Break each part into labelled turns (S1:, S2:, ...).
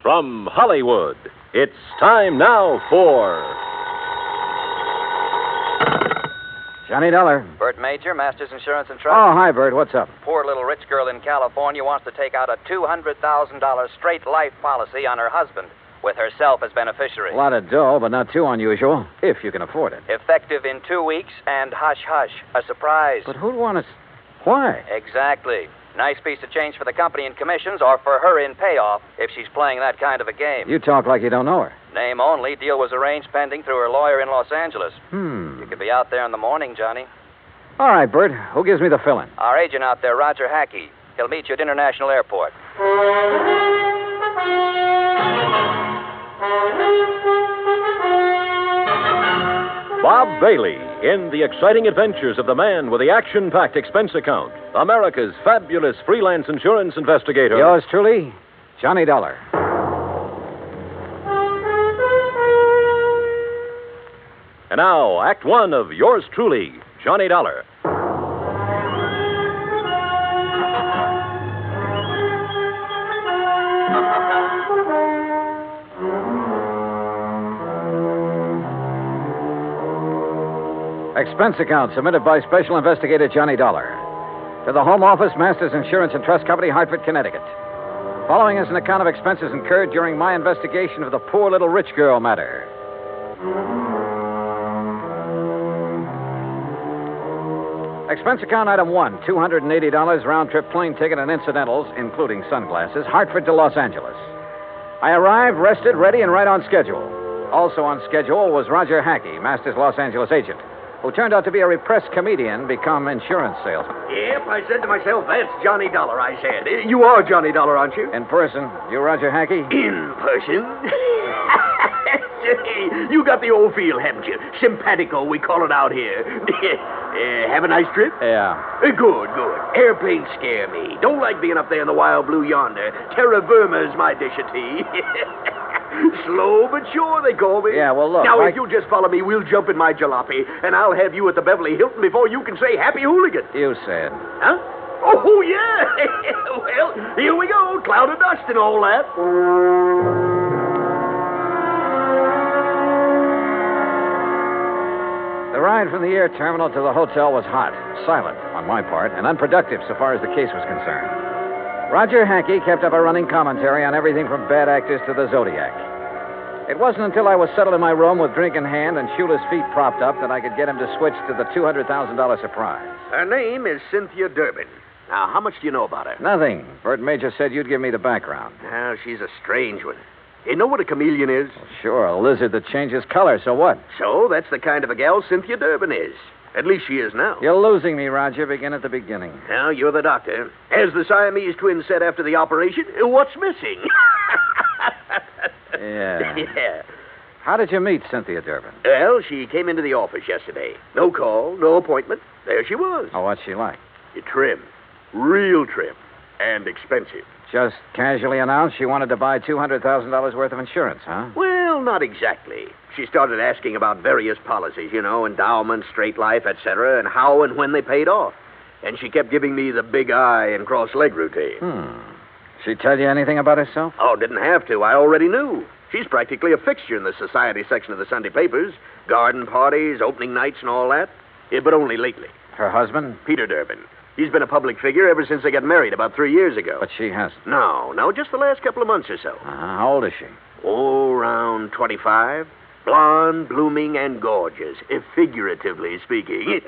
S1: From Hollywood, it's time now for...
S2: Johnny Dollar.
S3: Bert Major, Masters Insurance and Trust.
S2: Oh, hi, Bert. What's up?
S3: Poor little rich girl in California wants to take out a $200,000 straight life policy on her husband, with herself as beneficiary.
S2: A lot of dough, but not too unusual, if you can afford it.
S3: Effective in 2 weeks, and hush-hush, a surprise.
S2: But who'd want to... Why?
S3: Exactly. Nice piece of change for the company in commissions, or for her in payoff, if she's playing that kind of a game.
S2: You talk like you don't know her.
S3: Name only. Deal was arranged pending through her lawyer in Los Angeles. You could be out there in the morning, Johnny.
S2: All right, Bert. Who gives me the fill-in?
S3: Our agent out there, Roger Hackey. He'll meet you at International Airport.
S1: Bob Bailey in the exciting adventures of the man with the action-packed expense account, America's fabulous freelance insurance investigator.
S2: Yours truly, Johnny Dollar.
S1: And now, Act One of yours truly, Johnny Dollar.
S2: Expense account submitted by Special Investigator Johnny Dollar. To the Home Office, Masters Insurance and Trust Company, Hartford, Connecticut. Following is an account of expenses incurred during my investigation of the poor little rich girl matter. Expense account item 1, $280 round-trip plane ticket and incidentals, including sunglasses, Hartford to Los Angeles. I arrived, rested, ready, and right on schedule. Also on schedule was Roger Hackey, Masters Los Angeles agent, who turned out to be a repressed comedian become insurance salesman.
S4: Yep, I said to myself, that's Johnny Dollar, I said. You are Johnny Dollar, aren't you?
S2: In person, you Roger Hackey?
S4: In person? Say, you got the old feel, haven't you? Simpatico, we call it out here. Have a nice trip?
S2: Yeah.
S4: Good. Airplanes scare me. Don't like being up there in the wild blue yonder. Terra firma is my dish of tea. Slow but sure, they call me.
S2: Yeah, well, look.
S4: Now, if you'll just follow me, we'll jump in my jalopy, and I'll have you at the Beverly Hilton before you can say happy hooligan.
S2: You said.
S4: Huh? Oh, yeah. Well, here we go. Cloud of dust and all that.
S2: The ride from the air terminal to the hotel was hot, silent on my part, and unproductive so far as the case was concerned. Roger Hackey kept up a running commentary on everything from bad actors to the Zodiac. It wasn't until I was settled in my room with drink in hand and Shula's feet propped up that I could get him to switch to the $200,000 surprise.
S4: Her name is Cynthia Durbin. Now, how much do you know about her?
S2: Nothing. Bert Major said you'd give me the background.
S4: Now, she's a strange one. You know what a chameleon is?
S2: Well, sure, a lizard that changes color, so what?
S4: So, that's the kind of a gal Cynthia Durbin is. At least she is now.
S2: You're losing me, Roger. Begin at the beginning.
S4: Now, you're the doctor. As the Siamese twins said after the operation, what's missing?
S2: Yeah.
S4: Yeah.
S2: How did you meet Cynthia Durbin?
S4: Well, she came into the office yesterday. No call, no appointment. There she was.
S2: Oh, what's she like?
S4: Trim. Real trim. And expensive.
S2: Just casually announced she wanted to buy $200,000 worth of insurance, huh?
S4: Well, not exactly. She started asking about various policies, endowment, straight life, etc., and how and when they paid off. And she kept giving me the big eye and cross-leg routine.
S2: She tell you anything about herself?
S4: Oh, didn't have to. I already knew. She's practically a fixture in the society section of the Sunday papers. Garden parties, opening nights, and all that. Yeah, but only lately.
S2: Her husband?
S4: Peter Durbin. He's been a public figure ever since they got married about 3 years ago.
S2: But she hasn't.
S4: No, just the last couple of months or so.
S2: How old is she?
S4: Oh, around 25. Blonde, blooming, and gorgeous, figuratively speaking.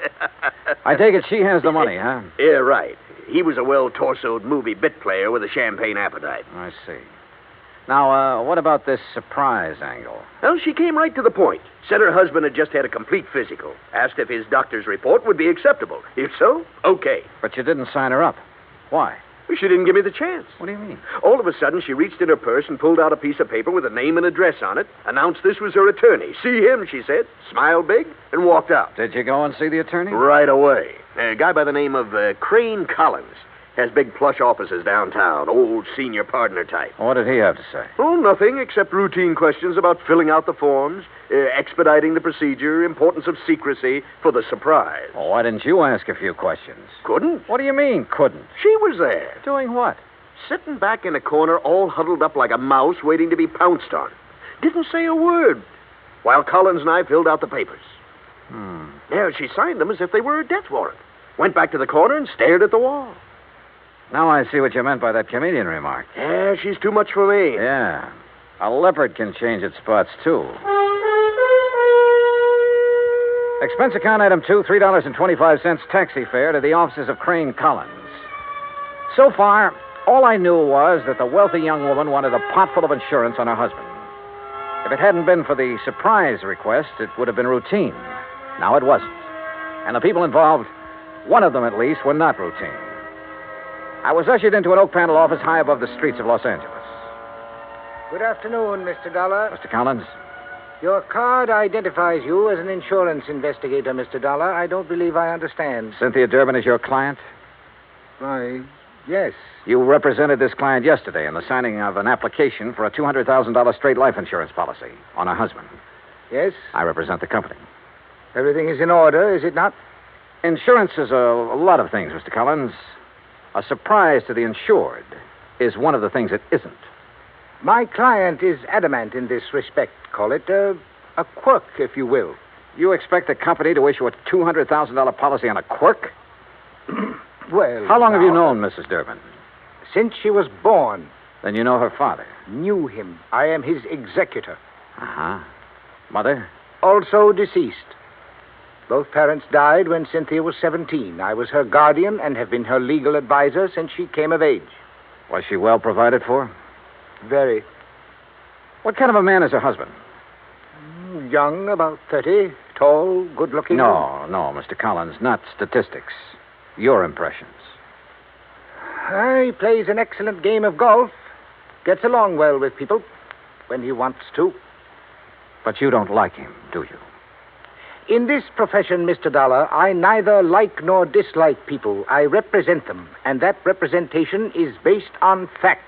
S2: I take it she has the money, huh?
S4: Yeah, right. He was a well-torsoed movie bit player with a champagne appetite.
S2: I see. Now, what about this surprise angle?
S4: Well, she came right to the point. Said her husband had just had a complete physical. Asked if his doctor's report would be acceptable. If so, okay.
S2: But you didn't sign her up. Why?
S4: Well, she didn't give me the chance.
S2: What do you mean?
S4: All of a sudden, she reached in her purse and pulled out a piece of paper with a name and address on it, announced this was her attorney. See him, she said, smiled big, and walked out.
S2: Did you go and see the attorney?
S4: Right away. A guy by the name of Crane Collins. Has big plush offices downtown, old senior partner type.
S2: What did he have to say?
S4: Oh, nothing except routine questions about filling out the forms, expediting the procedure, importance of secrecy for the surprise.
S2: Well, why didn't you ask a few questions?
S4: Couldn't.
S2: What do you mean, couldn't?
S4: She was there.
S2: Doing what?
S4: Sitting back in a corner, all huddled up like a mouse waiting to be pounced on. Didn't say a word, while Collins and I filled out the papers. Yeah, she signed them as if they were a death warrant. Went back to the corner and stared at the wall.
S2: Now I see what you meant by that comedian remark.
S4: Yeah, she's too much for me.
S2: Yeah. A leopard can change its spots, too. Expense account item 2, $3.25 taxi fare to the offices of Crane Collins. So far, all I knew was that the wealthy young woman wanted a pot full of insurance on her husband. If it hadn't been for the surprise request, it would have been routine. Now it wasn't. And the people involved, one of them at least, were not routine. I was ushered into an oak panel office high above the streets of Los Angeles.
S5: Good afternoon, Mr. Dollar.
S2: Mr. Collins?
S5: Your card identifies you as an insurance investigator, Mr. Dollar. I don't believe I understand.
S2: Cynthia Durbin is your client?
S5: Why, yes.
S2: You represented this client yesterday in the signing of an application for a $200,000 straight life insurance policy on her husband.
S5: Yes?
S2: I represent the company.
S5: Everything is in order, is it not?
S2: Insurance is a lot of things, Mr. Collins. A surprise to the insured is one of the things it isn't.
S5: My client is adamant in this respect. Call it a quirk, if you will.
S2: You expect the company to issue a $200,000 policy on a quirk?
S5: Well,
S2: How long have you known Mrs. Durbin?
S5: Since she was born.
S2: Then you know her father.
S5: Knew him. I am his executor.
S2: Uh-huh. Mother?
S5: Also deceased. Both parents died when Cynthia was 17. I was her guardian and have been her legal advisor since she came of age.
S2: Was she well provided for?
S5: Very.
S2: What kind of a man is her husband?
S5: Young, about 30. Tall, good-looking.
S2: No, Mr. Collins, not statistics. Your impressions.
S5: He plays an excellent game of golf. Gets along well with people when he wants to.
S2: But you don't like him, do you?
S5: In this profession, Mr. Dollar, I neither like nor dislike people. I represent them, and that representation is based on fact.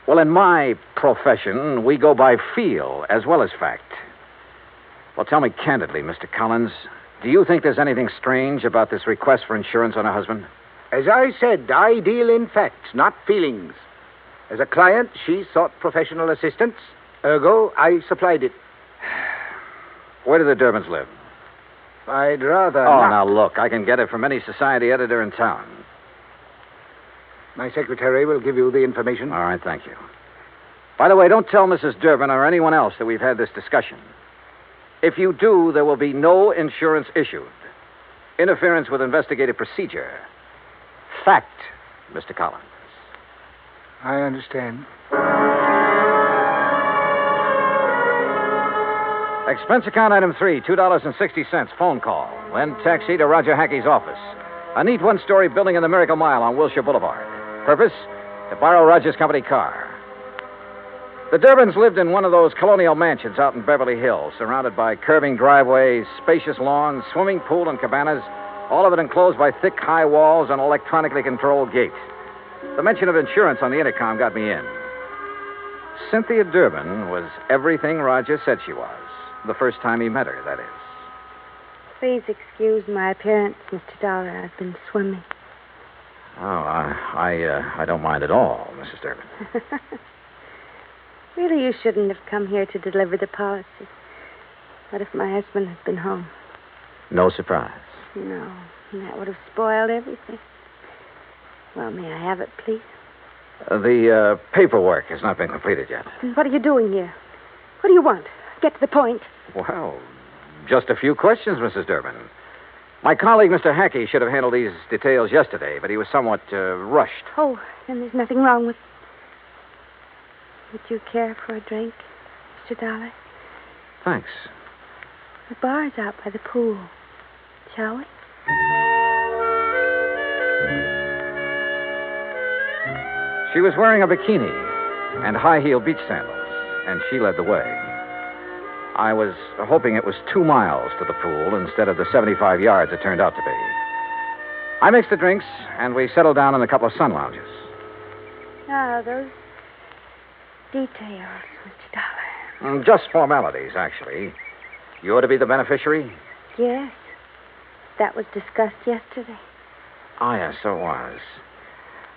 S2: Well, in my profession, we go by feel as well as fact. Well, tell me candidly, Mr. Collins, do you think there's anything strange about this request for insurance on her husband?
S5: As I said, I deal in facts, not feelings. As a client, she sought professional assistance. Ergo, I supplied it.
S2: Where do the Durbins live?
S5: I'd rather
S2: Oh,
S5: not.
S2: now look, I can get it from any society editor in town.
S5: My secretary will give you the information.
S2: All right, thank you. By the way, don't tell Mrs. Durbin or anyone else that we've had this discussion. If you do, there will be no insurance issued. Interference with investigative procedure. Fact, Mr. Collins.
S5: I understand.
S2: Expense account item 3, $2.60, phone call. Then taxi to Roger Hackey's office. A neat one-story building in the Miracle Mile on Wilshire Boulevard. Purpose? To borrow Roger's company car. The Durbins lived in one of those colonial mansions out in Beverly Hills, surrounded by curving driveways, spacious lawns, swimming pool, and cabanas, all of it enclosed by thick, high walls and electronically controlled gates. The mention of insurance on the intercom got me in. Cynthia Durbin was everything Roger said she was. The first time he met her, that is.
S6: Please excuse my appearance, Mr. Dollar. I've been swimming.
S2: Oh, I don't mind at all, Mrs. Durbin.
S6: Really, you shouldn't have come here to deliver the policy. What if my husband had been home?
S2: No surprise.
S6: No, that would have spoiled everything. Well, may I have it, please?
S2: The paperwork has not been completed yet.
S6: Then what are you doing here? What do you want? Get to the point.
S2: Well, just a few questions, Mrs. Durbin. My colleague, Mr. Hackey, should have handled these details yesterday, but he was somewhat rushed.
S6: Oh, then there's nothing wrong with... Would you care for a drink, Mr. Dollar?
S2: Thanks.
S6: The bar's out by the pool. Shall we?
S2: She was wearing a bikini and high-heel beach sandals, and she led the way. I was hoping it was 2 miles to the pool instead of the 75 yards it turned out to be. I mixed the drinks, and we settled down in a couple of sun lounges.
S6: Ah, those details, Mr. Dollar.
S2: Just formalities, actually. You're to be the beneficiary?
S6: Yes. That was discussed yesterday.
S2: Oh, yes, so it was.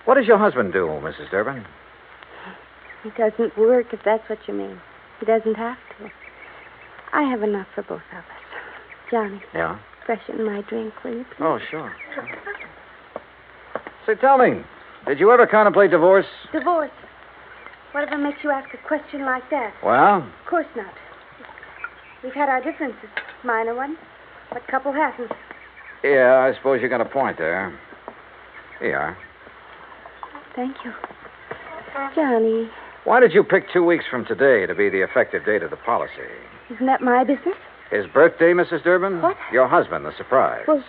S2: What does your husband do, Mrs. Durbin?
S6: He doesn't work, if that's what you mean. He doesn't have to. I have enough for both of us. Johnny.
S2: Yeah?
S6: Freshen my drink, will you, please?
S2: Oh, sure. Say, tell me, did you ever contemplate divorce?
S6: Divorce. Whatever makes you ask a question like that?
S2: Well?
S6: Of course not. We've had our differences. Minor ones. What couple hasn't?
S2: Yeah, I suppose you got a point there. Here you are.
S6: Thank you. Johnny,
S2: Why did you pick 2 weeks from today to be the effective date of the policy?
S6: isn't that my business?
S2: His birthday, Mrs. Durbin?
S6: What?
S2: Your husband, the surprise.
S6: Well,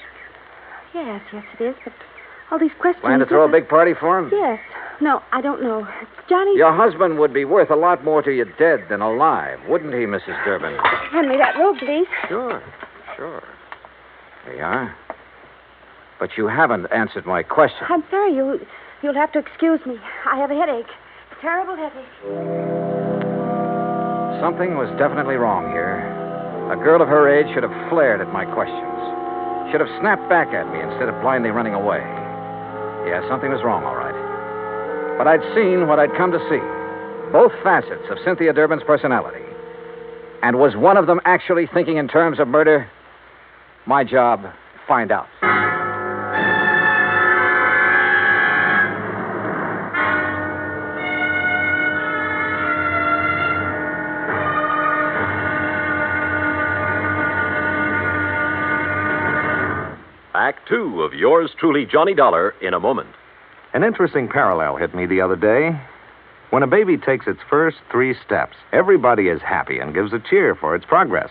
S6: yes, it is, but all these questions...
S2: Plan to throw a big party for him?
S6: Yes. No, I don't know. Johnny...
S2: Your husband would be worth a lot more to you dead than alive, wouldn't he, Mrs. Durbin?
S6: Hand me that robe, please.
S2: Sure. There you are. But you haven't answered my question.
S6: I'm sorry, you'll have to excuse me. I have a headache. Terrible headache.
S2: Something was definitely wrong here. A girl of her age should have flared at my questions. Should have snapped back at me instead of blindly running away. Yeah, something was wrong, all right. But I'd seen what I'd come to see. Both facets of Cynthia Durbin's personality. And was one of them actually thinking in terms of murder? My job, find out.
S1: Act 2 of yours truly, Johnny Dollar, in a moment.
S7: An interesting parallel hit me the other day. When a baby takes its first 3 steps, everybody is happy and gives a cheer for its progress.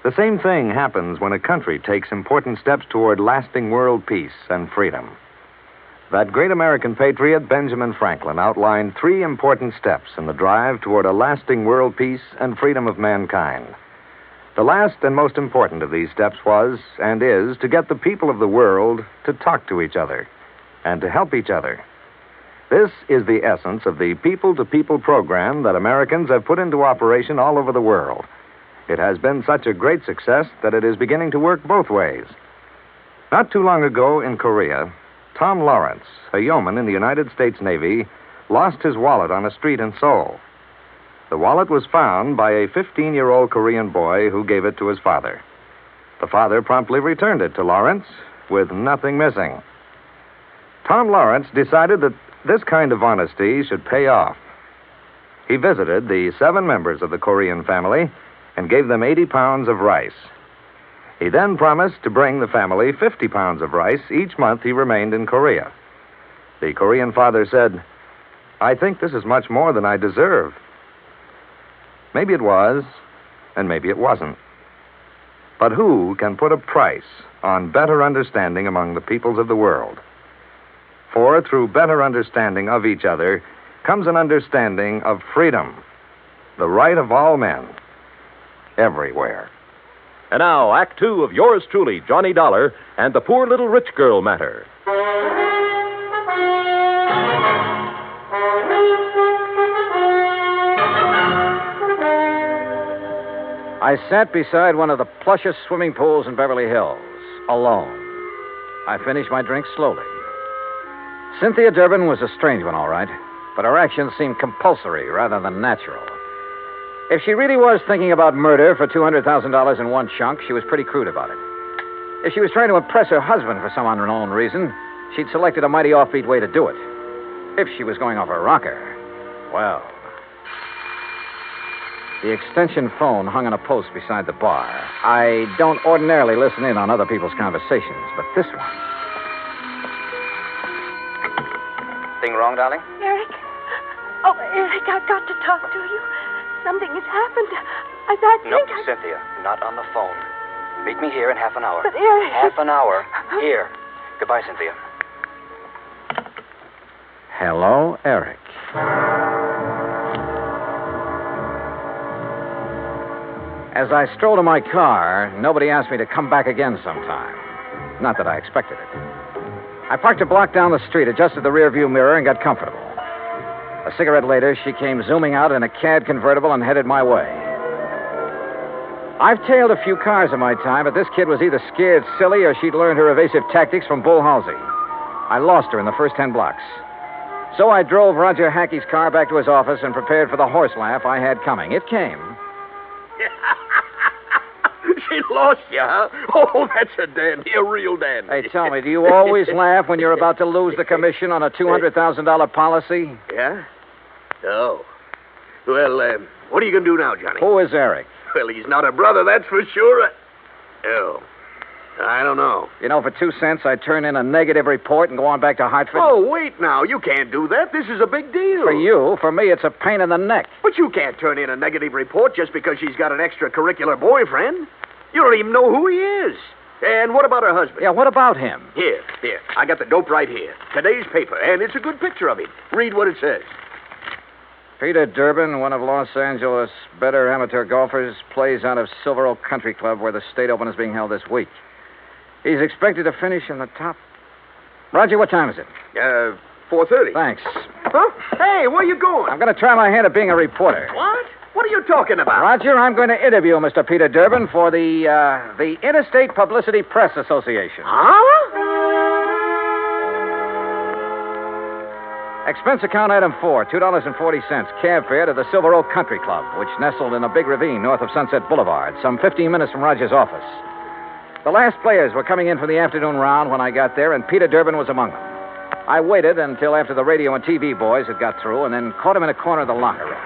S7: The same thing happens when a country takes important steps toward lasting world peace and freedom. That great American patriot, Benjamin Franklin, outlined 3 important steps in the drive toward a lasting world peace and freedom of mankind. The last and most important of these steps was, and is, to get the people of the world to talk to each other and to help each other. This is the essence of the people-to-people program that Americans have put into operation all over the world. It has been such a great success that it is beginning to work both ways. Not too long ago in Korea, Tom Lawrence, a yeoman in the United States Navy, lost his wallet on a street in Seoul. The wallet was found by a 15-year-old Korean boy who gave it to his father. The father promptly returned it to Lawrence with nothing missing. Tom Lawrence decided that this kind of honesty should pay off. He visited the 7 members of the Korean family and gave them 80 pounds of rice. He then promised to bring the family 50 pounds of rice each month he remained in Korea. The Korean father said, "I think this is much more than I deserve." Maybe it was, and maybe it wasn't. But who can put a price on better understanding among the peoples of the world? For through better understanding of each other comes an understanding of freedom, the right of all men, everywhere.
S1: And now, Act 2 of yours truly, Johnny Dollar, and the Poor Little Rich Girl Matter.
S2: I sat beside one of the plushest swimming pools in Beverly Hills, alone. I finished my drink slowly. Cynthia Durbin was a strange one, all right, but her actions seemed compulsory rather than natural. If she really was thinking about murder for $200,000 in one chunk, she was pretty crude about it. If she was trying to impress her husband for some unknown reason, she'd selected a mighty offbeat way to do it. If she was going off her rocker, well... The extension phone hung on a post beside the bar. I don't ordinarily listen in on other people's conversations, but this one...
S3: Thing wrong, darling?
S6: Eric? Oh, Eric, I've got to talk to you. Something has happened. I
S3: No,
S6: think
S3: Cynthia, not on the phone. Meet me here in half an hour.
S6: But, Eric...
S3: Half an hour. Here. Goodbye, Cynthia.
S2: Hello, Eric. As I strolled to my car, nobody asked me to come back again sometime. Not that I expected it. I parked a block down the street, adjusted the rearview mirror, and got comfortable. A cigarette later, she came zooming out in a CAD convertible and headed my way. I've tailed a few cars in my time, but this kid was either scared silly or she'd learned her evasive tactics from Bull Halsey. I lost her in the first 10 blocks. So I drove Roger Hackey's car back to his office and prepared for the horse laugh I had coming. It came.
S4: She lost you, huh? Oh, that's a dandy, a real dandy.
S2: Hey, tell me, do you always laugh when you're about to lose the commission on a $200,000 policy?
S4: Yeah? Oh. Well, what are you going to do now, Johnny?
S2: Who is Eric?
S4: Well, he's not a brother, that's for sure. Oh, I don't know.
S2: You know, for 2 cents, I'd turn in a negative report and go on back to Hartford.
S4: Oh, wait now. You can't do that. This is a big deal.
S2: For you. For me, it's a pain in the neck.
S4: But you can't turn in a negative report just because she's got an extracurricular boyfriend. You don't even know who he is. And what about her husband?
S2: Yeah, what about him?
S4: Here. I got the dope right here. Today's paper, and it's a good picture of him. Read what it says.
S2: Peter Durbin, one of Los Angeles' better amateur golfers, plays out of Silver Oak Country Club where the State Open is being held this week. He's expected to finish in the top. Roger, what time is it?
S4: 4:30.
S2: Thanks.
S4: Huh? Hey, where you going?
S2: I'm going to try my hand at being a reporter.
S4: What? What are you talking about?
S2: Roger, I'm going to interview Mr. Peter Durbin for the Interstate Publicity Press Association.
S4: Huh?
S2: Expense account item 4, $2.40, cab fare to the Silver Oak Country Club, which nestled in a big ravine north of Sunset Boulevard, some 15 minutes from Roger's office. The last players were coming in for the afternoon round when I got there, and Peter Durbin was among them. I waited until after the radio and TV boys had got through, and then caught him in a corner of the locker room.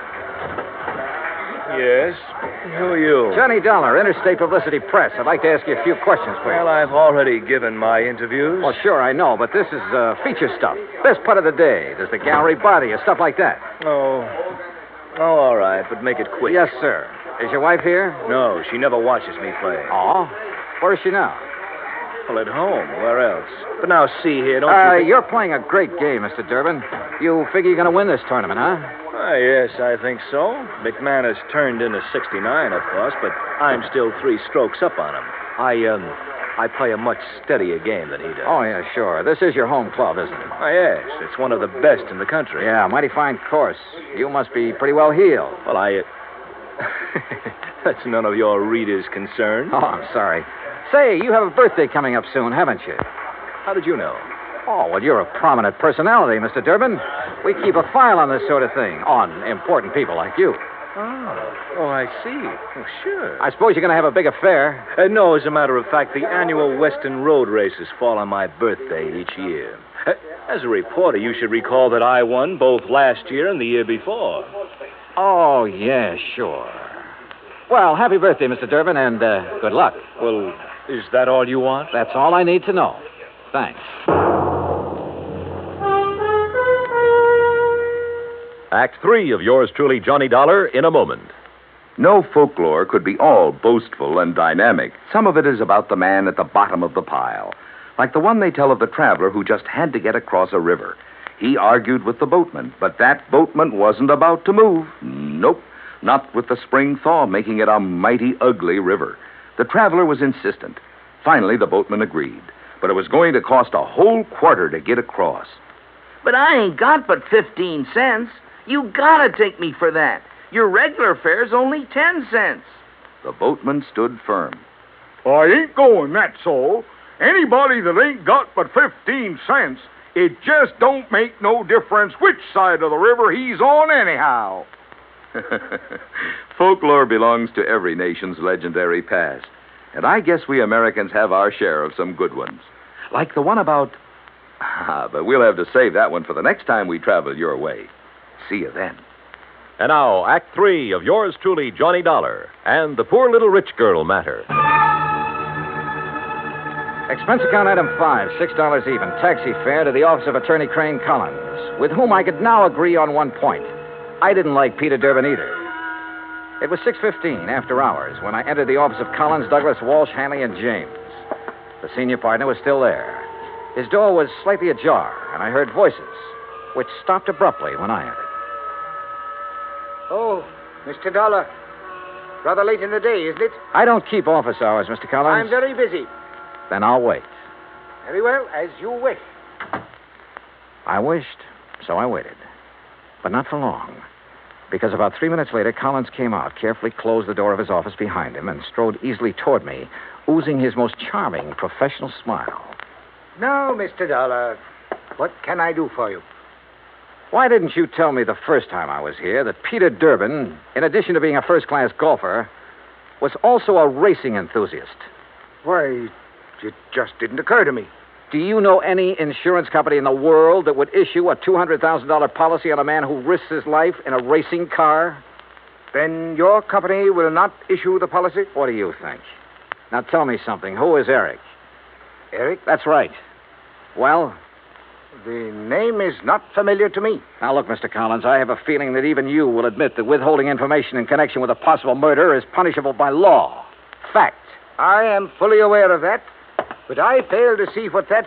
S8: Yes? Who are you?
S2: Johnny Dollar, Interstate Publicity Press. I'd like to ask you a few questions, please.
S8: Well, I've already given my interviews.
S2: Well, sure, I know, but this is feature stuff. Best part of the day. Does the gallery bother you? Stuff like that.
S8: Oh, all right, but make it quick.
S2: Yes, sir. Is your wife here?
S8: No, she never watches me play.
S2: Oh? Where is she now?
S8: Well, at home. Where else? But now, see here, don't you think...
S2: You're playing a great game, Mr. Durbin. You figure you're going to win this tournament, huh?
S8: Yes, I think so. McManus turned in a 69, of course, but I'm still 3 strokes up on him. I play a much steadier game than he does.
S2: Oh, yeah, sure. This is your home club, isn't it?
S8: Oh, yes. It's one of the best in the country.
S2: Yeah, mighty fine course. You must be pretty well heeled.
S8: Well, That's none of your readers' concern.
S2: Oh, I'm sorry. Say, you have a birthday coming up soon, haven't you?
S8: How did you know?
S2: Oh, well, you're a prominent personality, Mr. Durbin. We keep a file on this sort of thing, on important people like you.
S8: Oh, I see. Oh, sure.
S2: I suppose you're going to have a big affair.
S8: No, as a matter of fact, the annual Western Road races fall on my birthday each year. As a reporter, you should recall that I won both last year and the year before.
S2: Oh, yeah, sure. Well, happy birthday, Mr. Durbin, and good luck.
S8: Well, is that all you want?
S2: That's all I need to know. Thanks.
S1: Act 3 of yours truly, Johnny Dollar, in a moment.
S9: No folklore could be all boastful and dynamic. Some of it is about the man at the bottom of the pile. Like the one they tell of the traveler who just had to get across a river. He argued with the boatman, but that boatman wasn't about to move. Nope. Not with the spring thaw making it a mighty ugly river. The traveler was insistent. Finally, the boatman agreed. But it was going to cost a whole quarter to get across.
S10: But I ain't got but 15 cents. You gotta take me for that. Your regular fare's only 10 cents.
S9: The boatman stood firm.
S11: I ain't going, that's all. Anybody that ain't got but 15 cents, it just don't make no difference which side of the river he's on anyhow.
S9: Folklore belongs to every nation's legendary past. And I guess we Americans have our share of some good ones. Like the one about... but we'll have to save that one for the next time we travel your way. See you then.
S1: And now, Act 3 of yours truly, Johnny Dollar, and the poor little rich girl matter.
S2: Expense account item 5, $6 even. Taxi fare to the office of Attorney Crane Collins, with whom I could now agree on one point. I didn't like Peter Durbin either. It was 6:15 after hours when I entered the office of Collins, Douglas, Walsh, Hanley, and James. The senior partner was still there. His door was slightly ajar, and I heard voices, which stopped abruptly when I entered.
S5: Oh, Mr. Dollar. Rather late in the day, isn't it?
S2: I don't keep office hours, Mr. Collins.
S5: I'm very busy.
S2: Then I'll wait.
S5: Very well, as you wish.
S2: I wished, so I waited. But not for long. Because about 3 minutes later, Collins came out, carefully closed the door of his office behind him, and strode easily toward me, oozing his most charming professional smile.
S5: Now, Mr. Dollar, What can I do for you?
S2: Why didn't you tell me the first time I was here that Peter Durbin, in addition to being a first-class golfer, was also a racing enthusiast?
S5: Why, it just didn't occur to me.
S2: Do you know any insurance company in the world that would issue a $200,000 policy on a man who risks his life in a racing car?
S5: Then your company will not issue the policy?
S2: What do you think? Now tell me something. Who is Eric?
S5: Eric?
S2: That's right. Well?
S5: The name is not familiar to me.
S2: Now look, Mr. Collins, I have a feeling that even you will admit that withholding information in connection with a possible murder is punishable by law. Fact.
S5: I am fully aware of that, but I fail to see what that...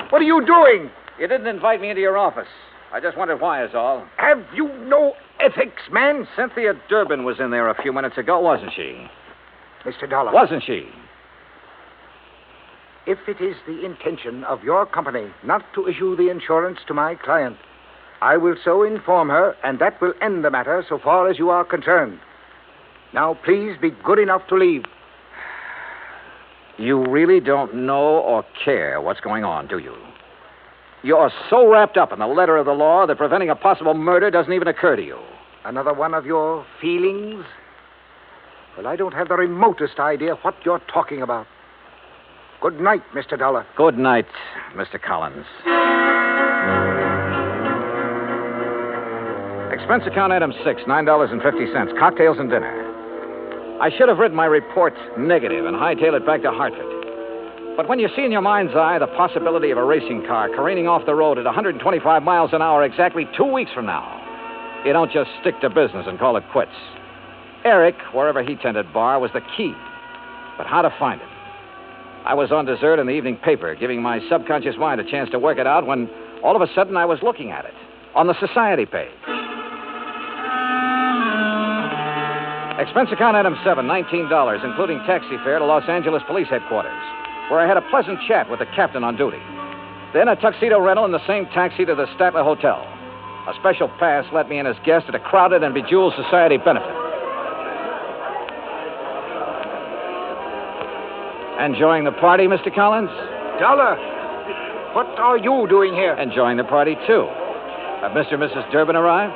S5: What are you doing?
S2: You didn't invite me into your office. I just wondered why is all.
S5: Have you no ethics, man?
S2: Cynthia Durbin was in there a few minutes ago, wasn't she?
S5: Mr. Dollar.
S2: Wasn't she?
S5: If it is the intention of your company not to issue the insurance to my client, I will so inform her, and that will end the matter so far as you are concerned. Now, please be good enough to leave.
S2: You really don't know or care what's going on, do you? You're so wrapped up in the letter of the law that preventing a possible murder doesn't even occur to you.
S5: Another one of your feelings? Well, I don't have the remotest idea what you're talking about. Good night, Mr. Dollar.
S2: Good night, Mr. Collins. Expense account item 6, $9.50, cocktails and dinner. I should have written my report negative and hightailed it back to Hartford. But when you see in your mind's eye the possibility of a racing car careening off the road at 125 miles an hour exactly 2 weeks from now, you don't just stick to business and call it quits. Eric, wherever he tended bar, was the key. But how to find him? I was on dessert in the evening paper, giving my subconscious mind a chance to work it out when all of a sudden I was looking at it on the society page. Expense account item 7, $19, including taxi fare to Los Angeles Police Headquarters, where I had a pleasant chat with the captain on duty. Then a tuxedo rental in the same taxi to the Statler Hotel. A special pass let me in as guest at a crowded and bejeweled society benefit. Enjoying the party, Mr. Collins?
S5: Dollar, what are you doing here?
S2: Enjoying the party, too. Have Mr. and Mrs. Durbin arrived?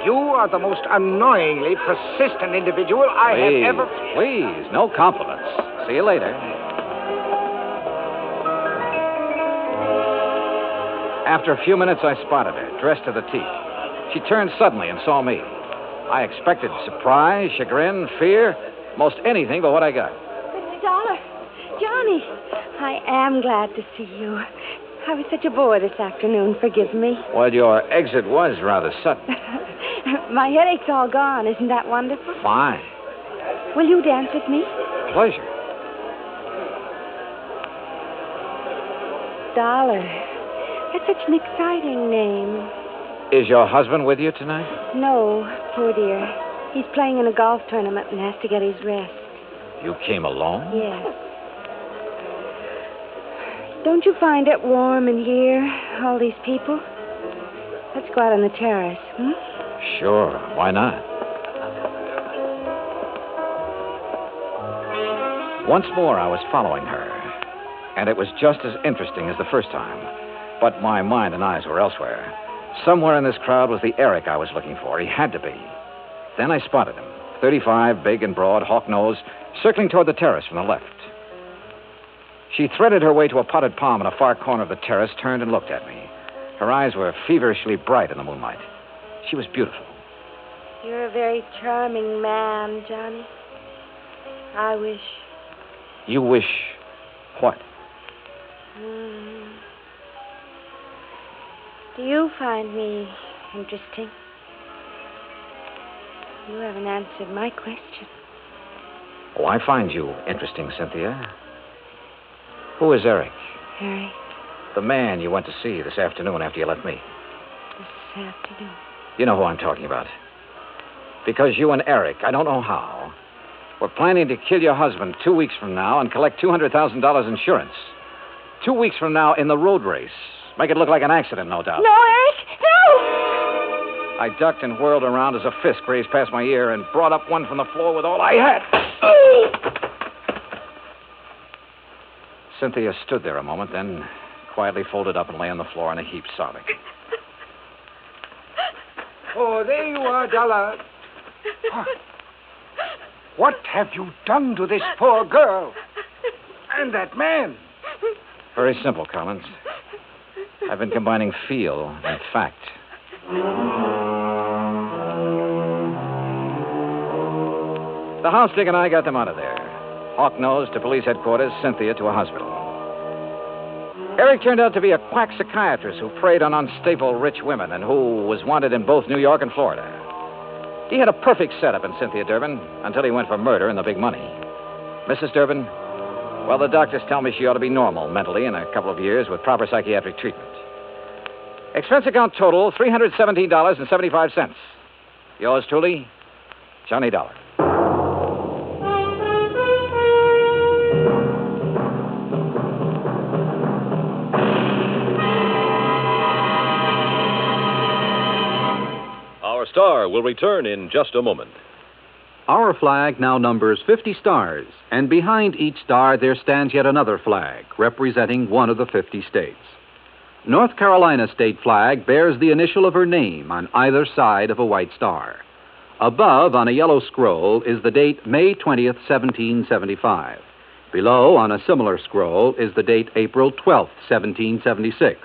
S5: You are the most annoyingly persistent individual I have ever...
S2: Please, no compliments. See you later. After a few minutes, I spotted her, dressed to the teeth. She turned suddenly and saw me. I expected surprise, chagrin, fear, most anything but what I got.
S6: Mr. Dollar, Johnny, I am glad to see you. I was such a bore this afternoon. Forgive me.
S2: Well, your exit was rather sudden.
S6: My headache's all gone. Isn't that wonderful?
S2: Fine.
S6: Will you dance with me?
S2: Pleasure.
S6: Dollar. That's such an exciting name.
S2: Is your husband with you tonight?
S6: No, poor dear. He's playing in a golf tournament and has to get his rest.
S2: You came alone?
S6: Yes. Don't you find it warm in here, all these people? Let's go out on the terrace,
S2: Sure. Why not? Once more, I was following her, and it was just as interesting as the first time. But my mind and eyes were elsewhere. Somewhere in this crowd was the Eric I was looking for. He had to be. Then I spotted him, 35, big and broad, hawk nose, circling toward the terrace from the left. She threaded her way to a potted palm in a far corner of the terrace, turned and looked at me. Her eyes were feverishly bright in the moonlight. She was beautiful.
S6: You're a very charming man, Johnny. I wish...
S2: You wish what?
S6: Do you find me interesting? You haven't answered my question.
S2: Oh, I find you interesting, Cynthia. Who is Eric?
S6: Harry.
S2: The man you went to see this afternoon after you left me.
S6: This afternoon.
S2: You know who I'm talking about. Because you and Eric, I don't know how, were planning to kill your husband 2 weeks from now and collect $200,000 insurance. 2 weeks from now in the road race. Make it look like an accident, no doubt.
S6: No, Eric! No!
S2: I ducked and whirled around as a fist grazed past my ear and brought up one from the floor with all I had. Oh! Cynthia stood there a moment, then quietly folded up and lay on the floor in a heap, sobbing.
S5: Oh, there you are, Dollar. What have you done to this poor girl? And that man?
S2: Very simple, Collins. I've been combining feel and fact. The house dick and I got them out of there. Hawk-Nose to police headquarters, Cynthia to a hospital. Eric turned out to be a quack psychiatrist who preyed on unstable rich women and who was wanted in both New York and Florida. He had a perfect setup in Cynthia Durbin until he went for murder and the big money. Mrs. Durbin, well, the doctors tell me she ought to be normal mentally in a couple of years with proper psychiatric treatment. Expense account total, $317.75. Yours truly, Johnny Dollar.
S1: Our star will return in just a moment.
S12: Our flag now numbers 50 stars, and behind each star there stands yet another flag, representing one of the 50 states. North Carolina's state flag bears the initial of her name on either side of a white star. Above, on a yellow scroll, is the date May 20th, 1775. Below, on a similar scroll, is the date April 12th, 1776.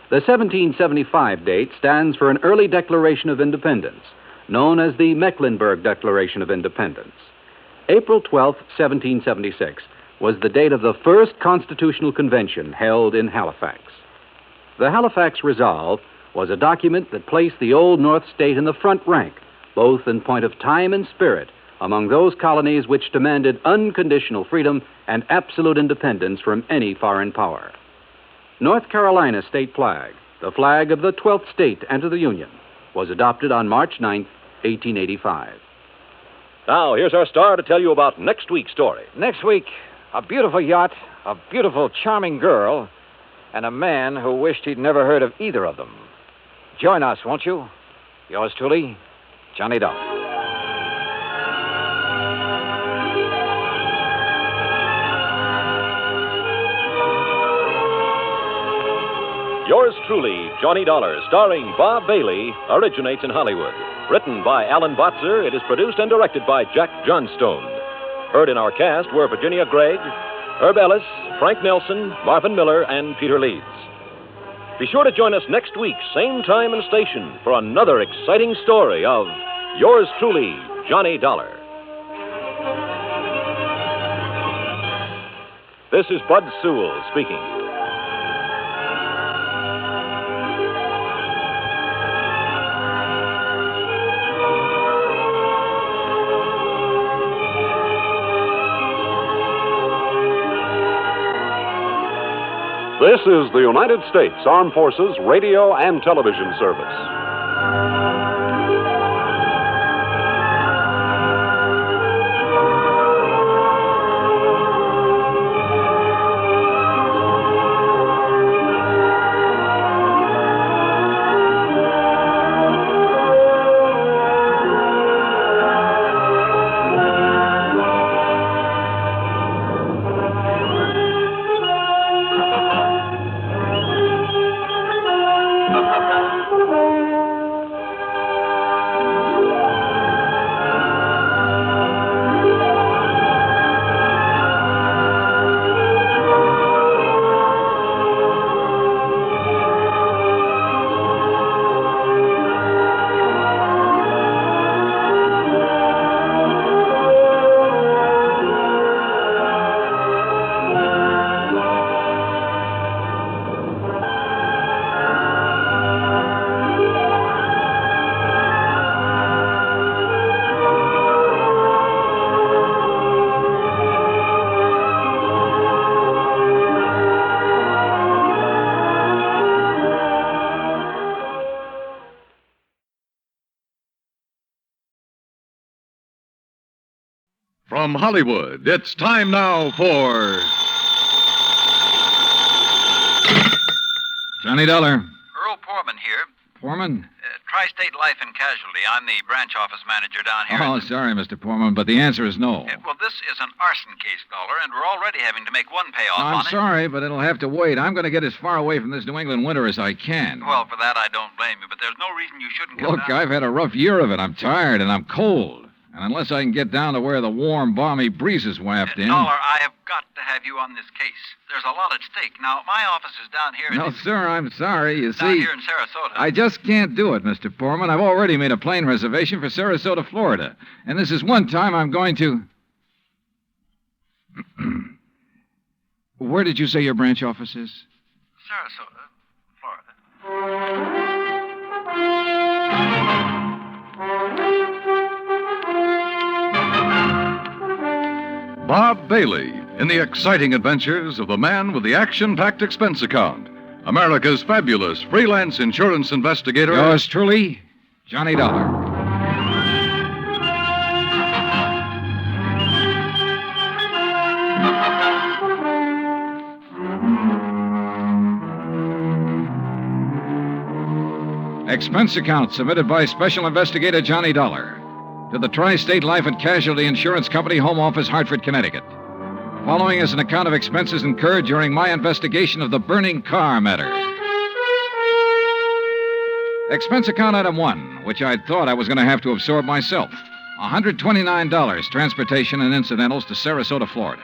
S12: The 1775 date stands for an early declaration of independence, known as the Mecklenburg Declaration of Independence. April 12, 1776, was the date of the first Constitutional Convention held in Halifax. The Halifax Resolve was a document that placed the Old North State in the front rank, both in point of time and spirit, among those colonies which demanded unconditional freedom and absolute independence from any foreign power. North Carolina's state flag, the flag of the 12th state to enter the Union, was adopted on March 9, 1885.
S1: Now, here's our star to tell you about next week's story.
S2: Next week, a beautiful yacht, a beautiful, charming girl, and a man who wished he'd never heard of either of them. Join us, won't you? Yours truly, Johnny Dollar.
S1: Yours truly, Johnny Dollar, starring Bob Bailey, originates in Hollywood. Written by Alan Botzer, it is produced and directed by Jack Johnstone. Heard in our cast were Virginia Gregg, Herb Ellis, Frank Nelson, Marvin Miller, and Peter Leeds. Be sure to join us next week, same time and station, for another exciting story of Yours truly, Johnny Dollar. This is Bud Sewell speaking.
S13: This is the United States Armed Forces Radio and Television Service.
S14: From Hollywood, it's time now for
S15: Johnny Dollar.
S16: Earl Poorman here.
S15: Foreman? Tri-State Life and Casualty. I'm the branch office manager down here.
S14: Oh, sorry, Mr. Poorman, but the answer is no.
S15: Well, this is an arson case, Dollar, and we're already having to make one payoff on
S14: I'm
S15: it.
S14: sorry, but it'll have to wait. I'm going to get as far away from this New England winter as I can.
S15: Well, for that, I don't blame you, but there's no reason you shouldn't come
S14: Look,
S15: down.
S14: I've had a rough year of it. I'm tired and I'm cold. And unless I can get down to where the warm, balmy breezes waft in...
S15: Dollar, I have got to have you on this case. There's a lot at stake. Now, my office is down here...
S14: No, sir, I'm sorry. You
S15: down
S14: see...
S15: here in Sarasota.
S14: I just can't do it, Mr. Poorman. I've already made a plane reservation for Sarasota, Florida. And this is one time I'm going to... Where did you say your branch office is?
S15: Sarasota, Florida.
S14: Bob Bailey in the exciting adventures of the man with the action-packed expense account. America's fabulous freelance insurance investigator. Yours truly, Johnny Dollar. Expense account submitted by Special Investigator Johnny Dollar to the Tri-State Life and Casualty Insurance Company, Home Office, Hartford, Connecticut. Following is an account of expenses incurred during my investigation of the burning car matter. Expense account item 1, which I'd thought I was going to have to absorb myself. $129, transportation and incidentals to Sarasota, Florida.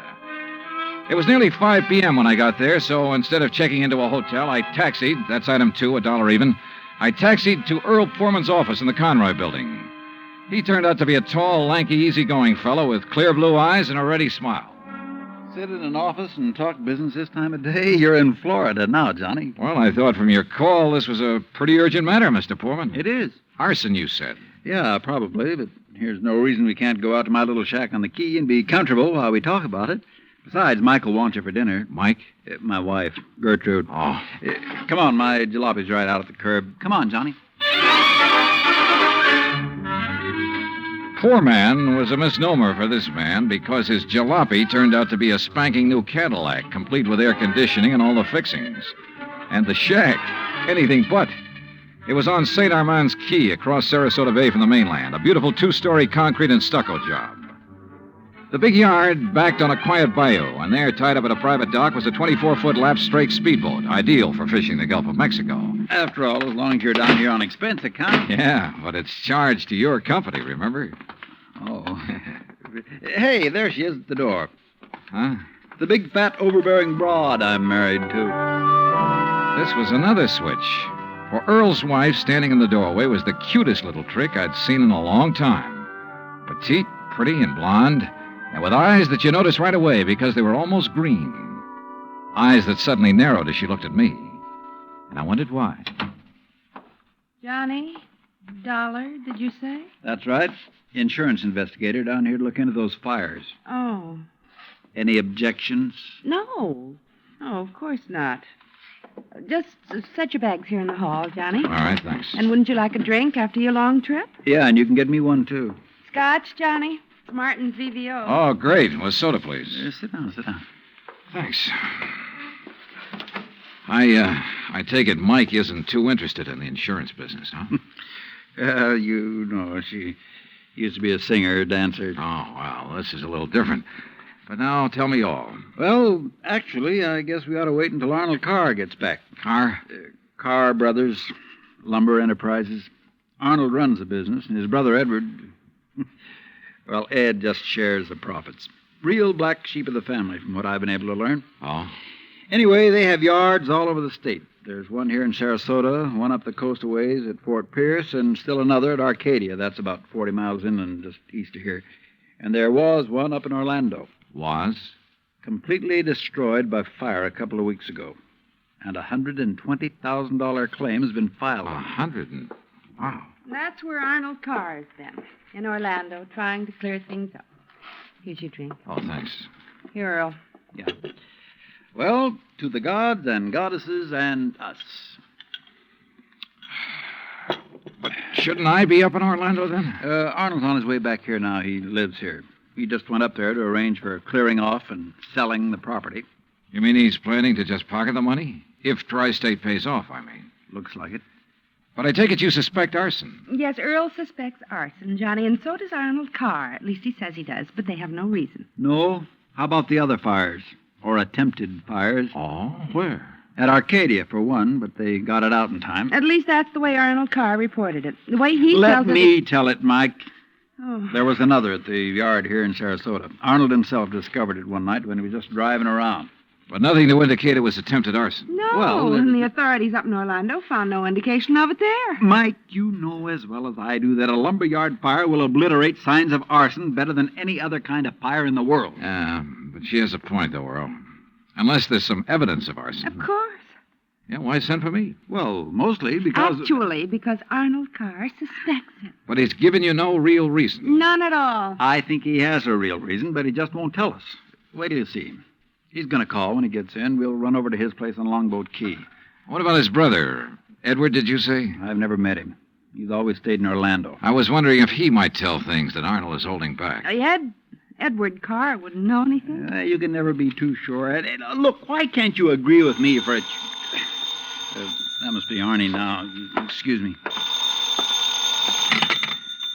S14: It was nearly 5 p.m. when I got there, so instead of checking into a hotel, I taxied, that's item 2, $1 even, I taxied to Earl Poorman's office in the Conroy building. He turned out to be a tall, lanky, easygoing fellow with clear blue eyes and a ready smile.
S16: Sit in an office and talk business this time of day? You're in Florida now, Johnny.
S14: Well, I thought from your call this was a pretty urgent matter, Mr. Poorman.
S16: It is.
S14: Arson, you said.
S16: Yeah, probably, but here's no reason we can't go out to my little shack on the quay and be comfortable while we talk about it. Besides, Michael wants you for dinner.
S14: Mike?
S16: My wife, Gertrude.
S14: Oh.
S16: Come on, my jalopy's right out at the curb. Come on, Johnny.
S14: Poor man was a misnomer for this man because his jalopy turned out to be a spanking new Cadillac, complete with air conditioning and all the fixings. And the shack, anything but. It was on St. Armand's Key across Sarasota Bay from the mainland, a beautiful 2-story concrete and stucco job. The big yard backed on a quiet bayou, and there, tied up at a private dock, was a 24-foot lap-strake speedboat, ideal for fishing the Gulf of Mexico.
S16: After all, as long as you're down here on expense account.
S14: Yeah, but it's charged to your company, remember?
S16: Oh. Hey, there she is at the door.
S14: Huh?
S16: The big, fat, overbearing broad I'm married to.
S14: This was another switch. For Earl's wife, standing in the doorway, was the cutest little trick I'd seen in a long time. Petite, pretty, and blonde, and with eyes that you noticed right away because they were almost green. Eyes that suddenly narrowed as she looked at me. And I wondered why.
S6: Johnny? Dollar, did you say?
S16: That's right. Insurance investigator down here to look into those fires.
S6: Oh.
S16: Any objections?
S6: No. Oh, of course not. Just set your bags here in the hall, Johnny.
S14: All right, thanks.
S6: And wouldn't you like a drink after your long trip?
S16: Yeah, and you can get me one, too.
S6: Scotch, Johnny? Martin's VVO.
S14: Oh, great. Well, soda, please.
S16: Sit down, sit down.
S14: Thanks. I take it Mike isn't too interested in the insurance business, huh?
S16: You know, she used to be a singer, dancer.
S14: Oh, well, this is a little different. But now, tell me all.
S16: Well, actually, I guess we ought to wait until Arnold Carr gets back.
S14: Carr?
S16: Carr Brothers, Lumber Enterprises. Arnold runs the business, and his brother Edward... Well, Ed just shares the profits. Real black sheep of the family, from what I've been able to learn.
S14: Oh?
S16: Anyway, they have yards all over the state. There's one here in Sarasota, one up the coast a ways at Fort Pierce, and still another at Arcadia. That's about 40 miles inland, just east of here. And there was one up in Orlando.
S14: Was?
S16: Completely destroyed by fire a couple of weeks ago. And a $120,000 claim has been filed.
S14: Wow.
S6: That's where Arnold Carr is then, in Orlando, trying to clear things up. Here's your drink.
S14: Oh, thanks.
S6: Here, Earl.
S16: Yeah. Well, to the gods and goddesses and us.
S14: But shouldn't I be up in Orlando then?
S16: Arnold's on his way back here now. He lives here. He just went up there to arrange for clearing off and selling the property.
S14: You mean he's planning to just pocket the money? If Tri-State pays off, I mean.
S16: Looks like it.
S2: But I take it you suspect arson.
S17: Yes, Earl suspects arson, Johnny, and so does Arnold Carr. At least he says he does, but they have no reason.
S16: No? How about the other fires? Or attempted fires?
S2: Oh, where?
S16: At Arcadia, for one, but they got it out in time.
S17: At least that's the way Arnold Carr reported it. The way he
S16: Let
S17: tells
S16: me tell it, Mike.
S17: Oh.
S16: There was another at the yard here in Sarasota. Arnold himself discovered it one night when he was just driving around.
S2: But nothing to indicate it was attempted arson.
S17: No,
S16: Well,
S17: and the authorities up in Orlando found no indication of it there.
S16: Mike, you know as well as I do that a lumberyard fire will obliterate signs of arson better than any other kind of fire in the world.
S2: Yeah, but she has a point, though, Earl. Unless there's some evidence of arson.
S17: Of course.
S2: Yeah, why send for me?
S16: Well, mostly because...
S17: Actually, because Arnold Carr suspects it.
S2: But he's given you no real reason.
S17: None at all.
S16: I think he has a real reason, but he just won't tell us. Wait till you see him. He's going to call when he gets in. We'll run over to his place on Longboat Key.
S2: What about his brother? Edward, did you say?
S16: I've never met him. He's always stayed in Orlando.
S2: I was wondering if he might tell things that Arnold is holding back.
S17: Edward Carr wouldn't know anything.
S16: You can never be too sure. Look, why can't you agree with me for a... that must be Arnie now. Excuse me.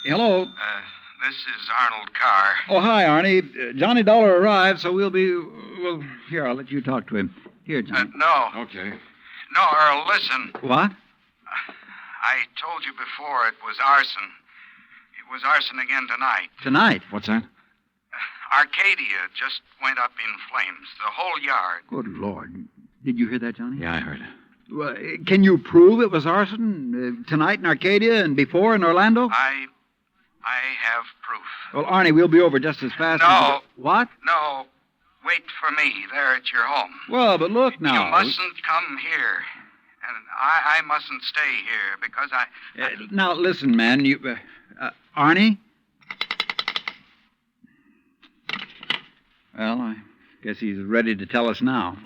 S16: Hello.
S15: This is Arnold Carr.
S16: Oh, hi, Arnie. Johnny Dollar arrived, so we'll be... Well, here, I'll let you talk to him. Here, Johnny.
S15: No.
S2: Okay.
S15: No, Earl, listen.
S16: What?
S15: I told you before it was arson. It was arson again tonight.
S16: Tonight?
S2: What's that?
S15: Arcadia just went up in flames. The whole yard.
S16: Good Lord. Did you hear that, Johnny?
S2: Yeah, I heard it.
S16: Well, can you prove it was arson tonight in Arcadia and before in Orlando?
S15: I have proof.
S16: Well, Arnie, we'll be over just as fast
S15: No.
S16: as... What?
S15: No. Wait for me there at your home.
S16: Well, but look now.
S15: You mustn't come here. And I mustn't stay here because I...
S16: Now, listen, man. You... Arnie? Well, I guess he's ready to tell us now.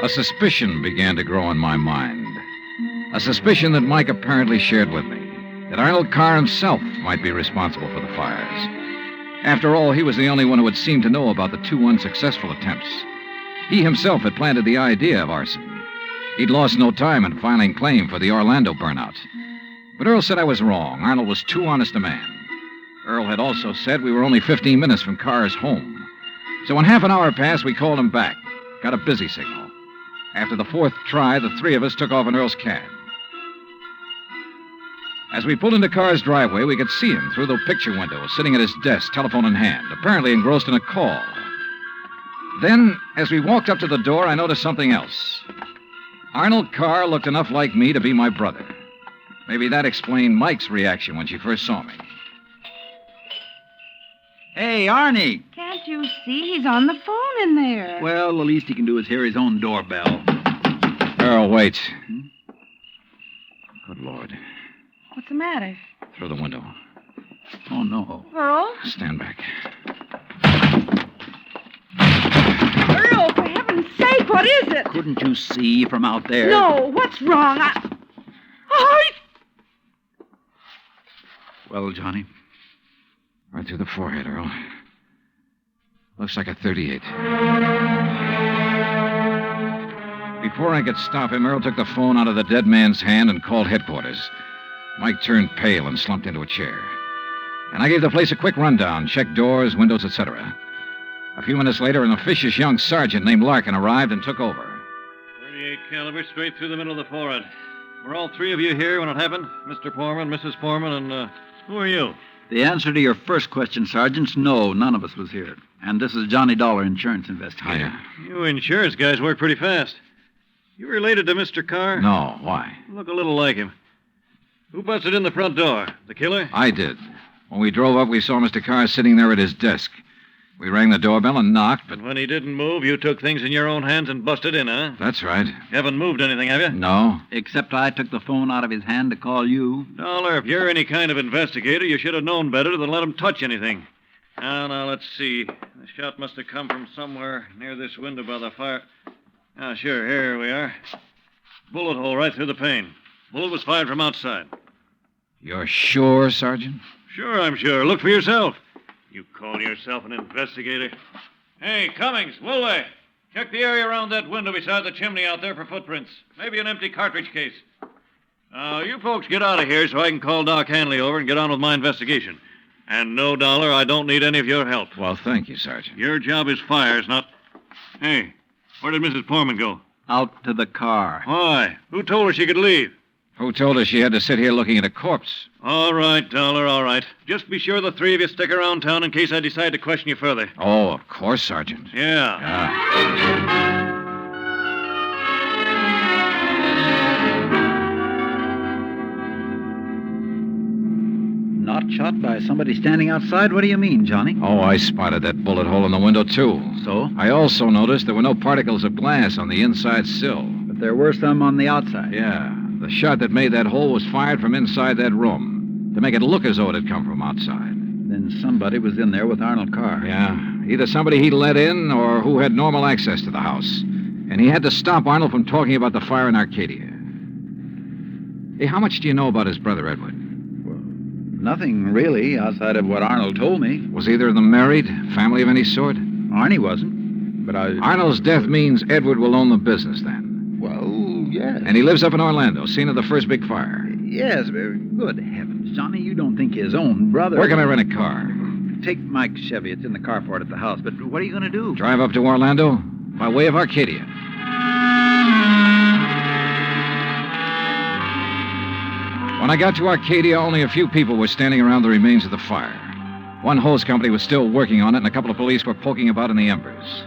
S2: A suspicion began to grow in my mind. A suspicion that Mike apparently shared with me. That Arnold Carr himself might be responsible for the fires. After all, he was the only one who had seemed to know about the two unsuccessful attempts. He himself had planted the idea of arson. He'd lost no time in filing claim for the Orlando burnout. But Earl said I was wrong. Arnold was too honest a man. Earl had also said we were only 15 minutes from Carr's home. So when half an hour passed, we called him back. Got a busy signal. After the fourth try, the three of us took off in Earl's cab. As we pulled into Carr's driveway, we could see him through the picture window, sitting at his desk, telephone in hand, apparently engrossed in a call. Then, as we walked up to the door, I noticed something else. Arnold Carr looked enough like me to be my brother. Maybe that explained Mike's reaction when she first saw me.
S16: Hey, Arnie.
S17: Can't you see? He's on the phone in there.
S16: Well, the least he can do is hear his own doorbell.
S2: Earl, wait. Good Lord.
S17: What's the matter?
S2: Through the window.
S16: Oh, no.
S17: Earl?
S2: Stand back.
S17: Earl, for heaven's sake, what is it?
S16: Couldn't you see from out there?
S17: No, what's wrong? Oh,
S16: Well, Johnny?
S2: Right through the forehead, Earl. Looks like a 38. Before I could stop him, Earl took the phone out of the dead man's hand and called headquarters. Mike turned pale and slumped into a chair. And I gave the place a quick rundown, checked doors, windows, etc. A few minutes later, an officious young sergeant named Larkin arrived and took over.
S18: 38 caliber straight through the middle of the forehead. Were all three of you here when it happened? Mr. Foreman, Mrs. Foreman, and who are you?
S16: The answer to your first question, Sergeant, no, none of us was here. And this is Johnny Dollar, insurance investigator.
S2: Hiya.
S18: You insurance guys work pretty fast. You related to Mr. Carr?
S2: No, why?
S18: Look a little like him. Who busted in the front door? The killer?
S2: I did. When we drove up, we saw Mr. Carr sitting there at his desk. We rang the doorbell and knocked, but...
S18: And when he didn't move, you took things in your own hands and busted in, huh?
S2: That's right.
S18: You haven't moved anything, have you?
S2: No.
S16: Except I took the phone out of his hand to call you.
S18: Dollar, if you're any kind of investigator, you should have known better than let him touch anything. Now, let's see. The shot must have come from somewhere near this window by the fire. Sure, here we are. Bullet hole right through the pane. Bullet was fired from outside.
S2: You're sure, Sergeant?
S18: Sure, I'm sure. Look for yourself. You call yourself an investigator? Hey, Cummings, Woolway, Check the area around that window beside the chimney out there for footprints. Maybe an empty cartridge case. Now, you folks get out of here so I can call Doc Hanley over and get on with my investigation. And no, Dollar, I don't need any of your help.
S14: Well, thank you, Sergeant.
S18: Your job is fires, not... Hey, where did Mrs. Poorman go?
S16: Out to the car.
S18: Why? Who told her she could leave?
S14: Who told her she had to sit here looking at a corpse?
S18: All right, Dollar, all right. Just be sure the three of you stick around town in case I decide to question you further.
S14: Oh, of course, Sergeant.
S18: Yeah.
S16: Not shot by somebody standing outside? What do you mean, Johnny?
S14: Oh, I spotted that bullet hole in the window, too.
S16: So?
S14: I also noticed there were no particles of glass on the inside sill.
S16: But there were some on the outside.
S14: Yeah. The shot that made that hole was fired from inside that room to make it look as though it had come from outside.
S16: Then somebody was in there with Arnold Carr.
S14: Yeah. Either somebody he'd let in or who had normal access to the house. And he had to stop Arnold from talking about the fire in Arcadia. Hey, how much do you know about his brother, Edward?
S16: Nothing, really, outside of what Arnold told me.
S14: Was either of them married? Family of any sort?
S16: Arnie wasn't, but
S14: Arnold's death means Edward will own the business, then.
S16: Well, yes.
S14: And he lives up in Orlando, scene of the first big fire.
S16: Yes, very good heavens. Johnny, you don't think his own brother...
S14: Where can I rent a car?
S16: Take Mike's Chevy. It's in the carport at the house. But what are you going to do?
S14: Drive up to Orlando by way of Arcadia. When I got to Arcadia, only a few people were standing around the remains of the fire. One hose company was still working on it, and a couple of police were poking about in the embers.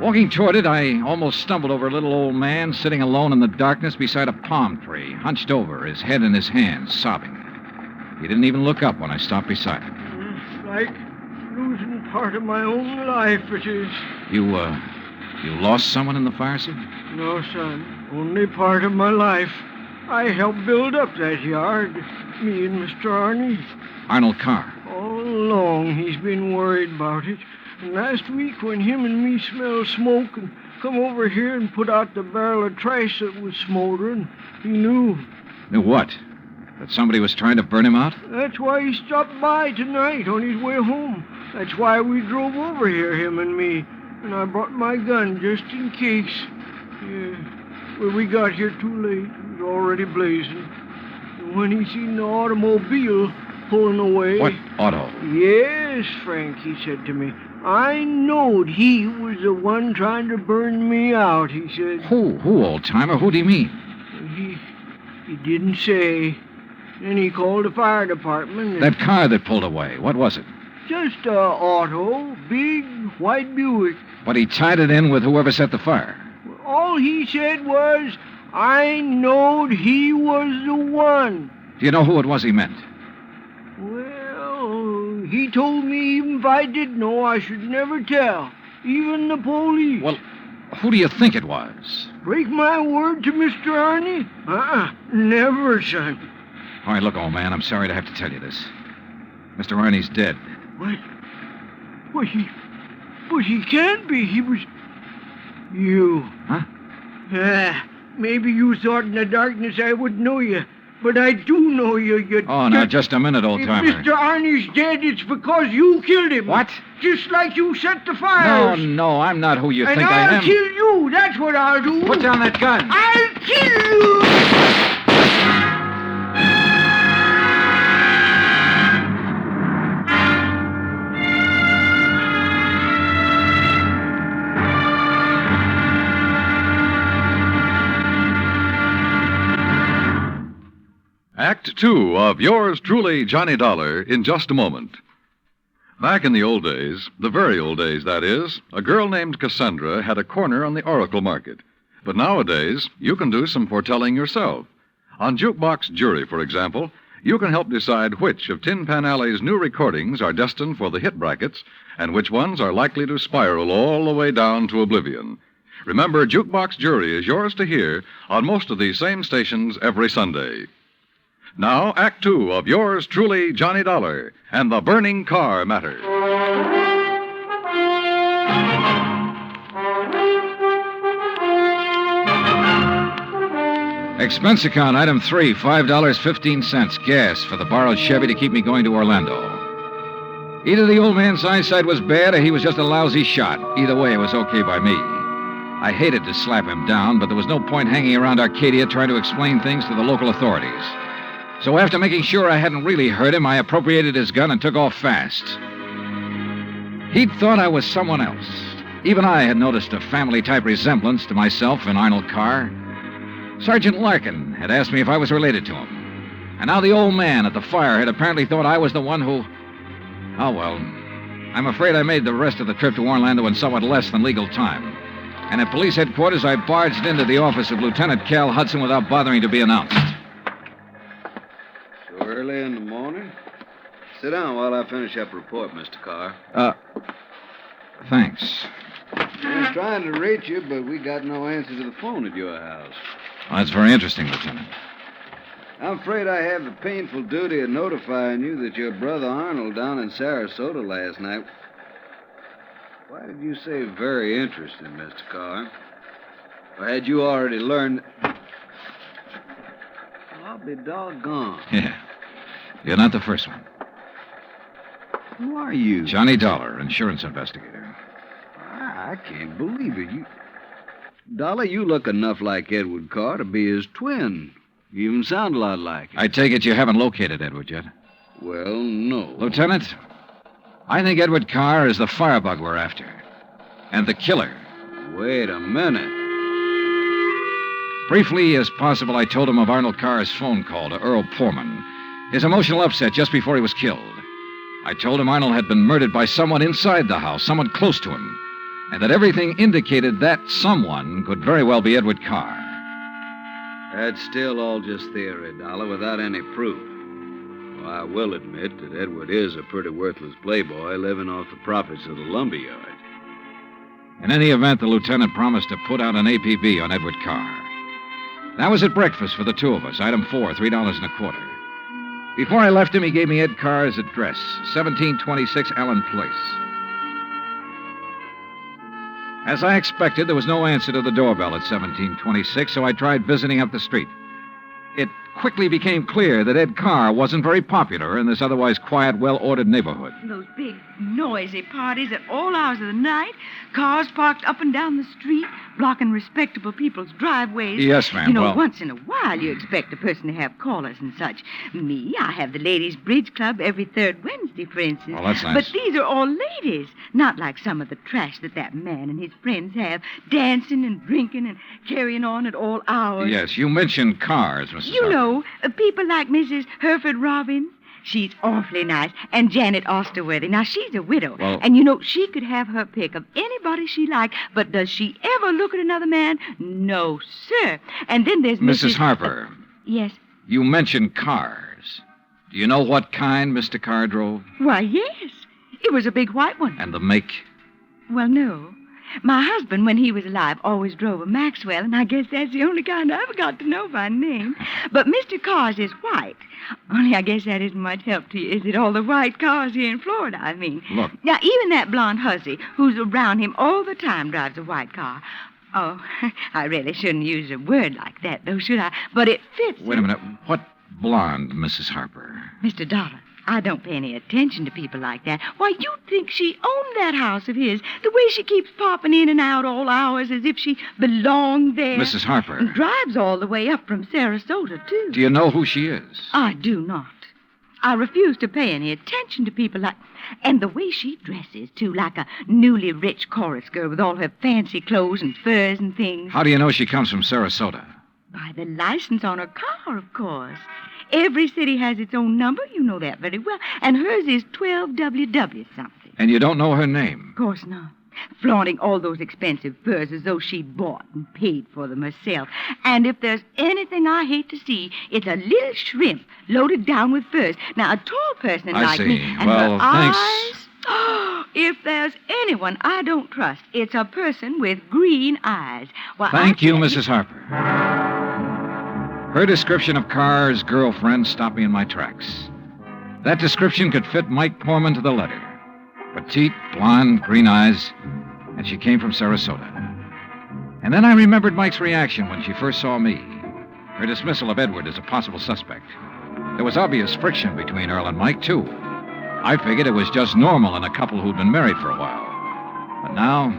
S14: Walking toward it, I almost stumbled over a little old man sitting alone in the darkness beside a palm tree, hunched over, his head in his hands, sobbing. He didn't even look up when I stopped beside him.
S19: It's like losing part of my own life, it is.
S14: You lost someone in the fire, sir?
S19: No, son. Only part of my life. I helped build up that yard, me and Mr. Arnie.
S14: Arnold Carr.
S19: All along, he's been worried about it. And last week, when him and me smelled smoke and come over here and put out the barrel of trash that was smoldering, he knew.
S14: Knew what? That somebody was trying to burn him out?
S19: That's why he stopped by tonight on his way home. That's why we drove over here, him and me. And I brought my gun just in case. Yeah. Well, we got here too late. It was already blazing. And when he seen the automobile pulling away...
S14: What auto?
S19: Yes, Frank, he said to me. I knowed he was the one trying to burn me out, he said.
S14: Who, old-timer? Who do you mean?
S19: He didn't say. Then he called the fire department.
S14: That car that pulled away, what was it?
S19: Just a auto, big white Buick.
S14: But he tied it in with whoever set the fire.
S19: All he said was, I knowed he was the one.
S14: Do you know who it was he meant?
S19: Well, he told me even if I did know, I should never tell. Even the police.
S14: Well, who do you think it was?
S19: Break my word to Mr. Arnie? Never, son.
S14: All right, look, old man, I'm sorry to have to tell you this. Mr. Arnie's dead.
S19: What? But he can't be. He was... You.
S14: Huh?
S19: Maybe you thought in the darkness I would know you. But I do know you.
S14: Oh, now, just a minute, old-timer.
S19: If Mr. Arnie's dead, it's because you killed him.
S14: What?
S19: Just like you set the fires.
S14: No, I'm not who you think I am.
S19: And I'll kill you. That's what I'll do.
S14: Put down that gun.
S19: I'll kill you.
S20: Act 2 of yours truly, Johnny Dollar, in just a moment. Back in the old days, the very old days, that is, a girl named Cassandra had a corner on the oracle market. But nowadays, you can do some foretelling yourself. On Jukebox Jury, for example, you can help decide which of Tin Pan Alley's new recordings are destined for the hit brackets and which ones are likely to spiral all the way down to oblivion. Remember, Jukebox Jury is yours to hear on most of these same stations every Sunday. Now, Act 2 of yours truly, Johnny Dollar, and the burning car matter.
S14: Expense account, item 3, $5.15, gas for the borrowed Chevy to keep me going to Orlando. Either the old man's eyesight was bad or he was just a lousy shot. Either way, it was okay by me.
S2: I hated to slap him down, but there was no point hanging around Arcadia trying to explain things to the local authorities. So after making sure I hadn't really hurt him, I appropriated his gun and took off fast. He'd thought I was someone else. Even I had noticed a family-type resemblance to myself in Arnold Carr. Sergeant Larkin had asked me if I was related to him. And now the old man at the fire had apparently thought I was the one who... Oh, well, I'm afraid I made the rest of the trip to Orlando in somewhat less than legal time. And at police headquarters, I barged into the office of Lieutenant Cal Hudson without bothering to be announced.
S21: So early in the morning? Sit down while I finish up a report, Mr. Carr.
S2: Thanks.
S21: I was trying to reach you, but we got no answer to the phone at your house.
S2: Well, that's very interesting, Lieutenant.
S21: I'm afraid I have the painful duty of notifying you that your brother Arnold down in Sarasota last night... Why did you say very interesting, Mr. Carr? Or had you already learned... Well, I'll be doggone.
S2: Yeah. You're not the first one.
S21: Who are you?
S2: Johnny Dollar, insurance investigator.
S21: I can't believe it. Dollar, you look enough like Edward Carr to be his twin. You even sound a lot like him.
S2: I take it you haven't located Edward yet?
S21: Well, no.
S2: Lieutenant, I think Edward Carr is the firebug we're after. And the killer.
S21: Wait a minute.
S2: Briefly as possible, I told him of Arnold Carr's phone call to Earl Poorman. His emotional upset just before he was killed. I told him Arnold had been murdered by someone inside the house, someone close to him. And that everything indicated that someone could very well be Edward Carr.
S21: That's still all just theory, Dollar, without any proof. Well, I will admit that Edward is a pretty worthless playboy living off the profits of the lumberyard.
S2: In any event, the lieutenant promised to put out an APB on Edward Carr. That was at breakfast for the two of us, item 4, $3.25. Before I left him, he gave me Ed Carr's address, 1726 Allen Place. As I expected, there was no answer to the doorbell at 1726, so I tried visiting up the street. It quickly became clear that Ed Carr wasn't very popular in this otherwise quiet, well-ordered neighborhood.
S17: Those big, noisy parties at all hours of the night, cars parked up and down the street, blocking respectable people's driveways.
S2: Yes, ma'am.
S17: You know,
S2: well...
S17: once in a while you expect a person to have callers and such. Me, I have the ladies' bridge club every third Wednesday, for instance.
S2: Well, that's nice.
S17: But these are all ladies, not like some of the trash that man and his friends have, dancing and drinking and carrying on at all hours.
S2: Yes, you mentioned cars, Mrs.
S17: You
S2: Harper.
S17: know, people like Mrs. Hereford Robbins. She's awfully nice. And Janet Osterworthy. Now, she's a widow.
S2: Well...
S17: And, you know, she could have her pick of anybody she liked. But does she ever look at another man? No, sir. And then there's
S2: Mrs. Harper.
S17: Yes?
S2: You mentioned cars. Do you know what kind Mr. Carr drove?
S17: Why, yes. It was a big white one.
S2: And the make?
S17: Well, no. My husband, when he was alive, always drove a Maxwell, and I guess that's the only kind I ever got to know by name. But Mr. Carr's is white. Only I guess that isn't much help to you, is it? All the white cars here in Florida, I mean.
S2: Look.
S17: Now, even that blonde hussy who's around him all the time drives a white car. Oh, I really shouldn't use a word like that, though, should I? But it fits.
S2: Wait a minute. What blonde, Mrs. Harper?
S17: Mr. Dollar, I don't pay any attention to people like that. Why, you'd think she owned that house of his, the way she keeps popping in and out all hours as if she belonged there.
S2: Mrs. Harper.
S17: And drives all the way up from Sarasota, too.
S2: Do you know who she is?
S17: I do not. I refuse to pay any attention to people like... And the way she dresses, too, like a newly rich chorus girl with all her fancy clothes and furs and things.
S2: How do you know she comes from Sarasota?
S17: By the license on her car, of course. Every city has its own number. You know that very well. And hers is 12WW something.
S2: And you don't know her name?
S17: Of course not. Flaunting all those expensive furs as though she bought and paid for them herself. And if there's anything I hate to see, it's a little shrimp loaded down with furs. Now, a tall person like me... And
S2: well,
S17: her
S2: thanks.
S17: eyes... Oh, if there's anyone I don't trust, it's a person with green eyes. Well,
S2: Thank you, Mrs. Harper. Her description of Carr's girlfriend stopped me in my tracks. That description could fit Mike Poorman to the letter. Petite, blonde, green eyes, and she came from Sarasota. And then I remembered Mike's reaction when she first saw me. Her dismissal of Edward as a possible suspect. There was obvious friction between Earl and Mike, too. I figured it was just normal in a couple who'd been married for a while. But now...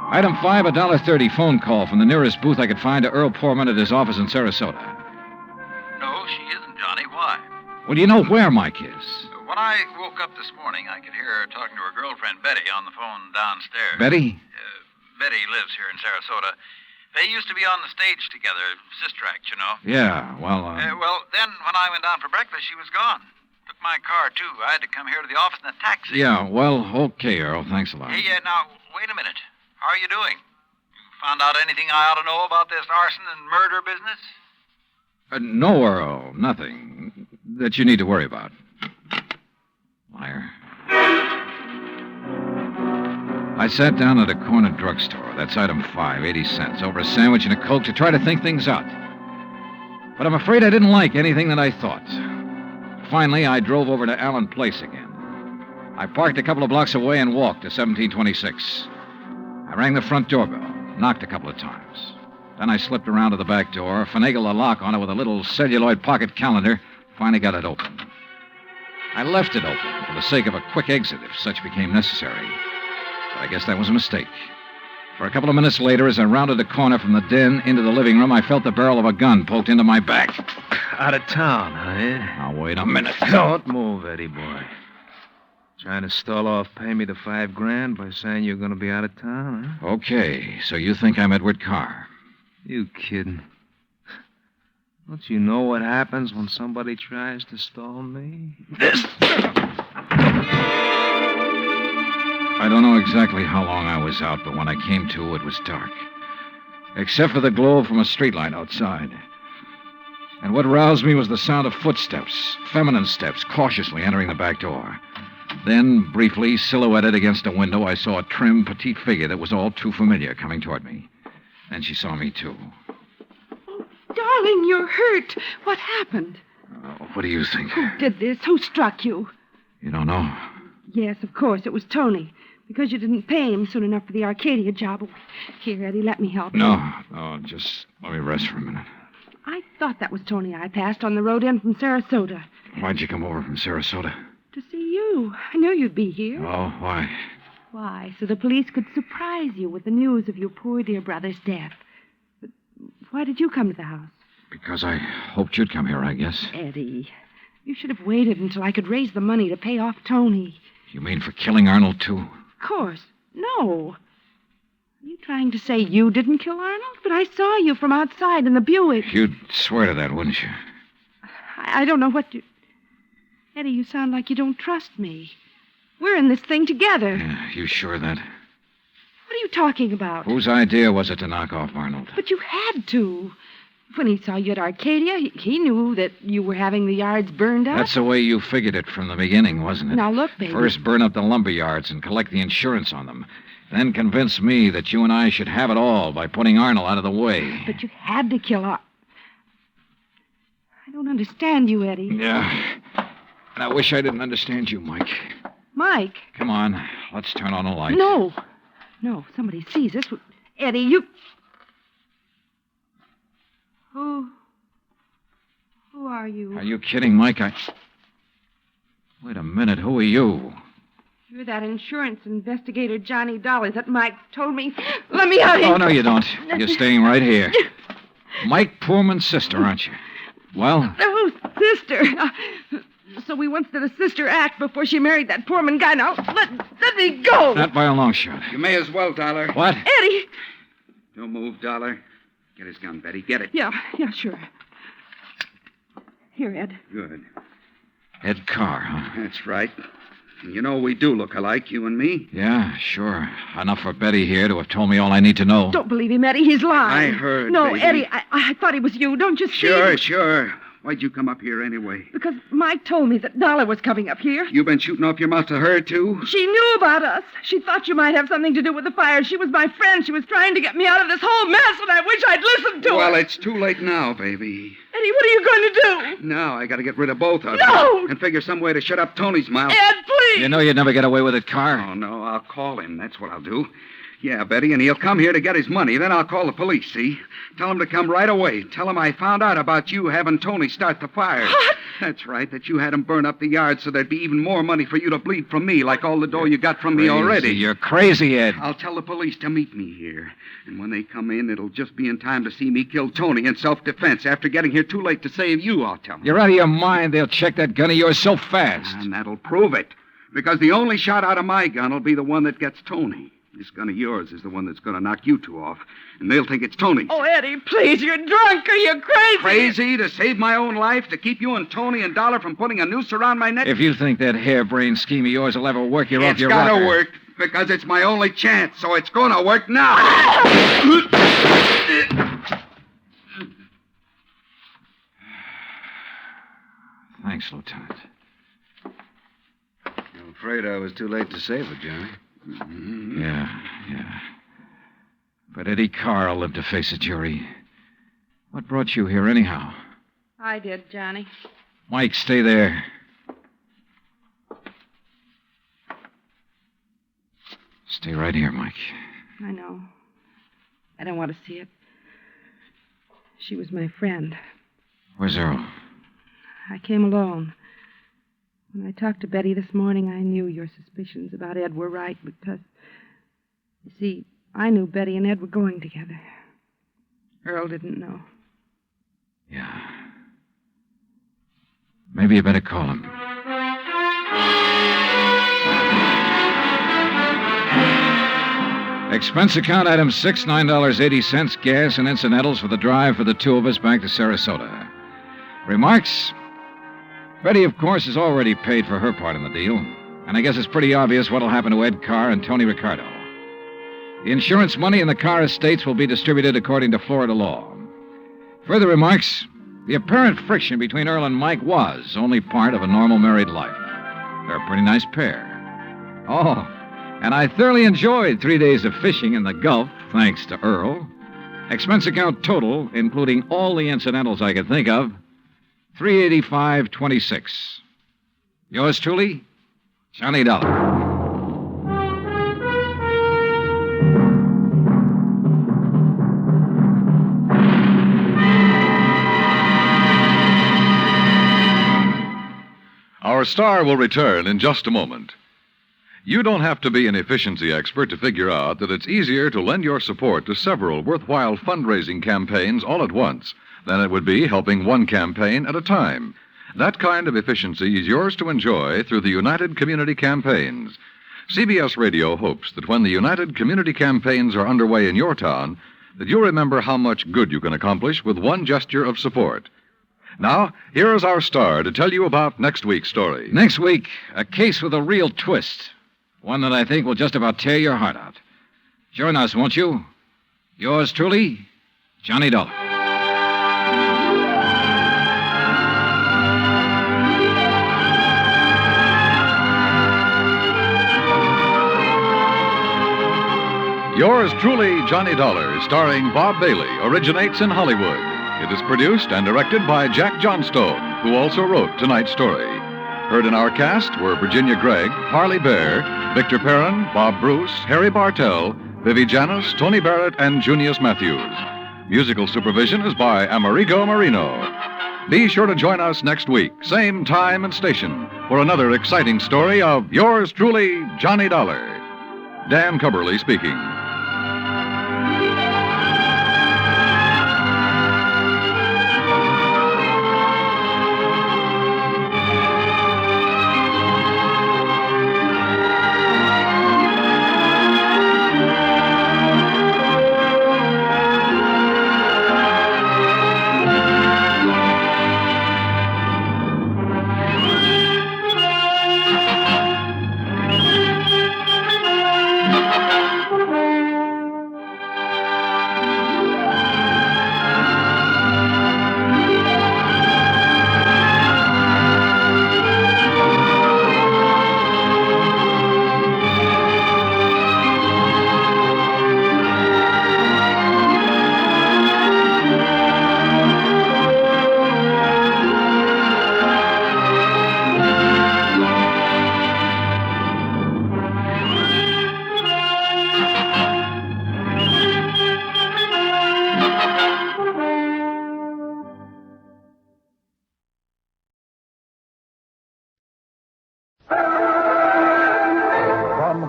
S14: Item 5, $1.30 phone call from the nearest booth I could find to Earl Poorman at his office in Sarasota.
S7: No, she isn't, Johnny. Why?
S14: Well, do you know where Mike is?
S7: When I woke up this morning, I could hear her talking to her girlfriend, Betty, on the phone downstairs.
S14: Betty?
S7: Betty lives here in Sarasota. They used to be on the stage together, sister act, you know.
S14: Yeah, well,
S7: Well, then when I went down for breakfast, she was gone. Took my car, too. I had to come here to the office in a taxi.
S14: Yeah, well, okay, Earl. Thanks a lot.
S7: Hey, now, wait a minute. How are you doing? You found out anything I ought to know about this arson and murder business?
S14: No, Earl. Nothing that you need to worry about. Liar. I sat down at a corner drugstore. That's item 5, 80 cents, over a sandwich and a Coke to try to think things out. But I'm afraid I didn't like anything that I thought. Finally, I drove over to Allen Place again. I parked a couple of blocks away and walked to 1726. I rang the front doorbell, knocked a couple of times. Then I slipped around to the back door, finagled a lock on it with a little celluloid pocket calendar, finally got it open. I left it open for the sake of a quick exit if such became necessary. But I guess that was a mistake. For a couple of minutes later, as I rounded the corner from the den into the living room, I felt the barrel of a gun poked into my back.
S8: Out of town, huh?
S14: Now, wait a minute.
S8: Don't move, Eddie boy. Trying to stall off pay me the $5,000 by saying you're going to be out of town, huh?
S14: Okay, so you think I'm Edward Carr?
S8: You kidding? Don't you know what happens when somebody tries to stall me?
S14: I don't know exactly how long I was out, but when I came to, it was dark. Except for the glow from a streetlight outside. And what roused me was the sound of footsteps, feminine steps, cautiously entering the back door. Then, briefly, silhouetted against a window, I saw a trim, petite figure that was all too familiar coming toward me. Then she saw me, too.
S6: Oh, darling, you're hurt. What happened?
S14: What do you think?
S6: Who did this? Who struck you?
S14: You don't know?
S6: Yes, of course. It was Tony. Because you didn't pay him soon enough for the Arcadia job. Here, Eddie, let me help you.
S14: No, just let me rest for a minute.
S6: I thought that was Tony I passed on the road in from Sarasota.
S14: Why'd you come over from Sarasota?
S6: To see you. I knew you'd be here.
S14: Oh, why?
S6: Why, so the police could surprise you with the news of your poor dear brother's death. But why did you come to the house?
S14: Because I hoped you'd come here, I guess.
S6: Eddie, you should have waited until I could raise the money to pay off Tony.
S14: You mean for killing Arnold, too?
S6: Of course. No. Are you trying to say you didn't kill Arnold? But I saw you from outside in the Buick.
S14: You'd swear to that, wouldn't you?
S6: I don't know what you... Eddie, you sound like you don't trust me. We're in this thing together.
S14: Yeah, you sure of that?
S6: What are you talking about?
S14: Whose idea was it to knock off Arnold?
S6: But you had to. When he saw you at Arcadia, he knew that you were having the yards burned up.
S14: That's the way you figured it from the beginning, wasn't it?
S6: Now, look, baby.
S14: First burn up the lumber yards and collect the insurance on them. Then convince me that you and I should have it all by putting Arnold out of the way.
S6: But you had to kill Arnold. I don't understand you, Eddie.
S14: Yeah. And I wish I didn't understand you, Mike.
S6: Mike?
S14: Come on. Let's turn on the light.
S6: No. No, somebody sees us. Eddie, you... Who are you?
S14: Are you kidding, Mike? Wait a minute. Who are you?
S6: You're that insurance investigator, Johnny Dollar, that Mike told me. Let me out here.
S14: Oh, no, you don't. You're staying right here. Mike Poorman's sister, aren't you? Well?
S6: Oh, sister. So we once did a sister act before she married that Poorman guy. Now, let me go.
S14: Not by a long shot.
S21: You may as well, Dollar.
S14: What?
S6: Eddie.
S21: Don't move, Dollar. Get his gun, Betty. Get it.
S6: Yeah, sure. Here, Ed.
S21: Good.
S14: Ed Carr, huh?
S21: That's right. And you know we do look alike, you and me.
S14: Yeah, sure. Enough for Betty here to have told me all I need to know.
S6: Don't believe him, Eddie. He's lying.
S21: I heard,
S6: No,
S21: baby.
S6: Eddie, I thought it was you. Don't you see?
S21: Sure. Why'd you come up here anyway?
S6: Because Mike told me that Dollar was coming up here.
S21: You been shooting off your mouth to her, too?
S6: She knew about us. She thought you might have something to do with the fire. She was my friend. She was trying to get me out of this whole mess, and I wish I'd listened to her.
S21: Well, it's too late now, baby.
S6: Eddie, what are you going to do?
S21: Now I gotta get rid of both of
S6: No!
S21: you. And figure some way to shut up Tony's mouth.
S6: Ed, please!
S14: You know you'd never get away with it, Carr.
S21: Oh, no, I'll call him. That's what I'll do. Yeah, Betty, and he'll come here to get his money. Then I'll call the police, see? Tell him to come right away. Tell him I found out about you having Tony start the fire.
S6: What?
S3: That's right, that you had him burn up the yard so there'd be even more money for you to bleed from me, like all the dough you got from me already.
S16: You're crazy, Ed.
S3: I'll tell the police to meet me here. And when they come in, it'll just be in time to see me kill Tony in self-defense. After getting here too late to save you, I'll tell them.
S16: You're out of your mind. They'll check that gun of yours so fast.
S3: And that'll prove it. Because the only shot out of my gun will be the one that gets Tony. This gun of yours is the one that's going to knock you two off. And they'll think it's Tony.
S17: Oh, Eddie, please, you're drunk or you're crazy.
S3: Crazy to save my own life, to keep you and Tony and Dollar from putting a noose around my neck?
S16: If you think that harebrained scheme of yours will ever work, you're off your rocker.
S3: It's got to work, because it's my only chance, so it's going to work now.
S16: Thanks, Lieutenant.
S21: I'm afraid I was too late to save her, Johnny. Mm-hmm.
S16: Yeah. But Eddie Carr will live to face a jury. What brought you here, anyhow?
S6: I did, Johnny.
S16: Mike, stay there. Stay right here, Mike.
S6: I know. I don't want to see it. She was my friend.
S16: Where's Earl?
S6: I came alone. When I talked to Betty this morning, I knew your suspicions about Ed were right because, you see, I knew Betty and Ed were going together. Earl didn't know.
S16: Yeah. Maybe you better call him. Expense account item 6, $9.80, gas and incidentals for the drive for the two of us back to Sarasota. Remarks? Betty, of course, has already paid for her part in the deal, and I guess it's pretty obvious what'll happen to Ed Carr and Tony Ricardo. The insurance money in the Carr estates will be distributed according to Florida law. Further remarks, the apparent friction between Earl and Mike was only part of a normal married life. They're a pretty nice pair. Oh, and I thoroughly enjoyed 3 days of fishing in the Gulf, thanks to Earl. Expense account total, including all the incidentals I could think of, $385.26. Yours truly, Johnny Dollar.
S20: Our star will return in just a moment. You don't have to be an efficiency expert to figure out that it's easier to lend your support to several worthwhile fundraising campaigns all at once than it would be helping one campaign at a time. That kind of efficiency is yours to enjoy through the United Community Campaigns. CBS Radio hopes that when the United Community Campaigns are underway in your town, that you'll remember how much good you can accomplish with one gesture of support. Now, here is our star to tell you about next week's story.
S16: Next week, a case with a real twist. One that I think will just about tear your heart out. Join us, won't you? Yours truly, Johnny Dollar.
S20: Yours truly, Johnny Dollar, starring Bob Bailey, originates in Hollywood. It is produced and directed by Jack Johnstone, who also wrote tonight's story. Heard in our cast were Virginia Gregg, Harley Bear, Victor Perrin, Bob Bruce, Harry Bartell, Vivi Janis, Tony Barrett, and Junius Matthews. Musical supervision is by Amerigo Marino. Be sure to join us next week, same time and station, for another exciting story of yours truly, Johnny Dollar. Dan Cubberly speaking.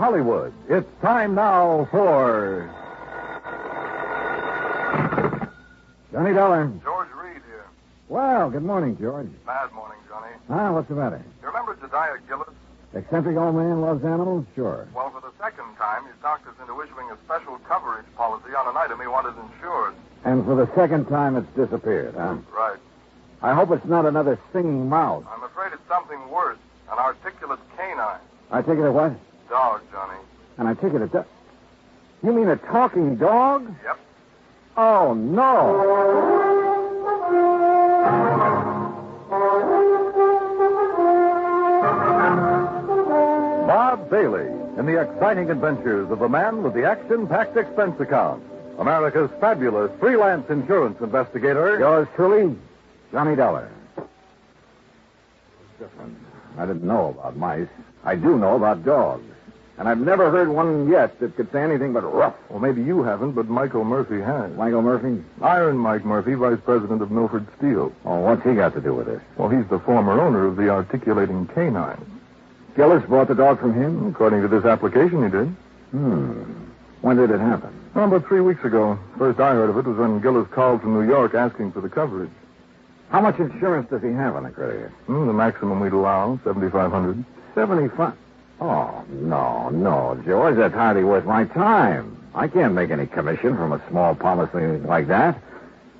S13: Hollywood. It's time now for...
S2: Johnny Dollar.
S4: George Reed here.
S2: Well, good morning, George.
S4: Bad morning, Johnny.
S2: What's the matter?
S4: You remember Jedidiah Gillis?
S2: Eccentric old man loves animals? Sure.
S4: Well, for the second time, he's talked us into issuing a special coverage policy on an item he wanted insured.
S2: And for the second time, it's disappeared, huh?
S4: Right.
S2: I hope it's not another singing mouse.
S4: I'm afraid it's something worse. An articulate canine.
S2: I take it a what?
S4: Dog, Johnny.
S2: And I take it a... You mean a talking dog?
S4: Yep.
S2: Oh, no.
S13: Bob Bailey in the exciting adventures of the man with the action-packed expense account. America's fabulous freelance insurance investigator.
S2: Yours truly, Johnny Dollar. Different. I didn't know about mice. I do know about dogs. And I've never heard one yet that could say anything but rough.
S22: Well, maybe you haven't, but Michael Murphy has.
S2: Michael Murphy?
S22: Iron Mike Murphy, vice president of Milford Steel.
S2: Oh, what's he got to do with this?
S22: Well, he's the former owner of the articulating canine.
S2: Gillis bought the dog from him?
S22: According to this application, he did.
S2: When did it happen?
S22: Well, about 3 weeks ago. First I heard of it was when Gillis called from New York asking for the coverage.
S2: How much insurance does he have on the credit?
S22: The maximum we'd allow, $7,500.
S2: 75? Oh, no, George. That's hardly worth my time. I can't make any commission from a small policy like that.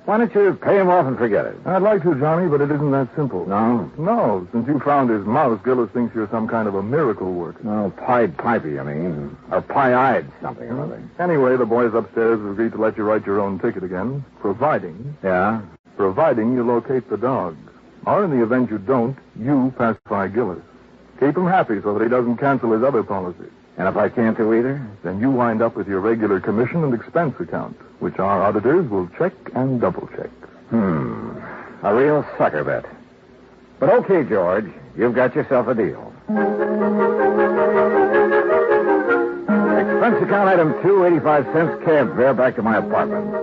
S2: Why don't you pay him off and forget it?
S22: I'd like to, Johnny, but it isn't that simple.
S2: No?
S22: No. Since you found his mouse, Gillis thinks you're some kind of a miracle worker.
S2: No, Pied Pipey, I mean. Or Pie-eyed something or other.
S22: Anyway, the boys upstairs have agreed to let you write your own ticket again, providing...
S2: Yeah?
S22: Providing you locate the dog. Or in the event you don't, you pacify Gillis. Keep him happy so that he doesn't cancel his other policies.
S2: And if I can't do either?
S22: Then you wind up with your regular commission and expense account, which our auditors will check and double-check.
S2: A real sucker bet. But okay, George, you've got yourself a deal. Expense account item 2, 85 cents cab fare back to my apartment.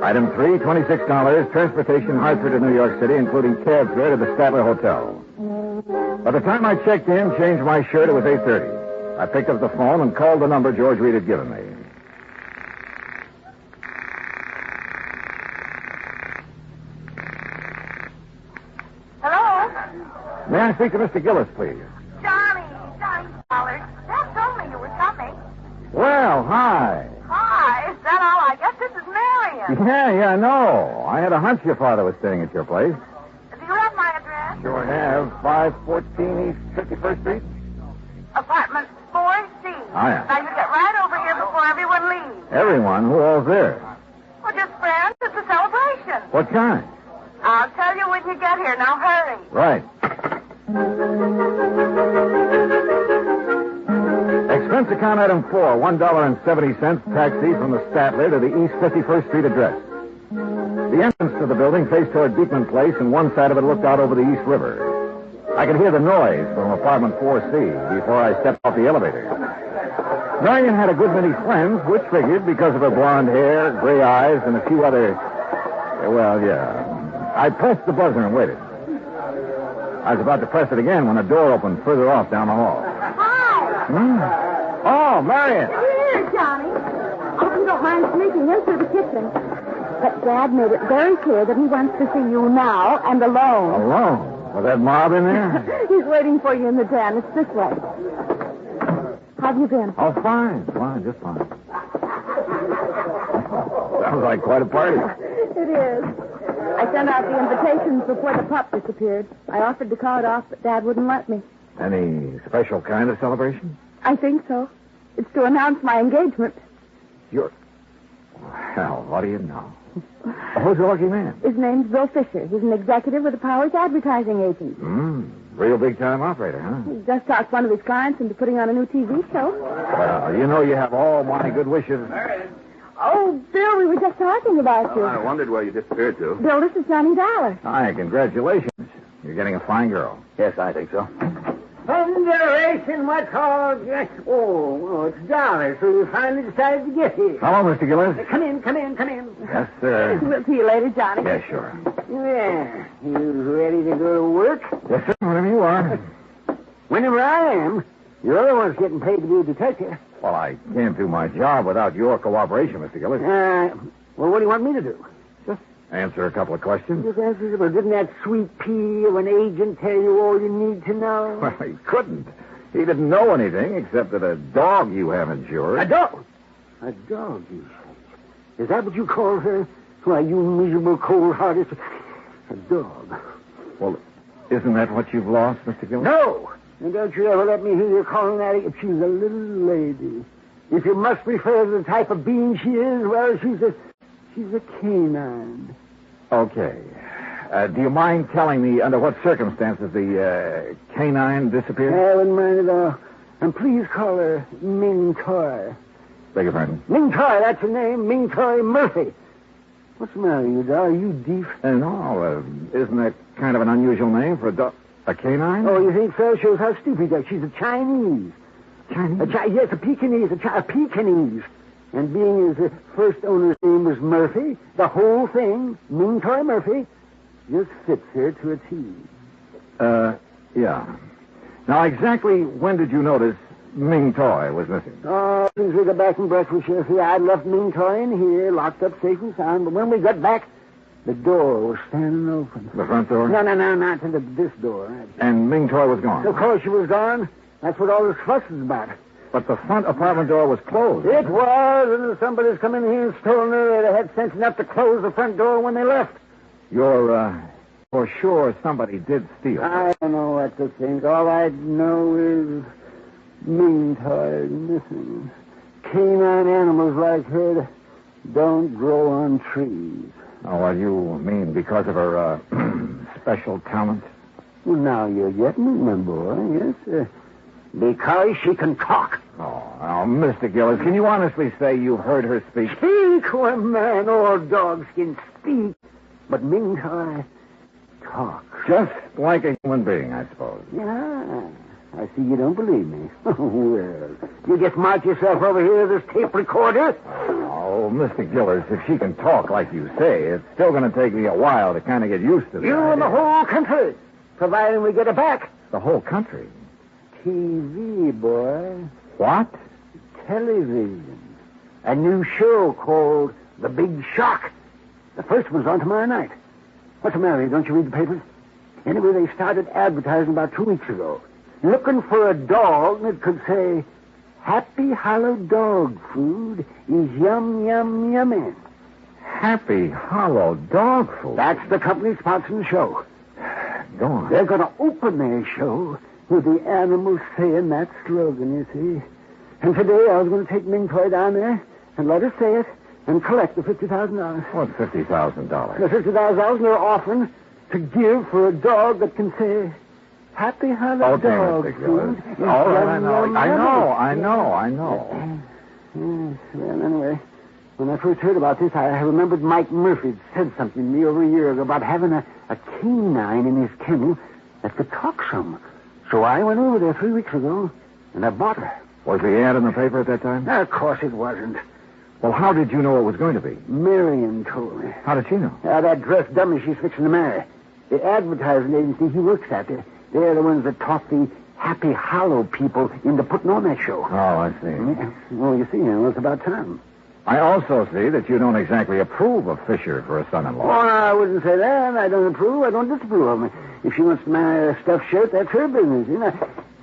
S2: Item 3, $26, transportation Hartford to New York City, including cab fare to the Statler Hotel. By the time I checked in, changed my shirt, it was 8:30. I picked up the phone and called the number George Reed had given me.
S23: Hello?
S2: May I speak to Mr. Gillis, please?
S23: Johnny Dollar. Dad told me you were coming.
S2: Well, hi.
S23: Hi, is that all? I guess this is Marion.
S2: Yeah, no. I had a hunch your father was staying at your place.
S23: Do you have my address?
S2: Sure have. 514 East 51st Street.
S23: Apartment 4C.
S2: Yeah.
S23: Now, you get right over here before everyone leaves.
S2: Everyone? Who all's there?
S23: Well, just friends. It's a celebration.
S2: What kind?
S23: I'll tell you when you get here. Now, hurry.
S2: Right. Expense account item 4, $1.70 taxi from the Statler to the East 51st Street address. The entrance to the building faced toward Beekman Place, and one side of it looked out over the East River. I could hear the noise from apartment 4C before I stepped off the elevator. Marion had a good many friends, which figured because of her blonde hair, gray eyes, and a few other... Well, yeah. I pressed the buzzer and waited. I was about to press it again when a door opened further off down the hall.
S23: Hi.
S2: Oh, Marion.
S23: Here, Johnny. I hope you don't mind sneaking in through the kitchen. But Dad made it very clear that he wants to see you now and alone.
S2: Alone? Was that mob in there?
S23: He's waiting for you in the den. It's this way. How have you been?
S2: Oh, fine, just fine. Sounds like quite a party.
S23: It is. I sent out the invitations before the pup disappeared. I offered to call it off, but Dad wouldn't let me.
S2: Any special kind of celebration?
S23: I think so. It's to announce my engagement.
S2: Well, what do you know? Who's the lucky man?
S23: His name's Bill Fisher. He's an executive with the Powers advertising agent.
S2: Real big-time operator, huh?
S23: He just talked one of his clients into putting on a new TV show.
S2: Well, you know you have all my good wishes.
S23: Oh, Bill, we were just talking about you.
S9: I wondered where you disappeared to.
S23: Bill, this is Johnny Dollar.
S2: Hi, congratulations. You're getting a fine girl.
S9: Yes, I think so.
S19: Thunderation, what's all... Oh, it's Dollar, so you finally decided to get here.
S2: Hello, Mr. Gillis.
S19: Come in.
S2: Yes, sir.
S23: We'll see you later, Johnny.
S2: Yeah, sure.
S19: Yeah, you ready to go to work?
S2: Yes, sir, whenever you are.
S19: Whenever I am.
S5: You're the one's getting paid to be a detective.
S2: Well, I can't do my job without your cooperation, Mr. Gillis.
S5: Well, what do you want me to do?
S2: Just answer a couple of questions.
S5: Just answer. Well, didn't that sweet pea of an agent tell you all you need to know?
S2: Well, he couldn't. He didn't know anything except that a dog you have insured.
S5: A dog? A dog, you say? Is that what you call her? Why, you miserable, cold-hearted... A dog.
S2: Well, isn't that what you've lost, Mr. Gillis?
S5: No! And don't you ever let me hear you calling that... She's a little lady. If you must refer to the type of being she is, well, she's a canine.
S2: Okay. Do you mind telling me under what circumstances the canine disappeared?
S5: I wouldn't mind at all. And please call her Ming Toy.
S2: Beg your pardon?
S5: Ming Toy, that's her name. Ming Toy Murphy. What's the matter, you dog? Are you deaf?
S2: No, isn't that kind of an unusual name for a dog? A canine?
S5: Oh, you think so? Shows how stupid you are. She's a Chinese.
S2: Chinese?
S5: Yes, a Pekingese. A Pekingese. And being as the first owner's name was Murphy, the whole thing, Ming Toy Murphy, just fits her to a T.
S2: Yeah. Now, exactly when did you notice Ming Toy was missing?
S5: Oh, since we got back from breakfast, you see, I'd left Ming Toy in here, locked up safe and sound, but when we got back, the door was standing open.
S2: The front door?
S5: No, not to this door.
S2: And Ming Toy was gone?
S5: Of course she was gone. That's what all this fuss is about.
S2: But the front apartment door was closed.
S5: It was, and if somebody's come in here and stolen her, they'd have had sense enough to close the front door when they left.
S2: You're, for sure somebody did steal.
S5: I don't know what to think. All I know is Ming Toy missing. Canine animals like her don't grow on trees.
S2: Oh, well, you mean because of her, special talent?
S5: Well, now you're getting it, my boy, yes. Because she can talk.
S2: Oh, now, Mr. Gillis, can you honestly say you heard her speak?
S5: Speak? Why, man, all dogs can speak. But Ming Toy talk.
S2: Just like a human being, I suppose.
S5: Yeah. I see you don't believe me. Well, you just march yourself over here to this tape recorder.
S2: Oh, Mr. Gillis, if she can talk like you say, it's still going to take me a while to kind of get used to this.
S5: You and the whole country, providing we get her back.
S2: The whole country?
S5: TV, boy.
S2: What?
S5: Television. A new show called The Big Shock. The first one's on tomorrow night. What's the matter? Don't you read the papers? Anyway, they started advertising about 2 weeks ago. Looking for a dog that could say, Happy Hollow Dog Food is yum, yum, yummy.
S2: Happy Hollow Dog Food?
S5: That's the company sponsoring the show.
S2: Go on.
S5: They're going to open their show with the animals saying that slogan, you see. And today I was going to take Ming Toy down there and let her say it and collect the $50,000.
S2: What $50,000?
S5: The $50,000 they're offering to give for a dog that can say, Happy Hollow Dog Food.
S2: All right, I know.
S5: Yes, well, anyway, when I first heard about this, I remembered Mike Murphy said something to me over a year ago about having a canine in his kennel that could talk some. So I went over there 3 weeks ago, and I bought her.
S2: Was the ad in the paper at that time?
S5: Of course it wasn't.
S2: Well, how did you know it was going to be?
S5: Miriam told me.
S2: How did she know?
S5: That dressed dummy she's fixing to marry. The advertising agency he works at, they're the ones that talk the Happy Hollow people into putting on that show.
S2: Oh, I see.
S5: Yeah. Well, you see, it's about time.
S2: I also see that you don't exactly approve of Fisher for a son-in-law.
S5: Oh, no, I wouldn't say that. I don't approve. I don't disapprove of him. If she wants to marry a stuffed shirt, that's her business. You know,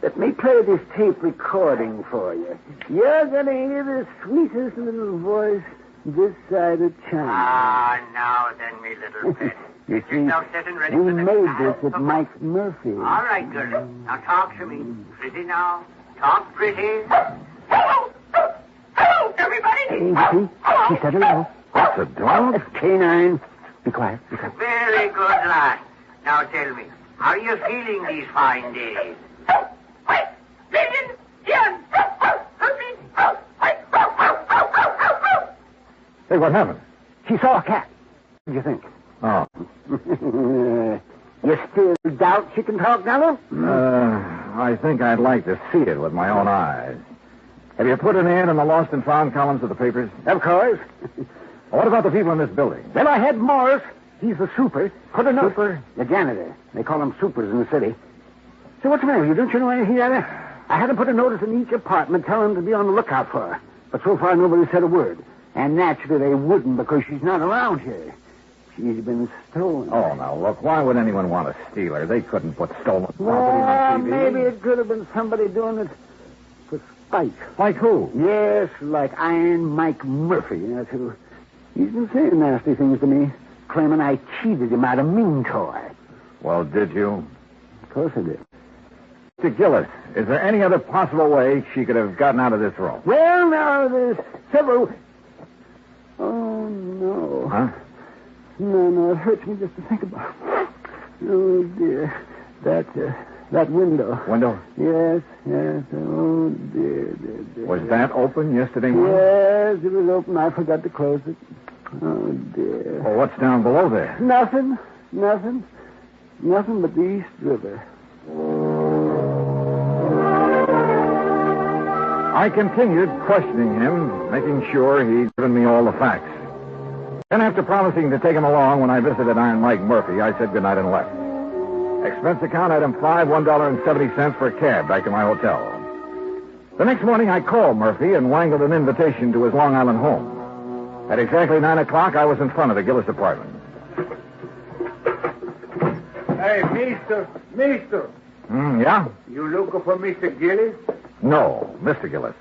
S5: let me play this tape recording for you. You're going to hear the sweetest little voice this side of town.
S10: Ah, now then, me little pet.
S5: You
S10: Get
S5: see,
S10: yourself set and ready
S5: we
S10: for the
S5: made
S10: trial.
S5: this at Mike Murphy.
S10: All right, girlie. Now talk to me. Pretty now. Talk pretty. Hello! Hello, everybody!
S5: See? She said hello.
S2: That's a dog?
S5: That's canine. Be quiet.
S10: Very good, lad. Now tell me, how are you feeling these fine days? Wait! Lillian! Ian!
S2: Hey, what happened?
S5: She saw a cat. What do you think?
S2: Oh.
S5: You still doubt she can talk, Nello?
S2: I think I'd like to see it with my own eyes. Have you put an ad in the lost and found columns of the papers?
S5: Of course.
S2: What about the people in this building?
S5: Well, I had Morris. He's the super. Put a note.
S2: Super?
S5: The janitor. They call him supers in the city. So what's the matter? Don't you know anything other? I had to put a notice in each apartment telling them to be on the lookout for her. But so far, nobody said a word. And naturally, they wouldn't because she's not around here. She's been stolen.
S2: Oh, now, look, why would anyone want to steal her? They couldn't put stolen property
S5: Well,
S2: on TV.
S5: maybe it could have been somebody doing it for spite.
S2: Like who?
S5: Yes, like Iron Mike Murphy. That's who. He's been saying nasty things to me, claiming I cheated him out of mean toy.
S2: Well, did you?
S5: Of course I did.
S2: Mr. Gillis, is there any other possible way she could have gotten out of this room?
S5: Well, now, there's several... Oh, no.
S2: Huh?
S5: No, it hurts me just to think about it. Oh, dear. That window.
S2: Window?
S5: Yes. Oh, dear.
S2: Was that open yesterday morning?
S5: Yes, it was open. I forgot to close it. Oh, dear.
S2: Well, what's down below there?
S5: Nothing but the East River.
S2: I continued questioning him, making sure he'd given me all the facts. Then, after promising to take him along when I visited Iron Mike Murphy, I said goodnight and left. Expense account item 5, $1.70 for a cab back to my hotel. The next morning, I called Murphy and wangled an invitation to his Long Island home. At exactly 9 o'clock, I was in front of the Gillis apartment.
S1: Hey, mister.
S2: Yeah?
S1: You looking for Mr. Gillis?
S2: No, Mr. Gillis.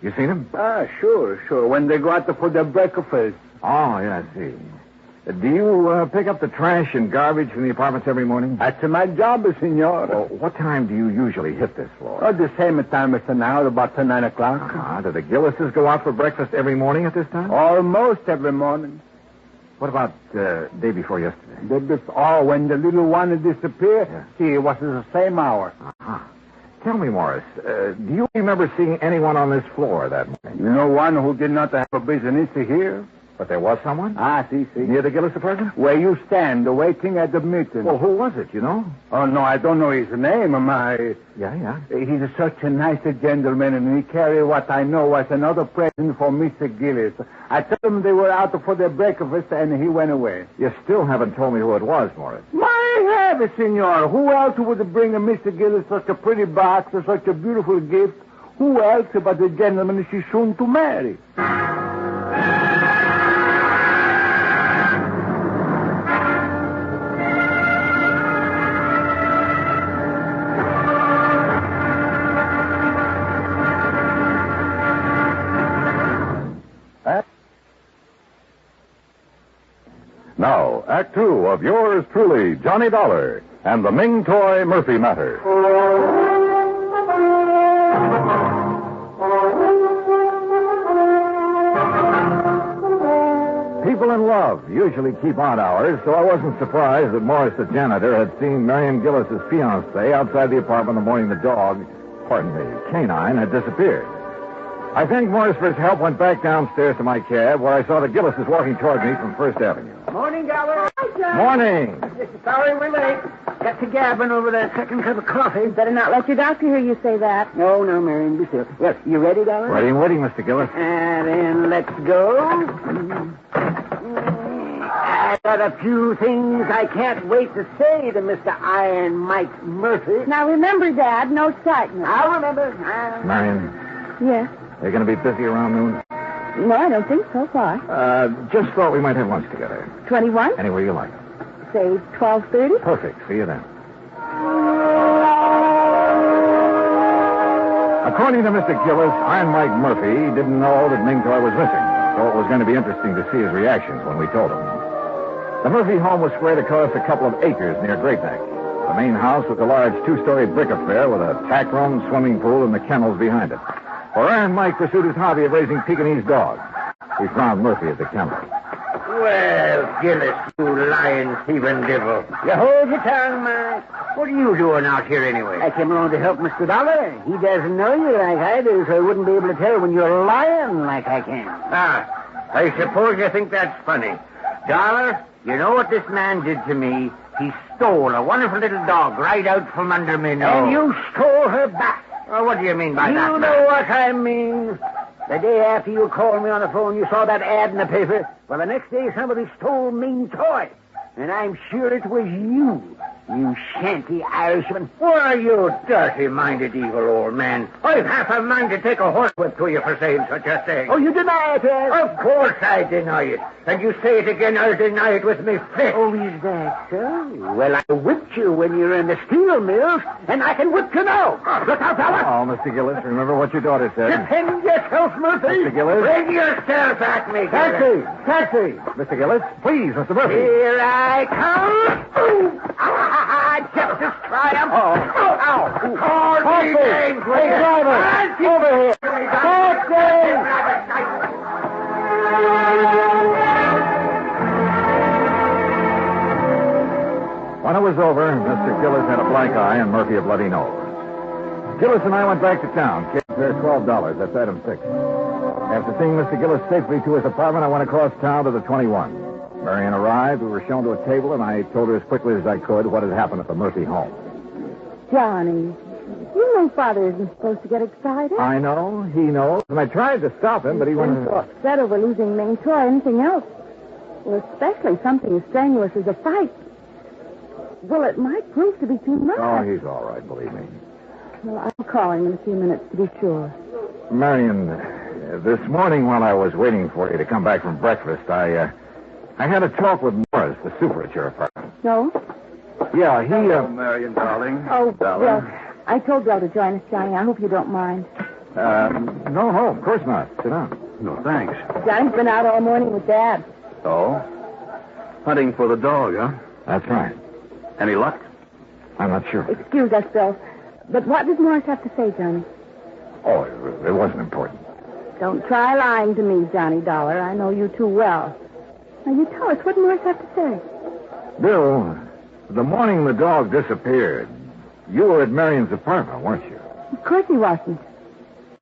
S2: You seen him?
S1: Sure. When they go out for their breakfast.
S2: Oh, yeah, I see. Do you pick up the trash and garbage from the apartments every morning?
S1: That's my job, senor.
S2: Well, what time do you usually hit this floor?
S1: The same time as now, about 9 o'clock.
S2: Do the Gillises go out for breakfast every morning at this time?
S1: Almost every morning.
S2: What about day before yesterday?
S1: When the little one disappeared, see, it was the same hour.
S2: Uh-huh. Tell me, Morris, do you remember seeing anyone on this floor that morning?
S1: You know one who did not have a business here?
S2: But there was someone?
S1: See.
S2: Near the Gillis apartment?
S1: Where you stand, waiting at the meeting.
S2: Well, who was it, you know?
S1: Oh, no, I don't know his name.
S2: Yeah.
S1: He's such a nice gentleman, and he carried what I know was another present for Mr. Gillis. I told him they were out for their breakfast, and he went away.
S2: You still haven't told me who it was, Morris.
S1: My heavens, senor. Who else would bring Mr. Gillis such a pretty box or such a beautiful gift? Who else but the gentleman she's soon to marry?
S13: Now, Act Two of yours truly, Johnny Dollar, and the Ming Toy Murphy Matter.
S2: People in love usually keep odd hours, so I wasn't surprised that Morris, the janitor, had seen Miriam Gillis's fiancé outside the apartment the morning the dog, canine, had disappeared. I thanked Morris for his help, went back downstairs to my cab, where I saw the Gillises walking toward me from First Avenue.
S5: Morning, Dollar.
S2: Morning.
S5: Sorry we're late. Got to gabbing over that second cup of coffee.
S23: Better not let your doctor hear you say that.
S5: No, Marion, be still. Yes, you ready, Dollar?
S2: Ready and waiting, Mr. Gillis.
S5: And then let's go. I got a few things I can't wait to say to Mr. Iron Mike Murphy.
S23: Now remember, Dad, no excitement.
S5: I'll remember.
S2: Marion.
S23: Yes?
S2: Are you going to be busy around noon?
S23: No, I don't think so far.
S2: Just thought we might have lunch together.
S23: 21?
S2: Anywhere you like.
S23: Say 12:30?
S2: Perfect. See you then. According to Mr. Gillis, Iron Mike Murphy didn't know that Ming Toy was missing, so it was going to be interesting to see his reactions when we told him. The Murphy home was squared across a couple of acres near Great Neck. The main house was a large two-story brick affair with a tack room, swimming pool, and the kennels behind it. For Iron Mike pursued his hobby of raising Pekingese dogs. We found Murphy at the kennel.
S10: Well, Gillis, you lying, thieving devil.
S5: You hold your tongue, Mike.
S10: What are you doing out here anyway?
S5: I came along to help Mr. Dollar. He doesn't know you like I do, so he wouldn't be able to tell when you're lying like I can.
S10: I suppose you think that's funny. Dollar, you know what this man did to me? He stole a wonderful little dog right out from under me nose.
S5: And you stole her back.
S10: Well, what do you mean by that,
S5: You
S10: man?
S5: know what I mean. The day after you called me on the phone, you saw that ad in the paper. Well, the next day somebody stole Ming Toy. And I'm sure it was you.
S10: You shanty Irishman. Why, you dirty-minded evil old man. I've half a mind to take a horsewhip to you for saying such a thing.
S5: Oh, you deny it, Ed?
S10: Of course I deny it. And you say it again, I'll deny it with me fist.
S5: Oh, is that so? Well, I whipped you when you were in the steel mills, and I can whip you now. Look out, fella.
S22: Oh, Mr. Gillis, remember what your daughter said.
S5: Defend yourself, Murphy.
S22: Mr. Gillis.
S10: Bring yourself at me,
S22: Taxi! Taxi! Mr. Gillis, please, Mr. Murphy.
S10: Here I come. Justice triumph.
S22: Oh.
S10: Ow. Call me names.
S22: Hey, driver! Over here! Taxi! When it was over, Mr. Gillis had a black eye and Murphy a bloody nose. Gillis and I went back to town. Kid there $12. That's item 6. After seeing Mr. Gillis safely to his apartment, I went across town to the 21. Marion arrived. We were shown to a table, and I told her as quickly as I could what had happened at the Murphy home.
S23: Johnny, you know Father isn't supposed to get excited.
S22: I know. He knows. And I tried to stop him, but he went...
S23: so upset over losing Ming Choi or anything else. Well, especially something as strenuous as a fight. Well, it might prove to be too much.
S22: Oh, he's all right, believe me.
S23: Well, I'll call him in a few minutes to be sure.
S22: Marion, this morning while I was waiting for you to come back from breakfast, I had a talk with Morris, the super at your apartment.
S23: No?
S22: Yeah, he...
S21: Marion, darling.
S23: Oh,
S21: darling.
S23: well, I told Bill to join us, Johnny. I hope you don't mind.
S22: No, of course not. Sit down.
S21: No, thanks.
S23: Johnny's been out all morning with Dad.
S21: Oh? Hunting for the dog, huh?
S22: That's right.
S21: Any luck?
S22: I'm not sure.
S23: Excuse us, Bill. But what does Morris have to say, Johnny?
S22: Oh, it wasn't important.
S23: Don't try lying to me, Johnny Dollar. I know you too well. Now, you tell us, what did Morris have to say?
S22: Bill, the morning the dog disappeared, you were at Marion's apartment, weren't you?
S23: Of course he wasn't.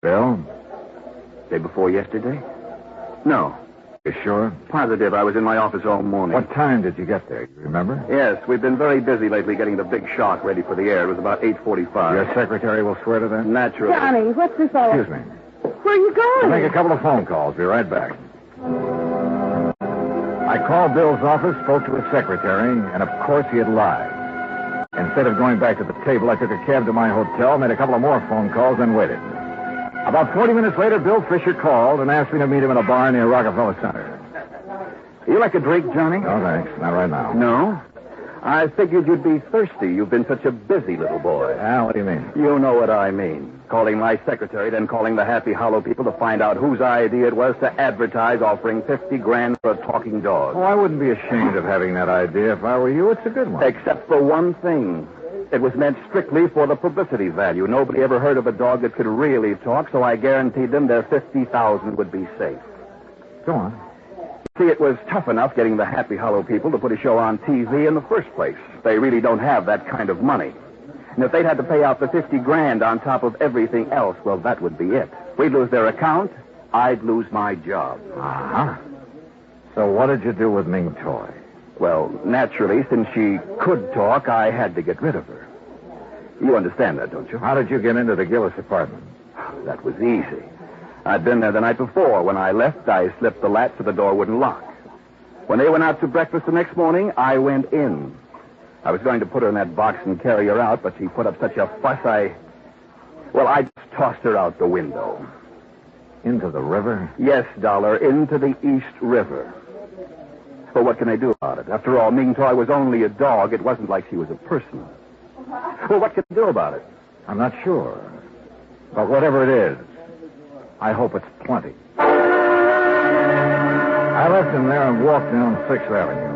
S22: Bill?
S21: Day before yesterday? No.
S22: You sure?
S21: Positive. I was in my office all morning.
S22: What time did you get there? You remember?
S21: Yes, we've been very busy lately getting the big shock ready for the air. It was about 8:45.
S22: Your secretary will swear to that?
S21: Naturally.
S23: Johnny, what's this all...
S22: Excuse me.
S23: Where are you going?
S22: I'll make a couple of phone calls. Be right back. I called Bill's office, spoke to his secretary, and of course he had lied. Instead of going back to the table, I took a cab to my hotel, made a couple of more phone calls, and waited. About 40 minutes later, Bill Fisher called and asked me to meet him in a bar near Rockefeller Center.
S21: You like a drink, Johnny?
S22: No, thanks. Not right now.
S21: No? I figured you'd be thirsty. You've been such a busy little boy.
S22: What do you mean?
S21: You know what I mean. Calling my secretary, then calling the Happy Hollow people to find out whose idea it was to advertise offering $50,000 for a talking dog.
S22: Oh, I wouldn't be ashamed of having that idea if I were you. It's a good one.
S21: Except for one thing. It was meant strictly for the publicity value. Nobody ever heard of a dog that could really talk, so I guaranteed them their $50,000 would be safe.
S22: Go on.
S21: See, it was tough enough getting the Happy Hollow people to put a show on TV in the first place. They really don't have that kind of money. And if they'd had to pay out the $50,000 on top of everything else, well, that would be it. We'd lose their account. I'd lose my job.
S22: Uh-huh. So what did you do with Ming Toy?
S21: Well, naturally, since she could talk, I had to get rid of her. You understand that, don't you?
S22: How did you get into the Gillis apartment?
S21: That was easy. I'd been there the night before. When I left, I slipped the latch so the door wouldn't lock. When they went out to breakfast the next morning, I went in. I was going to put her in that box and carry her out, but she put up such a fuss, I just tossed her out the window.
S22: Into the river?
S21: Yes, Dollar, into the East River. But what can I do about it? After all, Ming Toy was only a dog. It wasn't like she was a person. Well, what can I do about it?
S22: I'm not sure. But whatever it is, I hope it's plenty. I left him there and walked down 6th Avenue.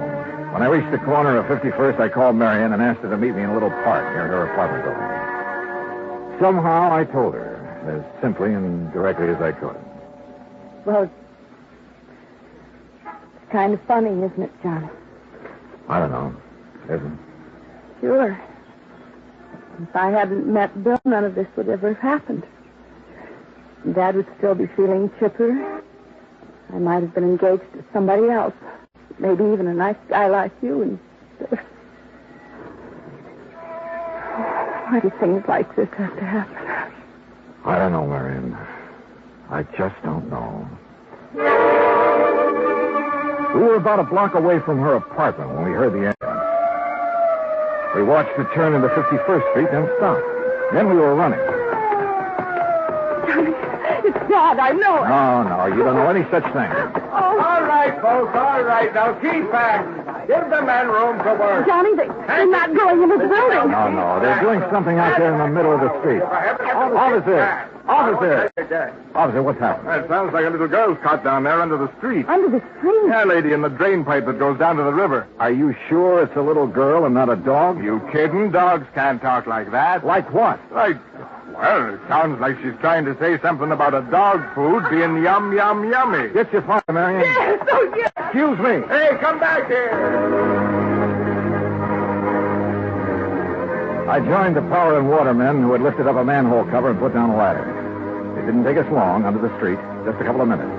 S22: When I reached the corner of 51st, I called Marion and asked her to meet me in a little park near her apartment building. Somehow I told her, as simply and directly as I could.
S23: Well, it's kind of funny, isn't it, Johnny?
S22: I don't know. Isn't it?
S23: Sure. If I hadn't met Bill, none of this would ever have happened. Dad would still be feeling chipper. I might have been engaged to somebody else. Maybe even a nice guy like you. And why do things like this have to happen?
S22: I don't know, Marion. I just don't know. We were about a block away from her apartment when we heard the ambulance. We watched it turn into 51st Street, then stop. Then we were running.
S23: Johnny, it's Dad, I know it.
S22: No, you don't know any such thing.
S23: Oh.
S1: All right, folks, all right. Now keep back. Give the men room to work.
S23: Johnny, they're not going into the building.
S22: No, they're doing something out there in the middle of the street. Officer! Officer, what's happened?
S11: That sounds like a little girl's cot down there under the street.
S23: Under the street?
S11: Yeah, lady, in the drain pipe that goes down to the river.
S22: Are you sure it's a little girl and not a dog?
S11: You kidding? Dogs can't talk like that.
S22: Like what?
S11: Well, it sounds like she's trying to say something about a dog food being yum, yum, yummy.
S22: Get your fire, Marion.
S23: Yes, oh, yes.
S22: Excuse me.
S1: Hey, come back here.
S22: I joined the power and water men who had lifted up a manhole cover and put down a ladder. It didn't take us long under the street, just a couple of minutes.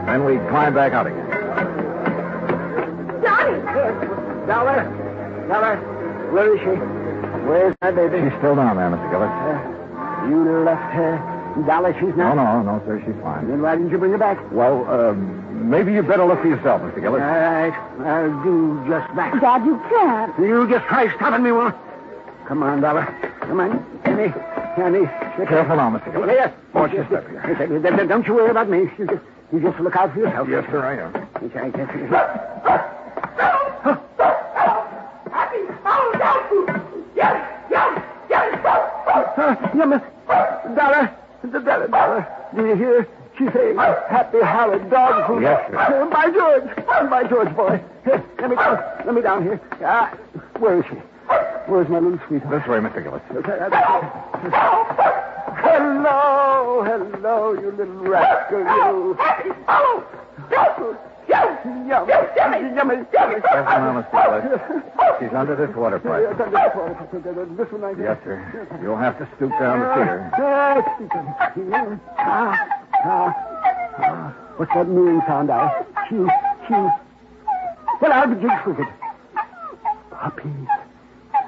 S22: Then we climbed back out again.
S23: Johnny!
S5: Dollar, where is she? Where's my baby?
S22: She's still down there, Mr. Gillis.
S5: You left her. Dollar, she's not?
S22: No, sir, she's fine.
S5: Then why didn't you bring her back?
S22: Well, maybe you'd better look for yourself, Mr. Gillis.
S5: All right, I'll do just that.
S23: Dad, you can't.
S5: You just try stopping me, will? Come on, Dollar. Come on. Annie.
S22: Careful now, Mr. Gillis.
S5: Yes.
S22: Watch your step here.
S5: Don't you worry about me. You just look out for yourself.
S22: Yes, sir, I am.
S5: Dollar. Do you hear? She's saying happy hollow dog food.
S22: Yes, sir.
S5: By George, boy. Here, let me down here. Where is she? Where's my little sweetheart?
S22: This way, Mr. Gillis.
S5: Hello, you little rascal, you. Yummy.
S22: Careful now, Mr. Gillis. She's under this water pipe.
S5: This one I
S22: Yes, sir. You'll have to stoop down to see her.
S5: What's that mooing sound out? She. Well, I'll be jigs with it.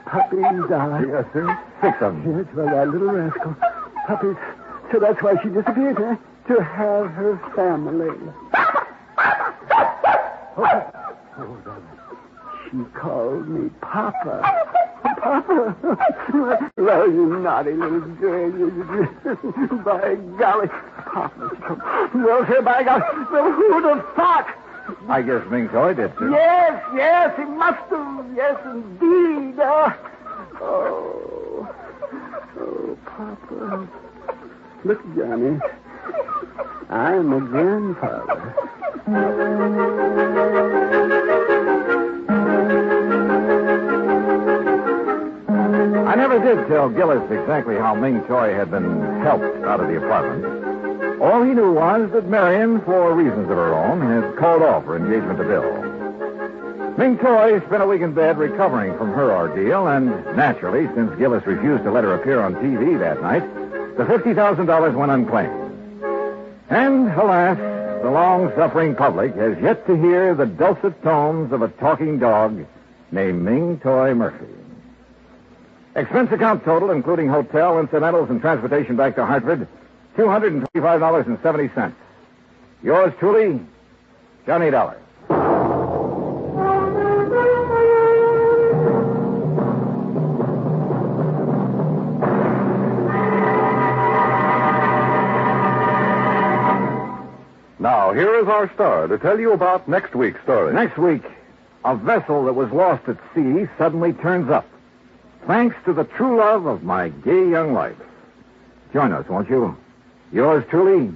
S5: Puppies, Dollar.
S22: Yes, sir. 6 of them.
S5: Yes, well, that little rascal. Puppies. So that's why she disappeared, huh? To have her family. Oh, she called me Papa. Papa. Well, you naughty little girl. By golly. Papa. Well, sir, by golly. Well, who'd have thought?
S22: I guess Ming Toy did, sir.
S5: Yes, he must have. Yes, indeed. Oh, Papa. Look, Johnny. I'm a grandfather.
S22: I never did tell Gillis exactly how Ming Choi had been helped out of the apartment. All he knew was that Marion, for reasons of her own, had called off her engagement to Bill. Ming Choi spent a week in bed recovering from her ordeal, and naturally, since Gillis refused to let her appear on TV that night, the $50,000 went unclaimed. And, alas, the long-suffering public has yet to hear the dulcet tones of a talking dog named Ming Toy Murphy. Expense account total, including hotel, incidentals, and transportation back to Hartford, $225.70. Yours truly, Johnny Dollar.
S13: Now, here is our star to tell you about next week's story.
S22: Next week, a vessel that was lost at sea suddenly turns up, thanks to the true love of my gay young life. Join us, won't you? Yours truly,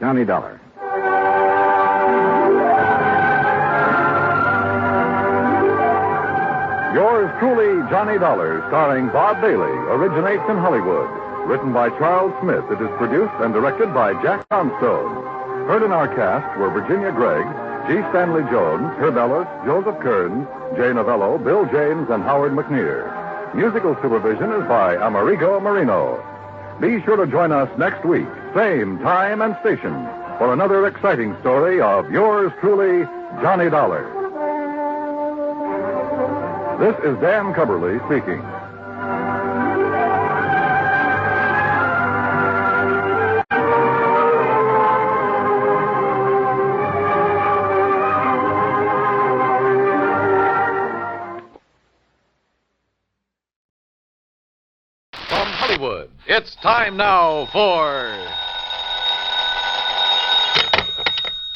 S22: Johnny Dollar.
S13: Yours truly, Johnny Dollar, starring Bob Bailey, originates in Hollywood. Written by Charles Smith, it is produced and directed by Jack Johnstone. Heard in our cast were Virginia Gregg, G. Stanley Jones, Herb Ellis, Joseph Kearns, Jay Novello, Bill James, and Howard McNear. Musical supervision is by Amerigo Marino. Be sure to join us next week, same time and station, for another exciting story of yours truly, Johnny Dollar. This is Dan Cubberly speaking.
S12: Hollywood. It's time now for...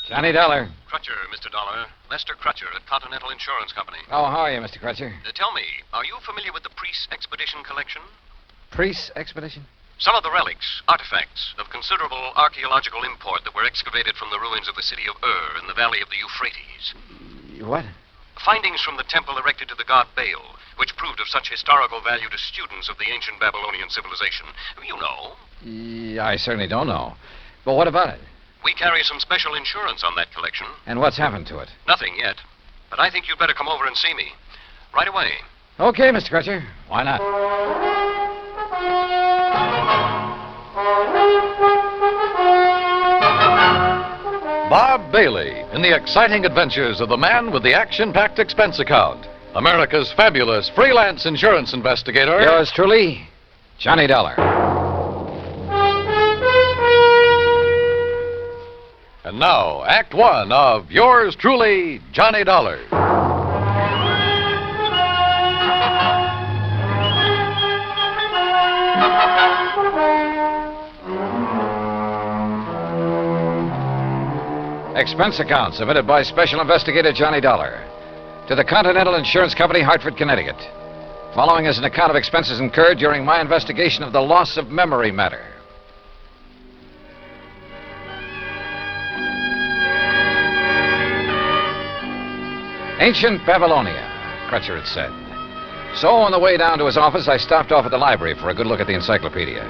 S2: Johnny Dollar.
S15: Crutcher, Mr. Dollar. Lester Crutcher at Continental Insurance Company.
S2: Oh, how are you, Mr. Crutcher?
S15: Tell me, are you familiar with the Priest Expedition collection?
S2: Priest Expedition?
S15: Some of the relics, artifacts of considerable archaeological import that were excavated from the ruins of the city of Ur in the valley of the Euphrates.
S2: What?
S15: Findings from the temple erected to the god Baal, which proved of such historical value to students of the ancient Babylonian civilization. You know.
S2: Yeah, I certainly don't know. But what about it?
S15: We carry some special insurance on that collection.
S2: And what's happened to it?
S15: Nothing yet. But I think you'd better come over and see me. Right away.
S2: Okay, Mr. Crutcher. Why not?
S12: Bob Bailey in the exciting adventures of the man with the action-packed expense account. America's fabulous freelance insurance investigator.
S2: Yours truly, Johnny Dollar.
S12: And now, Act One of yours truly, Johnny Dollar.
S2: Expense account submitted by Special Investigator Johnny Dollar to the Continental Insurance Company, Hartford, Connecticut. Following is an account of expenses incurred during my investigation of the loss of memory matter. Ancient Babylonia, Crutcher had said. So on the way down to his office, I stopped off at the library for a good look at the encyclopedia.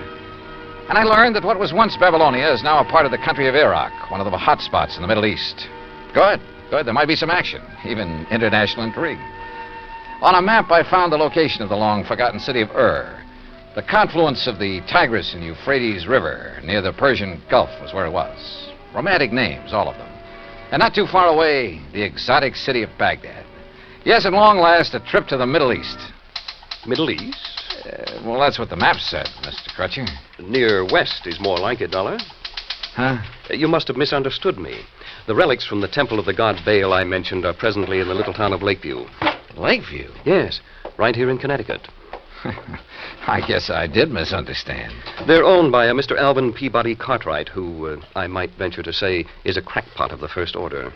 S2: And I learned that what was once Babylonia is now a part of the country of Iraq, one of the hot spots in the Middle East. Good. There might be some action, even international intrigue. On a map, I found the location of the long-forgotten city of Ur. The confluence of the Tigris and Euphrates River near the Persian Gulf was where it was. Romantic names, all of them. And not too far away, the exotic city of Baghdad. Yes, at long last, a trip to the Middle East.
S15: Middle East?
S2: Well, that's what the map said, Mr. Crutcher.
S15: Near west is more like it, Dollar.
S2: Huh?
S15: You must have misunderstood me. The relics from the temple of the god Baal I mentioned are presently in the little town of Lakeview.
S2: Lakeview?
S15: Yes, right here in Connecticut.
S2: I guess I did misunderstand.
S15: They're owned by a Mr. Alvin Peabody Cartwright, who, I might venture to say, is a crackpot of the first order,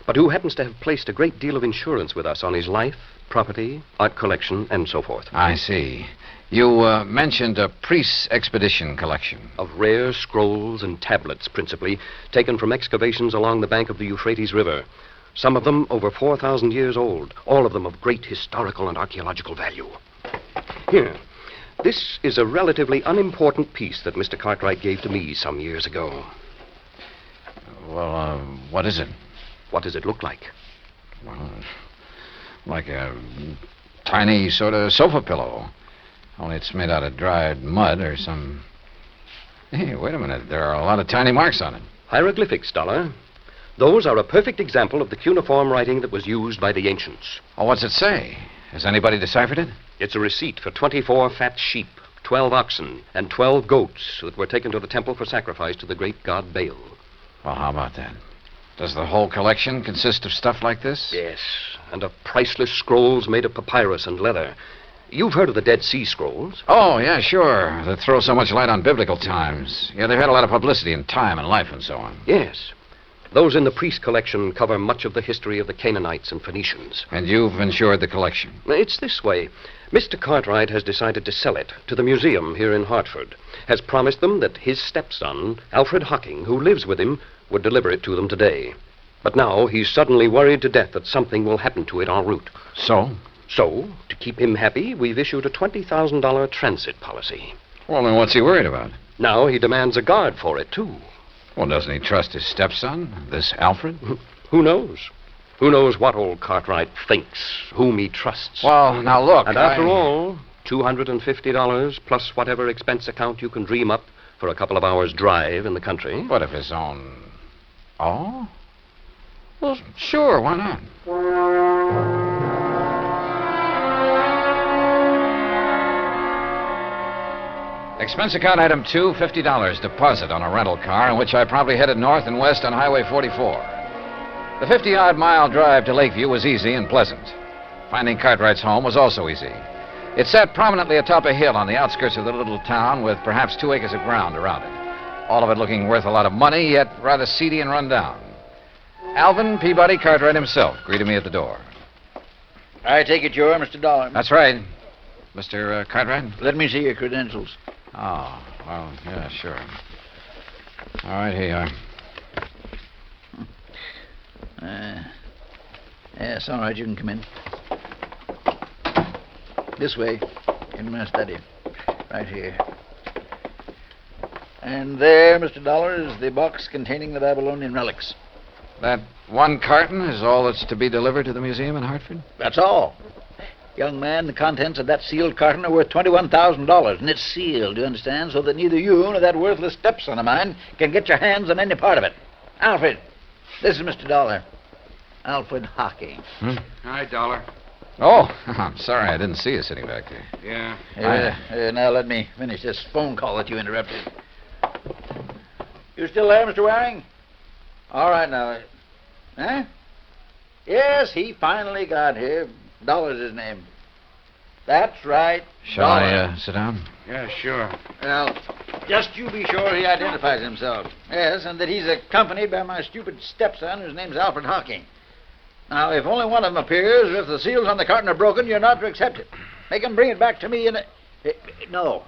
S15: but who happens to have placed a great deal of insurance with us on his life, property, art collection, and so forth.
S2: I see. You mentioned a priest's expedition collection.
S15: Of rare scrolls and tablets, principally, taken from excavations along the bank of the Euphrates River. Some of them over 4,000 years old, all of them of great historical and archaeological value. Here, this is a relatively unimportant piece that Mr. Cartwright gave to me some years ago.
S2: Well, what is it?
S15: What does it look like?
S2: Well, like a tiny sort of sofa pillow. Only it's made out of dried mud or some... Hey, wait a minute. There are a lot of tiny marks on it.
S15: Hieroglyphics, Dollar. Those are a perfect example of the cuneiform writing that was used by the ancients.
S2: Oh, what's it say? Has anybody deciphered it?
S15: It's a receipt for 24 fat sheep, 12 oxen, and 12 goats that were taken to the temple for sacrifice to the great god Baal.
S2: Well, how about that? Does the whole collection consist of stuff like this?
S15: Yes, and of priceless scrolls made of papyrus and leather. You've heard of the Dead Sea Scrolls?
S2: Oh, yeah, sure. That throw so much light on biblical times. Yeah, they've had a lot of publicity in time and life and so on.
S15: Yes. Those in the priest collection cover much of the history of the Canaanites and Phoenicians.
S2: And you've insured the collection?
S15: It's this way. Mr. Cartwright has decided to sell it to the museum here in Hartford. Has promised them that his stepson, Alfred Hocking, who lives with him, would deliver it to them today. But now he's suddenly worried to death that something will happen to it en route.
S2: So?
S15: So, to keep him happy, we've issued a $20,000 transit policy.
S2: Well, then what's he worried about?
S15: Now he demands a guard for it, too.
S2: Well, doesn't he trust his stepson, this Alfred?
S15: Who knows? Who knows what old Cartwright thinks, whom he trusts.
S2: Well, now look,
S15: And after all, $250 plus whatever expense account you can dream up for a couple of hours' drive in the country.
S2: But of his own... Oh? Well, sure, why not? Expense account item 2, $50 deposit on a rental car in which I promptly headed north and west on Highway 44. The 50-odd mile drive to Lakeview was easy and pleasant. Finding Cartwright's home was also easy. It sat prominently atop a hill on the outskirts of the little town with perhaps 2 acres of ground around it. All of it looking worth a lot of money, yet rather seedy and run down. Alvin Peabody Cartwright himself greeted me at the door.
S7: I take it you're Mr. Dollar.
S2: That's right. Mr. Cartwright?
S7: Let me see your credentials.
S2: Oh, well, yeah, sure. All right, here you are.
S7: Yes, all right, you can come in. This way, in my study. Right here. And there, Mr. Dollar, is the box containing the Babylonian relics.
S2: That one carton is all that's to be delivered to the museum in Hartford?
S7: That's all. Young man, the contents of that sealed carton are worth $21,000, and it's sealed, you understand, so that neither you nor that worthless stepson of mine can get your hands on any part of it. Alfred, this is Mr. Dollar. Alfred Hockey.
S3: Hi, Dollar.
S2: Oh, I'm sorry I didn't see you sitting back there.
S3: Yeah.
S7: Now let me finish this phone call that you interrupted. You still there, Mr. Waring? All right, now. Huh? Yes, he finally got here. Dollar's his name. That's right.
S2: Shall I sit down?
S3: Yeah, sure.
S7: Well, just you be sure he identifies himself. Yes, and that he's accompanied by my stupid stepson, whose name's Alfred Hocking. Now, if only one of them appears, or if the seals on the carton are broken, you're not to accept it. Make him bring it back to me in a... No.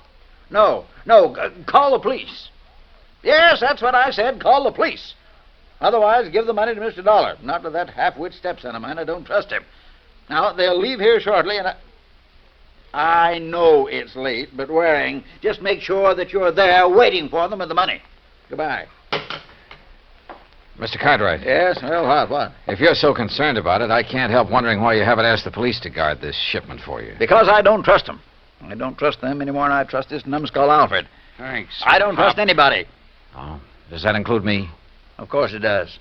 S7: Call the police. Yes, that's what I said. Call the police. Otherwise, give the money to Mr. Dollar. Not to that half-wit stepson of mine. I don't trust him. Now, they'll leave here shortly, and I know it's late, but Waring, just make sure that you're there waiting for them with the money. Goodbye.
S2: Mr. Cartwright.
S7: Yes? Well, what?
S2: If you're so concerned about it, I can't help wondering why you haven't asked the police to guard this shipment for you.
S7: Because I don't trust them. I don't trust them any more than I trust this numbskull Alfred.
S3: Thanks.
S7: I don't trust anybody.
S2: Oh, does that include me?
S7: Of course it does.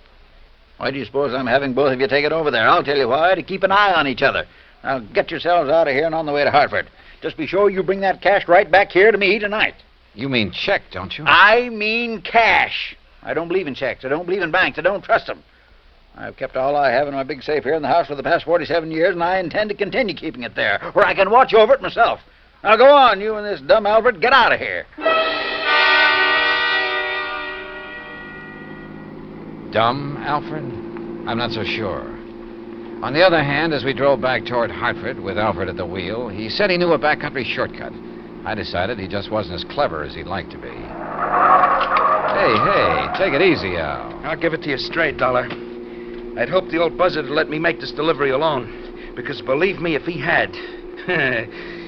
S7: Why do you suppose I'm having both of you take it over there? I'll tell you why, to keep an eye on each other. Now, get yourselves out of here and on the way to Hartford. Just be sure you bring that cash right back here to me tonight.
S2: You mean check, don't you?
S7: I mean cash. I don't believe in checks. I don't believe in banks. I don't trust them. I've kept all I have in my big safe here in the house for the past 47 years, and I intend to continue keeping it there, where I can watch over it myself. Now, go on, you and this dumb Alfred. Get out of here.
S2: Dumb, Alfred? I'm not so sure. On the other hand, as we drove back toward Hartford with Alfred at the wheel, he said he knew a backcountry shortcut. I decided he just wasn't as clever as he'd like to be. Hey, take it easy, Al.
S15: I'll give it to you straight, Dollar. I'd hoped the old buzzard would let me make this delivery alone. Because believe me, if he had,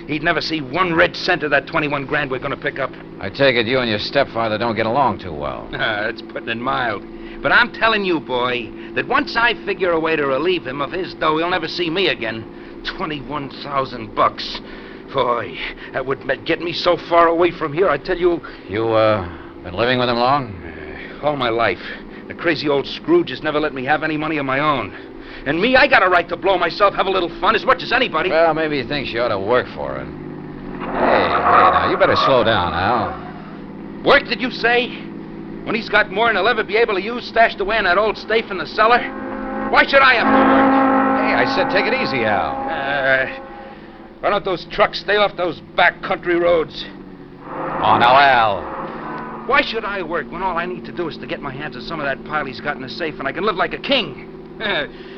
S15: he'd never see 1 red cent of that 21 grand we're going to pick up.
S2: I take it you and your stepfather don't get along too well.
S15: That's putting it mild. But I'm telling you, boy, that once I figure a way to relieve him of his dough, he'll never see me again. $21,000. Boy, that would get me so far away from here, I tell you...
S2: You, been living with him long?
S15: All my life. The crazy old Scrooge has never let me have any money of my own. And me, I got a right to blow myself, have a little fun, as much as anybody.
S2: Well, maybe he thinks you ought to work for it. Hey, now, you better slow down, Al.
S15: Work, did you say? When he's got more than he'll ever be able to use stashed away in that old safe in the cellar? Why should I have to work?
S2: Hey, I said take it easy, Al.
S15: Why don't those trucks stay off those back country roads?
S2: Oh, now, Al.
S15: Why should I work when all I need to do is to get my hands on some of that pile he's got in the safe and I can live like a king?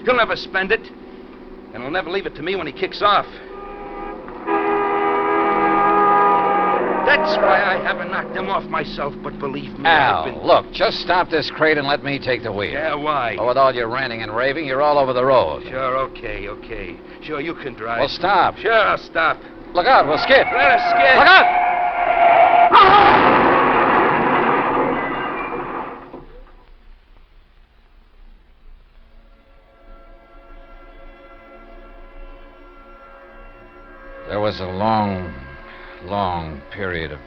S15: He'll never spend it, and he'll never leave it to me when he kicks off. That's why I haven't knocked him off myself, but believe me,
S2: Al, look, just stop this crate and let me take the wheel.
S15: Yeah, why?
S2: Oh, with all your ranting and raving, you're all over the road.
S15: Sure, okay. Sure, you can drive.
S2: Well, stop.
S15: Sure, I'll stop.
S2: Look out, we'll skid.
S15: Let us skid.
S2: Look out! There was a long period of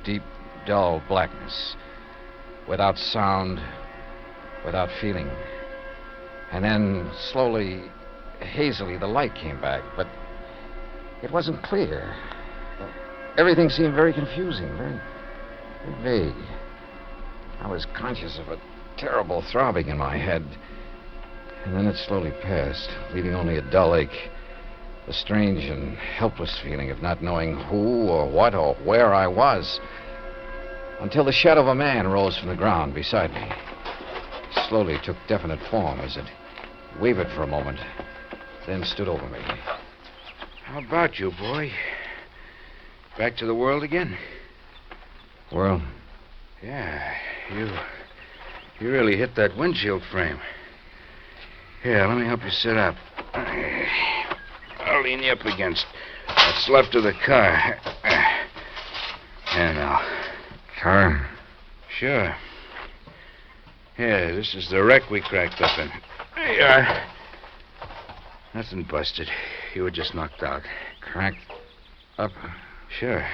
S2: deep, dull blackness, without sound, without feeling. And then, slowly, hazily, the light came back, but it wasn't clear. Everything seemed very confusing, very vague. I was conscious of a terrible throbbing in my head, and then it slowly passed, leaving only a dull ache The strange and helpless feeling of not knowing who or what or where I was. Until the shadow of a man rose from the ground beside me. It slowly took definite form as it wavered for a moment, then stood over me.
S8: How about you, boy? Back to the world again?
S2: World?
S8: Yeah, you really hit that windshield frame. Here, let me help you sit up. I'll lean you up against what's left of the car. And now.
S2: Car?
S8: Sure. Yeah, this is the wreck we cracked up in. There you are. Nothing busted. You were just knocked out.
S2: Cracked up?
S8: Sure.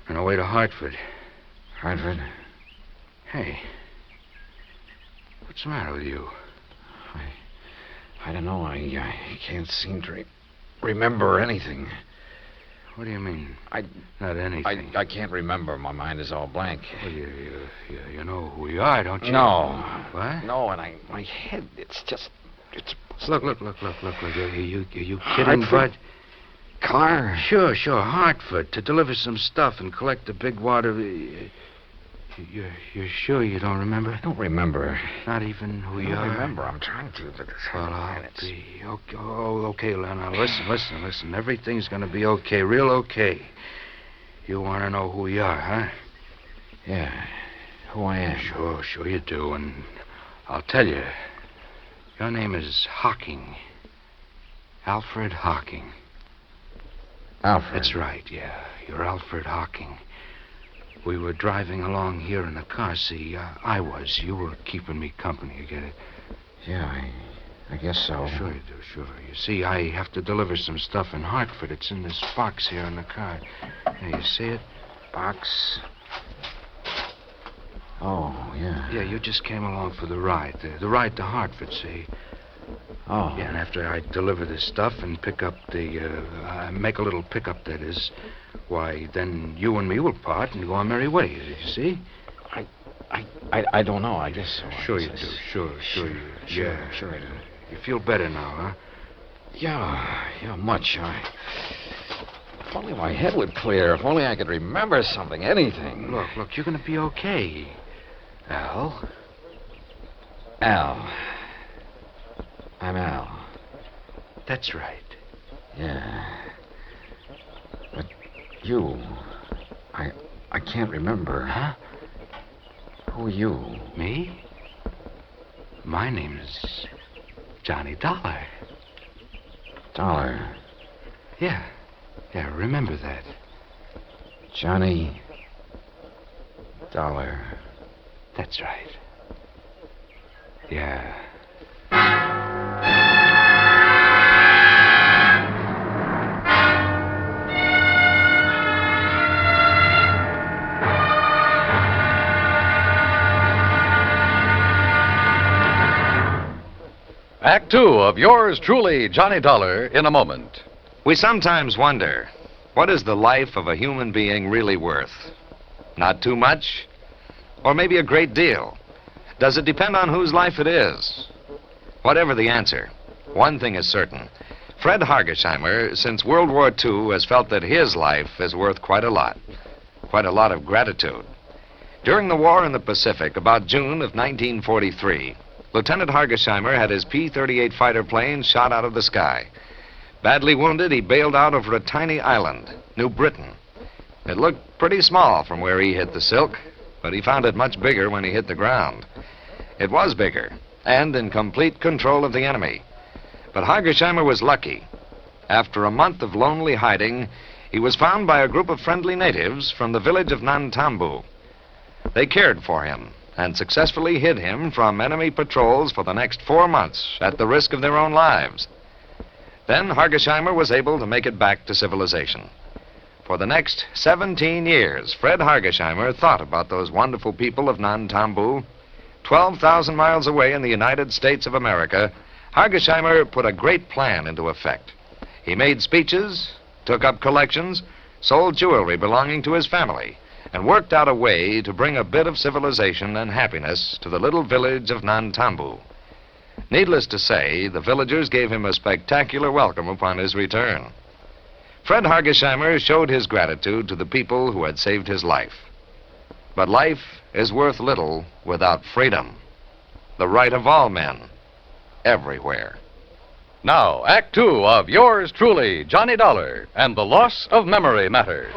S8: On our way to Hartford.
S2: Hartford?
S8: Hey. What's the matter with you?
S2: I don't know. I can't seem to remember anything.
S8: What do you mean? Not anything.
S2: I can't remember. My mind is all blank.
S8: Well, you know who we are, don't you?
S2: No.
S8: What?
S2: No, and my head, it's
S8: Look. Are you kidding,
S2: Hartford?
S8: Bud?
S2: Car?
S8: Sure. Hartford, to deliver some stuff and collect a big wad of... You're sure you don't remember?
S2: I don't remember.
S8: Not even who you are?
S2: I don't remember. I'm trying to, but it's
S8: well, I'll be... Okay, Now, listen. Everything's going to be okay, real okay. You want to know who you are, huh?
S2: Yeah, who I am.
S8: Sure you do, and I'll tell you. Your name is Hocking. Alfred Hocking.
S2: Alfred?
S8: That's right, yeah. You're Alfred Hocking. We were driving along here in a car. See, I was. You were keeping me company, you get it?
S2: Yeah, I guess so.
S8: Sure you do, sure. You see, I have to deliver some stuff in Hartford. It's in this box here in the car. There, you see it?
S2: Box? Oh, yeah.
S8: Yeah, you just came along for the ride. The ride to Hartford, see?
S2: Oh.
S8: Yeah, and after I deliver this stuff and pick up make a little pickup, that is, why, then you and me will part and go our merry ways, you see?
S2: I don't know, I guess so.
S8: Sure you do, sure you do.
S2: Yeah, sure I do.
S8: You feel better now, huh?
S2: Yeah, much. If only my head would clear. If only I could remember something, anything.
S8: Look, you're going to be okay. Al?
S2: I'm Al.
S8: That's right.
S2: Yeah. But you... I can't remember.
S8: Huh?
S2: Who are you?
S8: Me? My name is Johnny Dollar.
S2: Dollar?
S8: Yeah, remember that.
S2: Johnny Dollar.
S8: That's right. Yeah.
S12: Act two of yours truly, Johnny Dollar, in a moment.
S15: We sometimes wonder, what is the life of a human being really worth? Not too much? Or maybe a great deal? Does it depend on whose life it is? Whatever the answer, one thing is certain. Fred Hargesheimer, since World War II, has felt that his life is worth quite a lot of gratitude. During the war in the Pacific, about June of 1943, Lieutenant Hargesheimer had his P-38 fighter plane shot out of the sky. Badly wounded, he bailed out over a tiny island, New Britain. It looked pretty small from where he hit the silk, but he found it much bigger when he hit the ground. It was bigger, and in complete control of the enemy. But Hargesheimer was lucky. After a month of lonely hiding, he was found by a group of friendly natives from the village of Nantambu. They cared for him and successfully hid him from enemy patrols for the next 4 months at the risk of their own lives. Then Hargesheimer was able to make it back to civilization. For the next 17 years, Fred Hargesheimer thought about those wonderful people of Nantambu. 12,000 miles away in the United States of America, Hargesheimer put a great plan into effect. He made speeches, took up collections, sold jewelry belonging to his family, and worked out a way to bring a bit of civilization and happiness to the little village of Nantambu.
S12: Needless to say, the villagers gave him a spectacular welcome upon his return. Fred Hargesheimer showed his gratitude to the people who had saved his life. But life is worth little without freedom, the right of all men, everywhere. Now, Act Two of yours truly, Johnny Dollar, and the Loss of Memory Matter.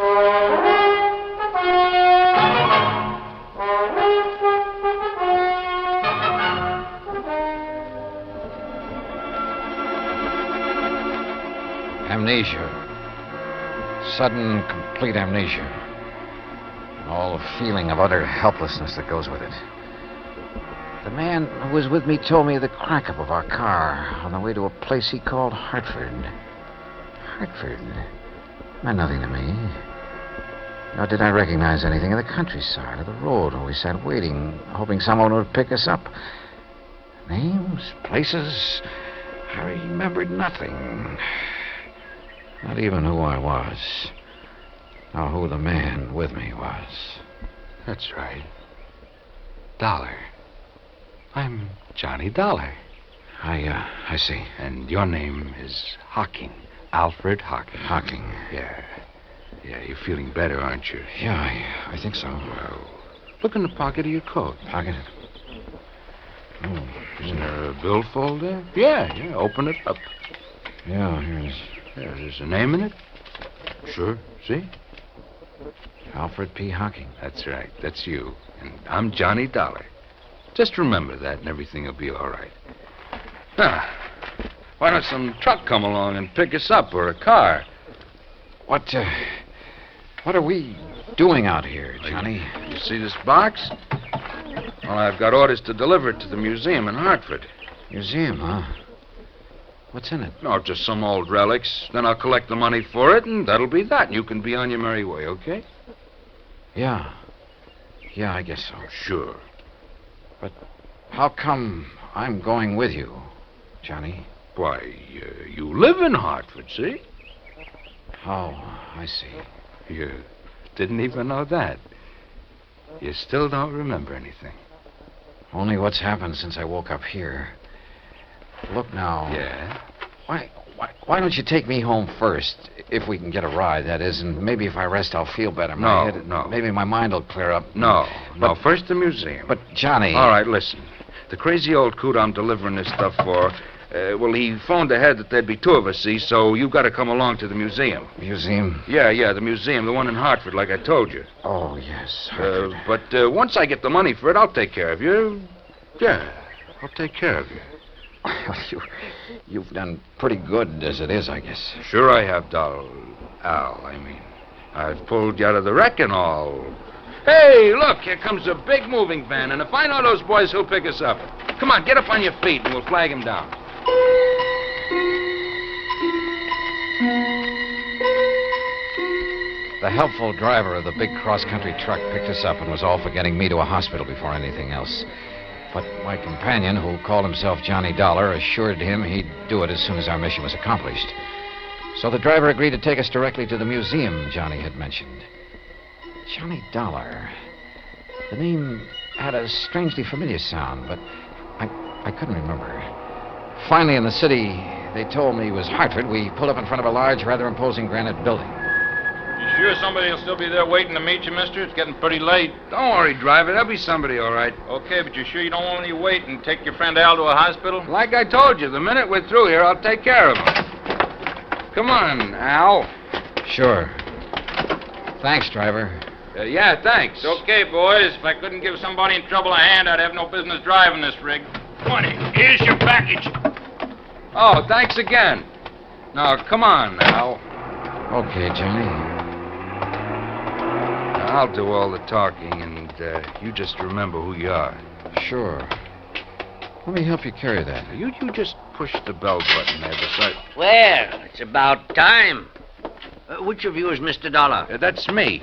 S2: Amnesia. Sudden, complete amnesia. And all the feeling of utter helplessness that goes with it. The man who was with me told me of the crack-up of our car on the way to a place he called Hartford. Hartford meant nothing to me. Nor did I recognize anything of the countryside or the road where we sat waiting, hoping someone would pick us up. Names, places, I remembered nothing. Not even who I was, nor who the man with me was.
S8: That's right. Dollar. I'm Johnny Dollar.
S2: I see.
S8: And your name is Hocking. Alfred Hocking.
S2: Hocking.
S8: Yeah. Yeah, you're feeling better, aren't you?
S2: Yeah, I think so.
S8: Well, look in the pocket of your coat.
S2: Pocket? Oh,
S8: isn't there a billfold there? Yeah, open it up.
S2: Yeah, here it is.
S8: Yeah, there's a name in it? Sure, see?
S2: Alfred P. Hocking.
S8: That's right, that's you. And I'm Johnny Dollar. Just remember that and everything will be all right. Now, why don't some truck come along and pick us up, or a car?
S2: What are we doing out here, Johnny?
S8: You see this box? Well, I've got orders to deliver it to the museum in Hartford.
S2: Museum, huh? What's in it?
S8: No, just some old relics. Then I'll collect the money for it, and that'll be that. And you can be on your merry way, okay?
S2: Yeah. Yeah, I guess so.
S8: Sure.
S2: But how come I'm going with you, Johnny?
S8: Why, you live in Hartford, see?
S2: Oh, I see.
S8: You didn't even know that. You still don't remember anything.
S2: Only what's happened since I woke up here. Look now.
S8: Yeah?
S2: Why don't you take me home first, if we can get a ride, that is, and maybe if I rest, I'll feel better.
S8: No.
S2: Maybe my mind will clear up.
S8: No, first the museum.
S2: But, Johnny...
S8: All right, listen. The crazy old coot I'm delivering this stuff for, well, he phoned ahead that there'd be two of us, see, so you've got to come along to the museum.
S2: Museum?
S8: Yeah, the museum, the one in Hartford, like I told you.
S2: Oh, yes,
S8: Hartford. But once I get the money for it, I'll take care of you. Yeah, I'll take care of you.
S2: You've done pretty good as it is, I guess.
S8: Sure I have, Al, I mean. I've pulled you out of the wreck and all. Hey, look, here comes a big moving van, and if I know those boys, he'll pick us up. Come on, get up on your feet, and we'll flag him down.
S2: The helpful driver of the big cross-country truck picked us up and was all for getting me to a hospital before anything else. But my companion, who called himself Johnny Dollar, assured him he'd do it as soon as our mission was accomplished. So the driver agreed to take us directly to the museum Johnny had mentioned. Johnny Dollar. The name had a strangely familiar sound, but I couldn't remember. Finally, in the city, they told me it was Hartford. We pulled up in front of a large, rather imposing granite building.
S14: You sure somebody will still be there waiting to meet you, mister? It's getting pretty late.
S8: Don't worry, driver. There'll be somebody, all right.
S14: Okay, but you sure you don't want any wait and take your friend Al to a hospital?
S8: Like I told you, the minute we're through here, I'll take care of him. Come on, Al.
S2: Sure. Thanks, driver.
S8: Yeah, thanks.
S14: It's okay, boys. If I couldn't give somebody in trouble a hand, I'd have no business driving this rig. 20. Here's your package.
S8: Oh, thanks again. Now, come on, Al.
S2: Okay, Johnny.
S8: I'll do all the talking, and you just remember who you are.
S2: Sure. Let me help you carry that.
S8: You just push the bell button there beside...
S10: Well, it's about time. Which of you is Mr. Dollar?
S8: That's me.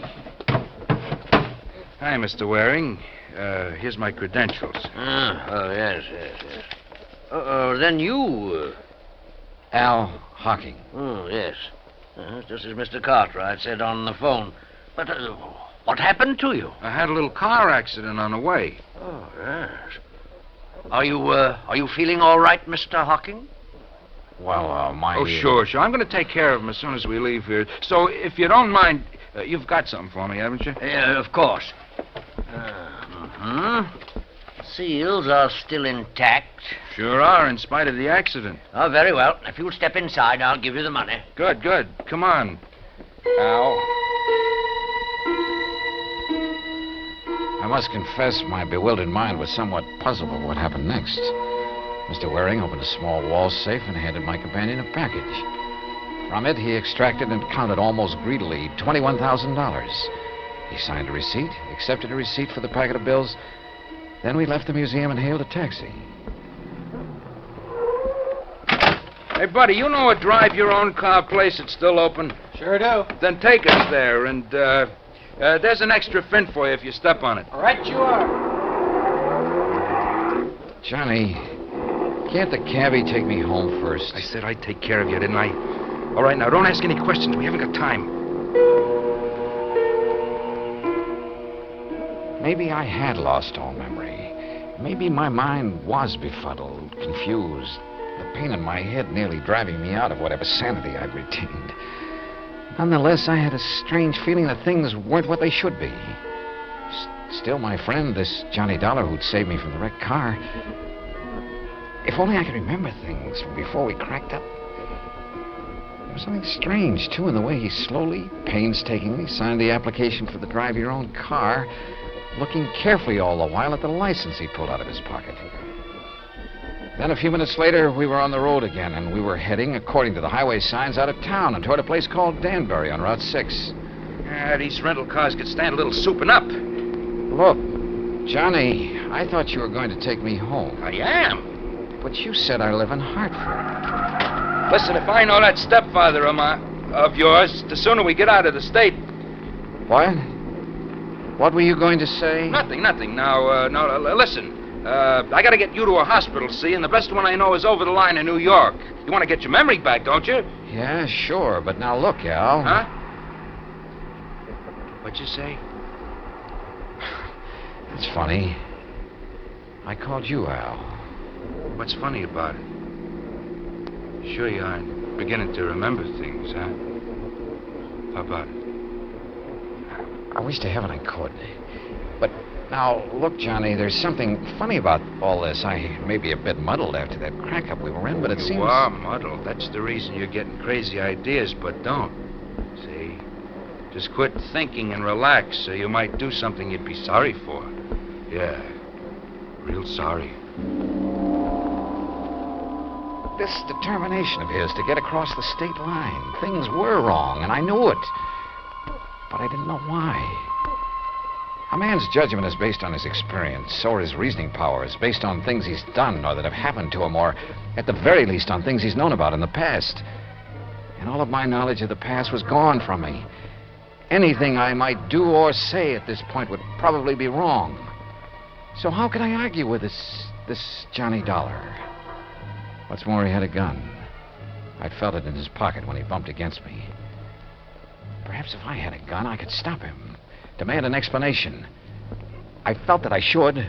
S8: Hi, Mr. Waring. Here's my credentials.
S10: Yes. Then you...
S2: Al Hocking.
S10: Oh, yes. Just as Mr. Cartwright said on the phone. But what happened to you?
S8: I had a little car accident on the way.
S10: Oh, yes.
S6: Are you feeling all right, Mr. Hocking?
S2: Well,
S8: Oh, sure. I'm going to take care of him as soon as we leave here. So, if you don't mind, you've got something for me, haven't you?
S6: Of course. Seals are still intact.
S8: Sure are, in spite of the accident.
S6: Oh, very well. If you'll step inside, I'll give you the money.
S8: Good. Come on. Al.
S2: I must confess my bewildered mind was somewhat puzzled by what happened next. Mr. Waring opened a small wall safe and handed my companion a package. From it, he extracted and counted almost greedily $21,000. He signed a receipt, accepted a receipt for the packet of bills. Then we left the museum and hailed a taxi.
S8: Hey, buddy, you know a drive-your-own-car place that's still open?
S17: Sure do.
S8: Then take us there, and there's an extra fin for you if you step on it.
S17: Right you are.
S2: Johnny, can't the cabbie take me home first?
S8: I said I'd take care of you, didn't I? All right, now, don't ask any questions. We haven't got time.
S2: Maybe I had lost all memory. Maybe my mind was befuddled, confused, the pain in my head nearly driving me out of whatever sanity I'd retained. Nonetheless, I had a strange feeling that things weren't what they should be. Still, my friend, this Johnny Dollar who'd saved me from the wrecked car, if only I could remember things from before we cracked up. There was something strange, too, in the way he slowly, painstakingly signed the application for the drive-your-own-car, looking carefully all the while at the license he pulled out of his pocket. Then a few minutes later, we were on the road again, and we were heading, according to the highway signs, out of town and toward a place called Danbury on Route 6.
S8: These rental cars could stand a little souping up.
S2: Look, Johnny, I thought you were going to take me home.
S8: I am.
S2: But you said I live in Hartford.
S8: Listen, if I know that stepfather of yours, the sooner we get out of the state.
S2: What? What were you going to say?
S8: Nothing. Now, listen. I got to get you to a hospital, see, and the best one I know is over the line in New York. You want to get your memory back, don't you?
S2: Yeah, sure, but now look, Al.
S8: Huh? What'd you say?
S2: It's funny. I called you Al.
S8: What's funny about it? Sure you aren't beginning to remember things, huh? How about it?
S2: I wish to heaven I could. But now, look, Johnny, there's something funny about all this. I may be a bit muddled after that crack-up we were in, but it seems...
S8: You are muddled. That's the reason you're getting crazy ideas, but don't. See? Just quit thinking and relax so you might do something you'd be sorry for. Yeah. Real sorry.
S2: This determination of his to get across the state line. Things were wrong, and I knew it. But I didn't know why. A man's judgment is based on his experience, so are his reasoning powers, based on things he's done or that have happened to him, or at the very least on things he's known about in the past. And all of my knowledge of the past was gone from me. Anything I might do or say at this point would probably be wrong. So how could I argue with this Johnny Dollar? What's more, he had a gun. I'd felt it in his pocket when he bumped against me. Perhaps if I had a gun, I could stop him. Demand an explanation. I felt that I should.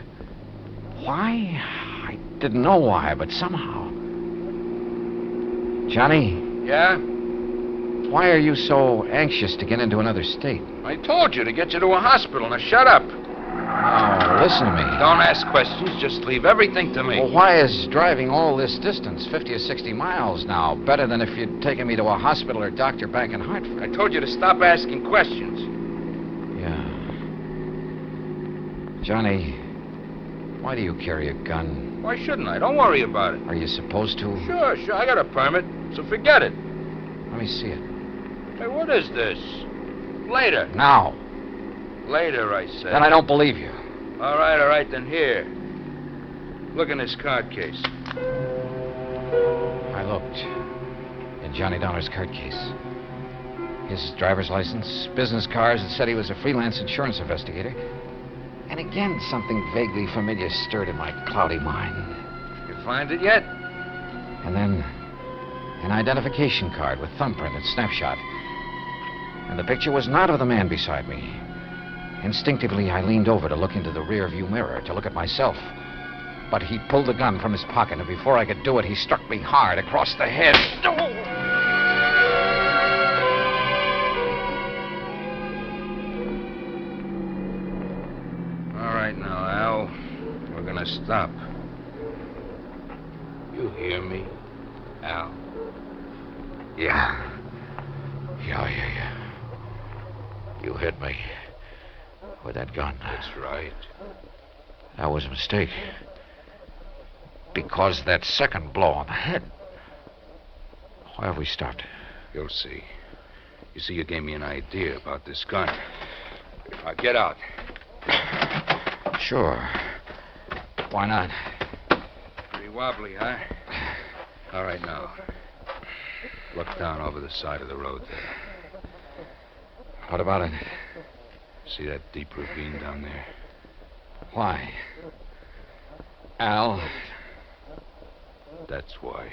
S2: Why? I didn't know why, but somehow. Johnny?
S8: Yeah?
S2: Why are you so anxious to get into another state?
S8: I told you to get you to a hospital. Now shut up.
S2: Oh, listen to me.
S8: Don't ask questions. Just leave everything to me.
S2: Well, why is driving all this distance, 50 or 60 miles now, better than if you'd taken me to a hospital or doctor back in Hartford?
S8: I told you to stop asking questions.
S2: Yeah. Johnny, why do you carry a gun?
S8: Why shouldn't I? Don't worry about it.
S2: Are you supposed to?
S8: Sure. I got a permit, so forget it.
S2: Let me see it.
S8: Hey, what is this? Later.
S2: Now.
S8: Later, I said.
S2: Then I don't believe you.
S8: All right, then here. Look in this card case.
S2: I looked in Johnny Dollar's card case. His driver's license, business cards that said he was a freelance insurance investigator. And again, something vaguely familiar stirred in my cloudy mind.
S8: You find it yet?
S2: And then an identification card with thumbprint and snapshot. And the picture was not of the man beside me. Instinctively, I leaned over to look into the rear view mirror, to look at myself. But he pulled the gun from his pocket, and before I could do it, he struck me hard across the head.
S8: All right now, Al. We're gonna stop. You hear me, Al?
S2: Yeah. You hit me with that gun.
S8: That's right.
S2: That was a mistake. Because that second blow on the head. Why have we stopped?
S8: You'll see. You see, you gave me an idea about this gun. Get out.
S2: Sure. Why not?
S8: Pretty wobbly, huh? All right, now. Look down over the side of the road there.
S2: What about it?
S8: See that deep ravine down there?
S2: Why? Al?
S8: That's why.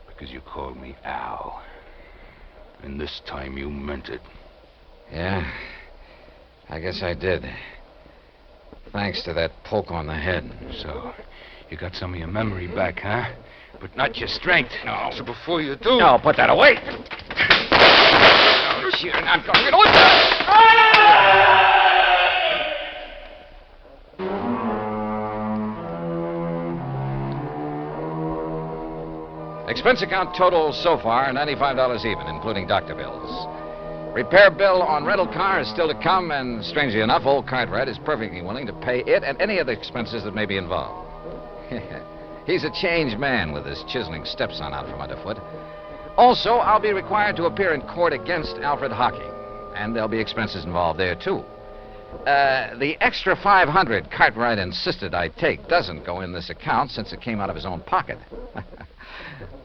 S8: Because you called me Al. And this time you meant it.
S2: Yeah? I guess I did. Thanks to that poke on the head.
S8: So, you got some of your memory back, huh? But not your strength. No. So before you do...
S2: No, put that away. Oh, you're not going to... What the... Expense account total so far, $95 even, including doctor bills. Repair bill on rental car is still to come, and strangely enough, old Cartwright is perfectly willing to pay it and any other expenses that may be involved. He's a changed man with his chiseling stepson out from underfoot. Also, I'll be required to appear in court against Alfred Hocking, and there'll be expenses involved there, too. The extra $500 Cartwright insisted I take doesn't go in this account since it came out of his own pocket.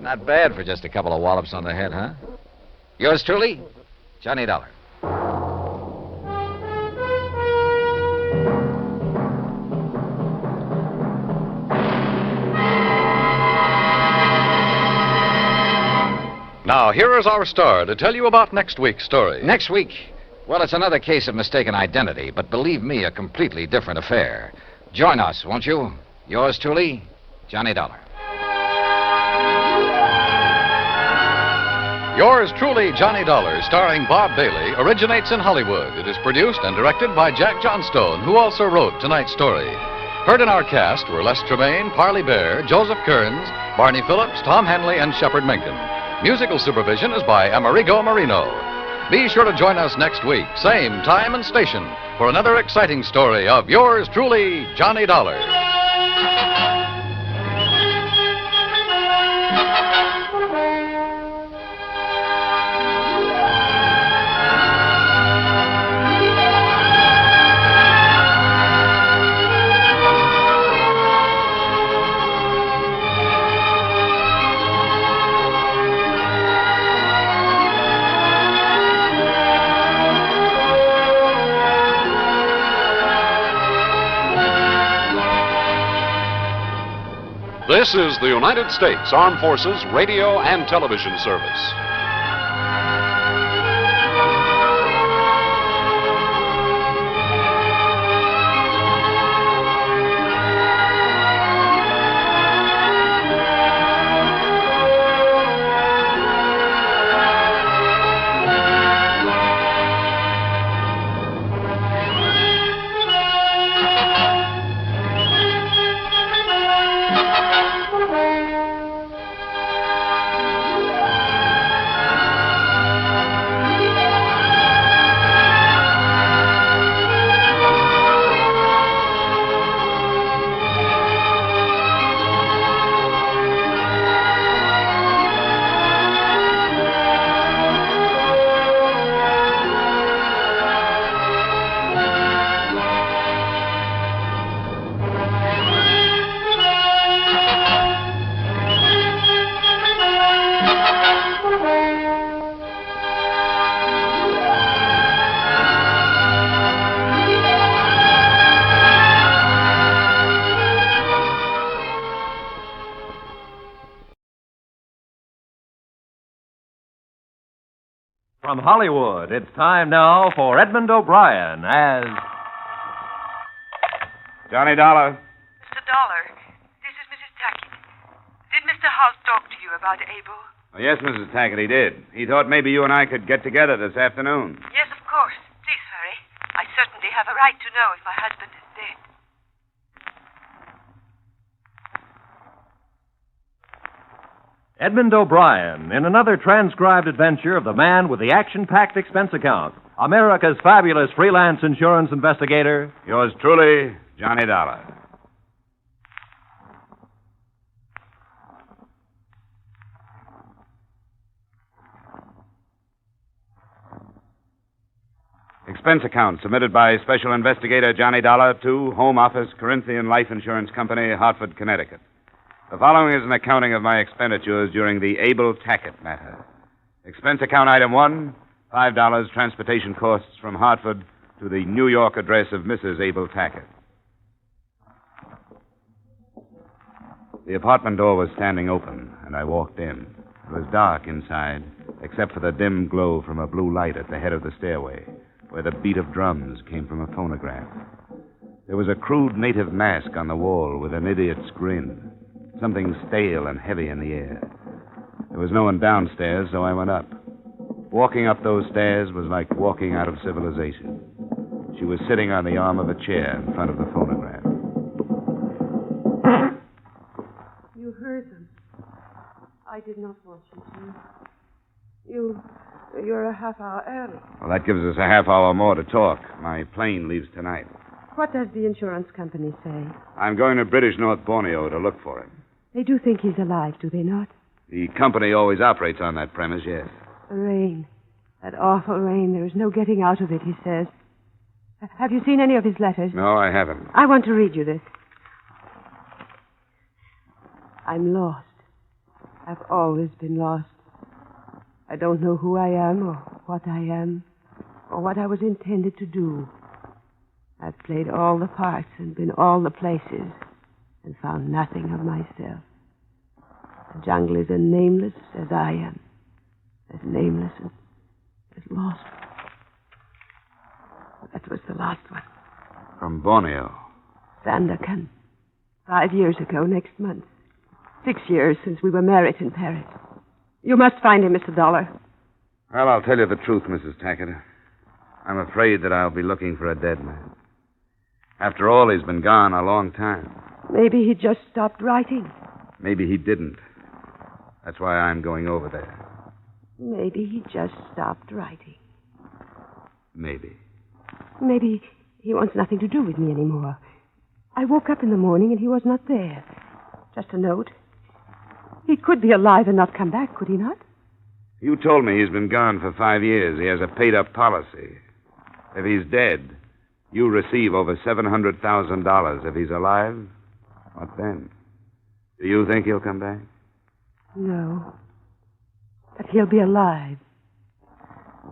S2: Not bad for just a couple of wallops on the head, huh? Yours truly, Johnny Dollar.
S20: Now, here is our star to tell you about next week's story.
S2: Next week? Well, it's another case of mistaken identity, but believe me, a completely different affair. Join us, won't you? Yours truly, Johnny Dollar.
S20: Yours truly, Johnny Dollar, starring Bob Bailey, originates in Hollywood. It is produced and directed by Jack Johnstone, who also wrote tonight's story. Heard in our cast were Les Tremaine, Parley Bear, Joseph Kearns, Barney Phillips, Tom Henley, and Shepard Menken. Musical supervision is by Amerigo Marino. Be sure to join us next week, same time and station, for another exciting story of yours truly, Johnny Dollar.
S16: This is the United States Armed Forces Radio and Television Service.
S17: From Hollywood, it's time now for Edmund O'Brien as...
S18: Johnny Dollar.
S24: Mr.
S4: Dollar. This is Mrs. Tackett. Did Mr. Holt talk to you about Abel?
S2: Oh, yes, Mrs. Tackett, he did. He thought maybe you and I could get together this afternoon.
S4: Yes, of course. Please hurry. I certainly have a right to know if my husband is dead.
S17: Edmund O'Brien in another transcribed adventure of the man with the action-packed expense account. America's fabulous freelance insurance investigator.
S2: Yours truly, Johnny Dollar. Expense account submitted by Special Investigator Johnny Dollar to Home Office, Corinthian Life Insurance Company, Hartford, Connecticut. The following is an accounting of my expenditures during the Abel Tackett matter. Expense account item 1, $5 transportation costs from Hartford to the New York address of Mrs. Abel Tackett. The apartment door was standing open, and I walked in. It was dark inside, except for the dim glow from a blue light at the head of the stairway, where the beat of drums came from a phonograph. There was a crude native mask on the wall with an idiot's grin, something stale and heavy in the air. There was no one downstairs, so I went up. Walking up those stairs was like walking out of civilization. She was sitting on the arm of a chair in front of the phonograph.
S23: You heard them. I did not want you to. You're a half hour early.
S2: Well, that gives us a half hour more to talk. My plane leaves tonight.
S23: What does the insurance company say?
S2: I'm going to British North Borneo to look for him.
S23: They do think he's alive, do they not?
S2: The company always operates on that premise, yes.
S23: The rain. That awful rain. There is no getting out of it, he says. Have you seen any of his letters?
S2: No, I haven't.
S23: I want to read you this. I'm lost. I've always been lost. I don't know who I am or what I am or what I was intended to do. I've played all the parts and been all the places and found nothing of myself. The jungle is as nameless as I am, as nameless and as lost. That was the last one.
S2: From Borneo.
S23: Sandakan. 5 years ago, next month. 6 years since we were married in Paris. You must find him, Mr. Dollar.
S2: Well, I'll tell you the truth, Mrs. Tackett. I'm afraid that I'll be looking for a dead man. After all, he's been gone a long time.
S23: Maybe he just stopped writing.
S2: Maybe he didn't. That's why I'm going over there.
S23: Maybe he just stopped writing.
S2: Maybe.
S23: Maybe he wants nothing to do with me anymore. I woke up in the morning and he was not there. Just a note. He could be alive and not come back, could he not?
S2: You told me he's been gone for 5 years. He has a paid-up policy. If he's dead, you receive over $700,000. If he's alive, what then? Do you think he'll come back?
S23: No. But he'll be alive.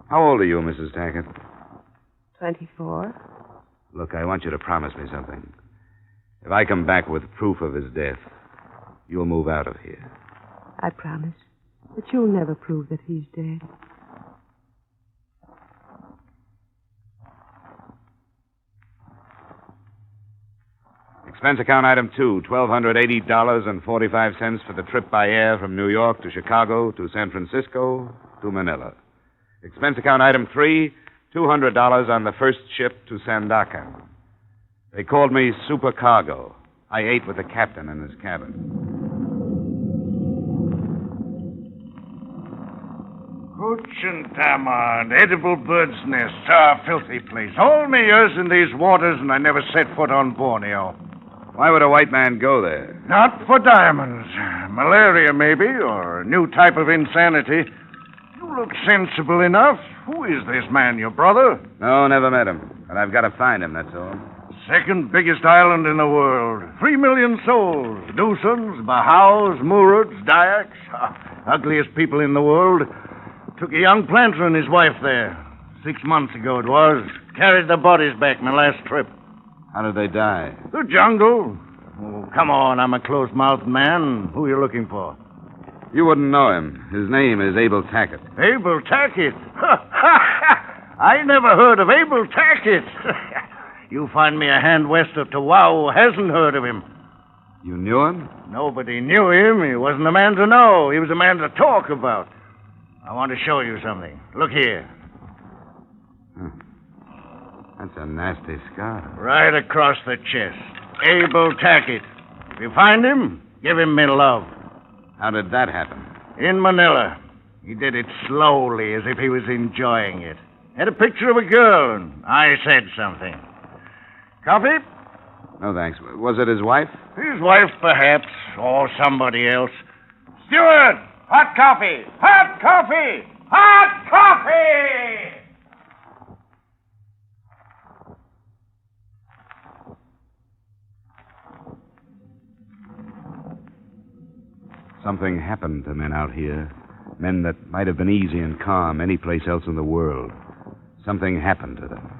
S2: How old are you, Mrs. Tackett?
S23: 24.
S2: Look, I want you to promise me something. If I come back with proof of his death, you'll move out of here.
S23: I promise. But you'll never prove that he's dead.
S2: Expense account item 2, $1,280.45 for the trip by air from New York to Chicago to San Francisco to Manila. Expense account item 3, $200 on the first ship to Sandakan. They called me supercargo. I ate with the captain in his cabin.
S9: Hooch and tamard, edible bird's nests. Ah, filthy place. All my years in these waters, and I never set foot on Borneo.
S2: Why would a white man go there?
S9: Not for diamonds. Malaria, maybe, or a new type of insanity. You look sensible enough. Who is this man, your brother?
S2: No, never met him. But I've got to find him, that's all.
S9: Second biggest island in the world. 3 million souls. Dusans, Bahaus, Murids, Dayaks. Ugliest people in the world. Took a young planter and his wife there. 6 months ago it was. Carried the bodies back my last trip.
S2: How did they die?
S9: The jungle. Oh, come on, I'm a close-mouthed man. Who are you looking for?
S2: You wouldn't know him. His name is Abel Tackett.
S9: Abel Tackett? I never heard of Abel Tackett. You find me a hand west of Tawau who hasn't heard of him.
S2: You knew him?
S9: Nobody knew him. He wasn't a man to know. He was a man to talk about. I want to show you something. Look here.
S2: That's a nasty scar.
S9: Right across the chest. Abel Tackett. If you find him, give him my love.
S2: How did that happen?
S9: In Manila. He did it slowly, as if he was enjoying it. Had a picture of a girl, and I said something. Coffee?
S2: No, thanks. Was it his wife?
S9: His wife, perhaps, or somebody else. Steward! Hot coffee! Hot coffee! Hot coffee!
S2: Something happened to men out here. Men that might have been easy and calm any place else in the world. Something happened to them.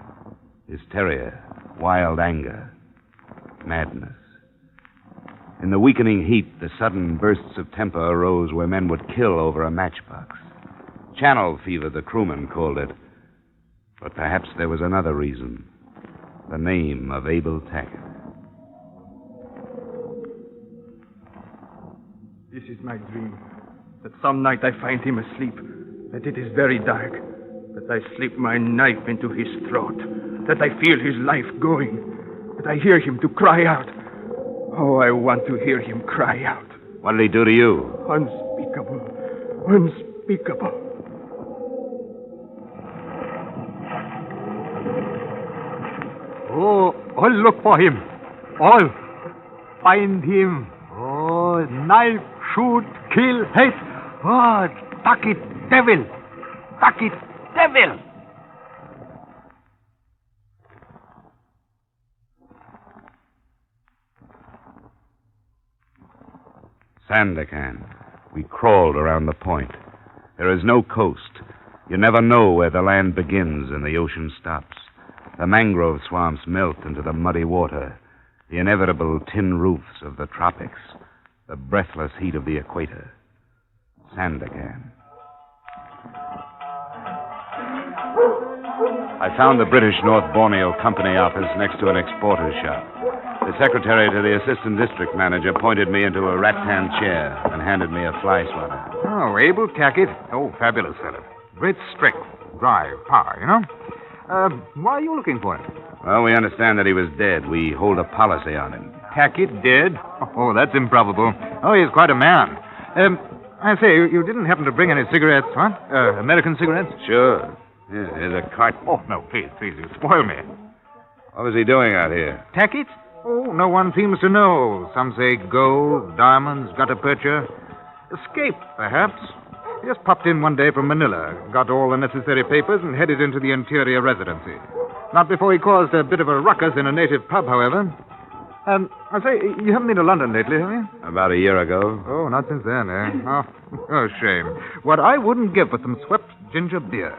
S2: Hysteria, wild anger, madness. In the weakening heat, the sudden bursts of temper arose where men would kill over a matchbox. Channel fever, the crewmen called it. But perhaps there was another reason. The name of Abel Tackett.
S18: This is my dream. That some night I find him asleep. That it is very dark. That I slip my knife into his throat. That I feel his life going. That I hear him to cry out. Oh, I want to hear him cry out.
S2: What did he do to you?
S18: Unspeakable. Unspeakable.
S19: Oh, all look for him. All. Find him. Oh, knife, shoot, kill, hate. Oh, Tackett, devil. Tackett, devil.
S2: Sandakan. We crawled around the point. There is no coast. You never know where the land begins and the ocean stops. The mangrove swamps melt into the muddy water. The inevitable tin roofs of the tropics. The breathless heat of the equator. Sandakan. I found the British North Borneo Company office next to an exporter's shop. The secretary to the assistant district manager pointed me into a rattan chair and handed me a fly swatter.
S8: Oh, Abel Tackett. Oh, fabulous fellow. Great strength, drive, power, you know. Why are you looking for him?
S2: Well, we understand that he was dead. We hold a policy on him.
S8: Tackett dead? Oh, that's improbable. Oh, he's quite a man. I say, you didn't happen to bring any cigarettes, huh? American cigarettes?
S2: Sure. Yeah, here's a carton.
S8: Oh, no, please, you spoil me.
S2: What was he doing out here?
S8: Tackett? Oh, no one seems to know. Some say gold, diamonds, gutta percha. Escape, perhaps. He just popped in one day from Manila, got all the necessary papers, and headed into the interior residency. Not before he caused a bit of a ruckus in a native pub, however. I say, you haven't been to London lately, have you?
S2: About a year ago.
S8: Oh, not since then, eh? Oh, shame. What I wouldn't give for some swept ginger beer.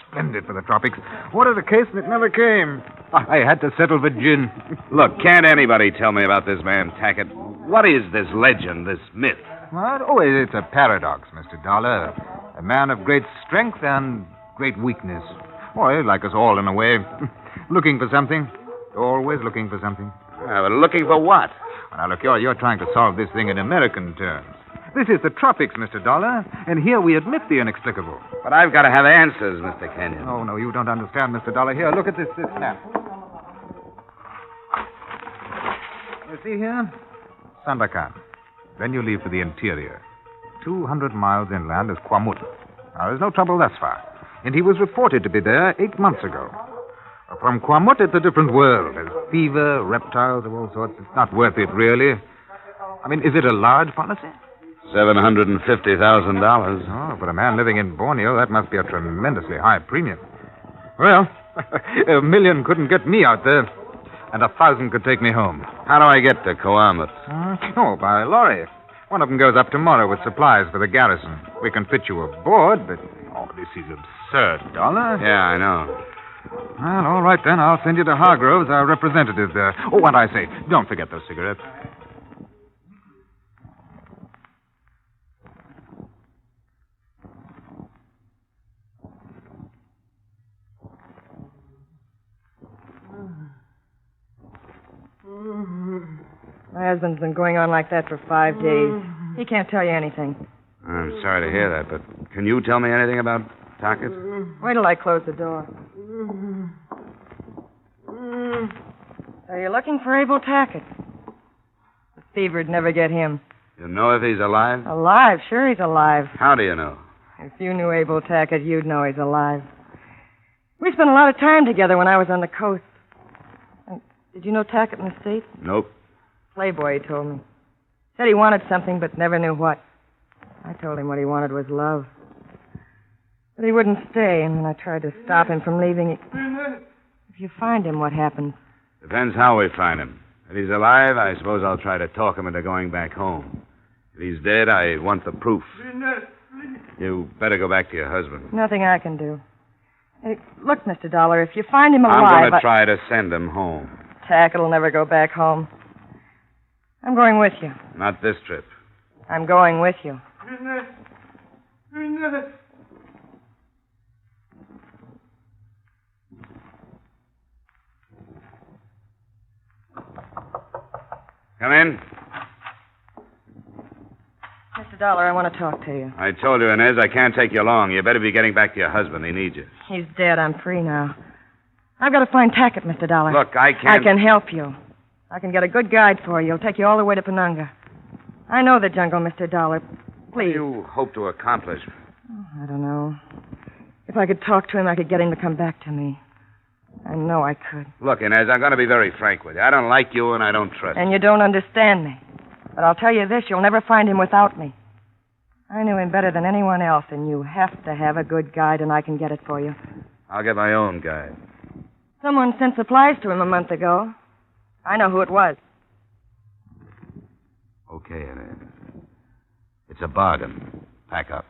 S8: Splendid for the tropics. Ordered a case and it never came. I had to settle for gin.
S2: Look, can't anybody tell me about this man, Tackett? What is this legend, this myth?
S8: What? Oh, it's a paradox, Mr. Dollar. A man of great strength and great weakness. Well, like us all in a way. Looking for something. Always looking for something.
S2: But looking for what?
S8: Now, look, you're trying to solve this thing in American terms. This is the tropics, Mr. Dollar, and here we admit the inexplicable.
S2: But I've got to have answers, Mr. Kenyon.
S8: Oh, no, you don't understand, Mr. Dollar. Here, look at this map. You see here? Sandakan. Then you leave for the interior. 200 miles inland is Kwamut. Now, there's no trouble thus far. And he was reported to be there 8 months ago. From Kwamut, it's a different world. There's fever, reptiles of all sorts. It's not worth it, really. I mean, is it a large policy?
S2: $750,000.
S8: Oh, for a man living in Borneo, that must be a tremendously high premium. Well, $1 million couldn't get me out there, and 1,000 could take me home.
S2: How do I get to Coahuila?
S8: Oh, by lorry. One of them goes up tomorrow with supplies for the garrison. We can fit you aboard, but... Oh, this is absurd, Dollar.
S2: Yeah, I know.
S8: Well, all right, then. I'll send you to Hargroves, our representative there. Oh, what I say, don't forget those cigarettes.
S1: My husband's been going on like that for 5 days. He can't tell you anything.
S8: I'm sorry to hear that, but can you tell me anything about Tackett?
S1: Wait till I close the door. So you're looking for Abel Tackett. The fever'd never get him.
S8: You know if he's alive?
S1: Alive? Sure he's alive.
S8: How do you know?
S1: If you knew Abel Tackett, you'd know he's alive. We spent a lot of time together when I was on the coast. Did you know Tackett in the States?
S8: Nope.
S1: Playboy, he told me. Said he wanted something, but never knew what. I told him what he wanted was love. But he wouldn't stay, and when I tried to stop him from leaving, If you find him, what happens?
S8: Depends how we find him. If he's alive, I suppose I'll try to talk him into going back home. If he's dead, I want the proof. You better go back to your husband.
S1: Nothing I can do. Hey, look, Mr. Dollar, if you find him alive...
S8: I'm going to try to send him home.
S1: Tackett'll never go back home. I'm going with you.
S8: Not this trip.
S1: I'm going with you.
S8: Come in.
S1: Mr. Dollar, I want to talk to you.
S8: I told you, Inez, I can't take you long. You better be getting back to your husband. He needs you.
S1: He's dead. I'm free now. I've got to find Tackett, Mr. Dollar.
S8: Look, I can't...
S1: I can help you. I can get a good guide for you. He'll take you all the way to Penunga. I know the jungle, Mr. Dollar. Please.
S8: What do you hope to accomplish?
S1: Oh, I don't know. If I could talk to him, I could get him to come back to me. I know I could.
S8: Look, Inez, I'm going to be very frank with you. I don't like you and I don't trust you.
S1: And you don't understand me. But I'll tell you this, you'll never find him without me. I knew him better than anyone else, and you have to have a good guide, and I can get it for you.
S8: I'll get my own guide.
S1: Someone sent supplies to him a month ago. I know who it was.
S8: Okay, Inez. It's a bargain. Pack up.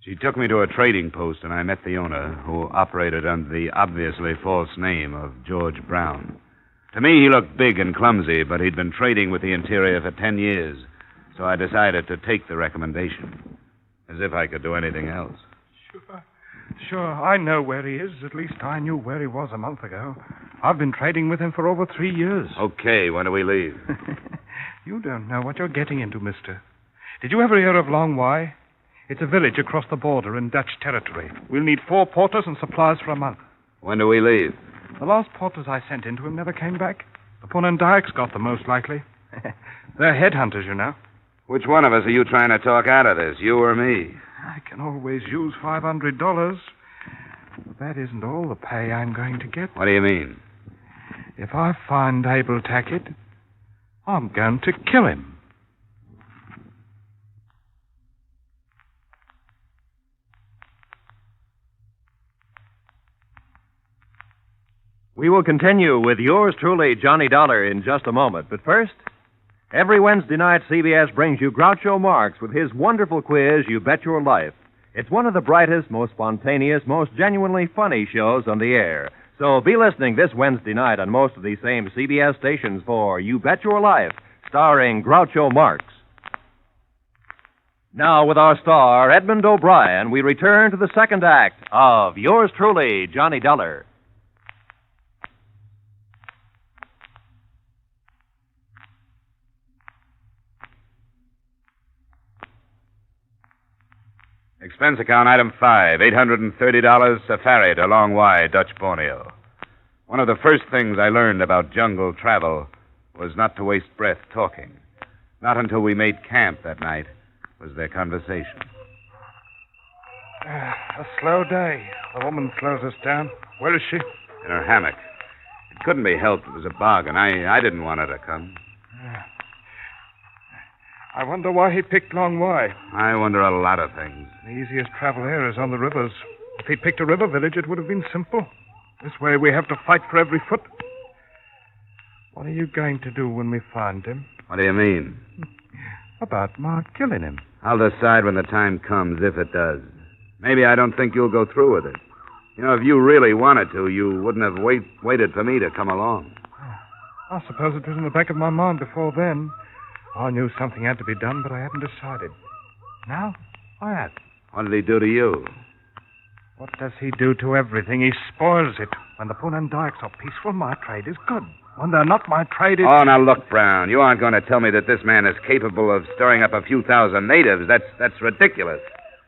S8: She took me to a trading post, and I met the owner, who operated under the obviously false name of George Brown. To me, he looked big and clumsy, but he'd been trading with the interior for 10 years, so I decided to take the recommendation, as if I could do anything else.
S18: Sure, I know where he is. At least I knew where he was a month ago. I've been trading with him for over 3 years.
S8: Okay, when do we leave?
S18: You don't know what you're getting into, mister. Did you ever hear of Long Y? It's a village across the border in Dutch territory. We'll need 4 porters and supplies for a month.
S8: When do we leave?
S18: The last porters I sent into him never came back. The Ponandayaks got them, most likely. They're headhunters, you know.
S8: Which one of us are you trying to talk out of this, you or me?
S18: I can always use $500. But that isn't all the pay I'm going to get.
S8: What do you mean?
S18: If I find Abel Tackett, I'm going to kill him.
S17: We will continue with yours truly, Johnny Dollar, in just a moment. But first, every Wednesday night, CBS brings you Groucho Marx with his wonderful quiz, You Bet Your Life. It's one of the brightest, most spontaneous, most genuinely funny shows on the air. So be listening this Wednesday night on most of these same CBS stations for You Bet Your Life, starring Groucho Marx. Now, with our star, Edmund O'Brien, we return to the second act of yours truly, Johnny Dollar.
S8: Expense account item 5, $830 safari to Long Y, Dutch Borneo. One of the first things I learned about jungle travel was not to waste breath talking. Not until we made camp that night was there conversation.
S18: A slow day. The woman slows us down. Where is she?
S8: In her hammock. It couldn't be helped. It was a bargain. I didn't want her to come.
S18: I wonder why he picked Long Y.
S8: I wonder a lot of things.
S18: The easiest travel here is on the rivers. If he'd picked a river village, it would have been simple. This way we have to fight for every foot. What are you going to do when we find him?
S8: What do you mean?
S18: About my killing him.
S8: I'll decide when the time comes, if it does. Maybe I don't think you'll go through with it. You know, if you really wanted to, you wouldn't have waited for me to come along.
S18: I suppose it was in the back of my mind before then. I knew something had to be done, but I hadn't decided. Now, I have.
S8: What did he do to you?
S18: What does he do to everything? He spoils it. When the Punan Dykes are peaceful, my trade is good. When they're not, my trade is...
S8: Oh, now look, Brown. You aren't going to tell me that this man is capable of stirring up a few thousand natives. That's ridiculous.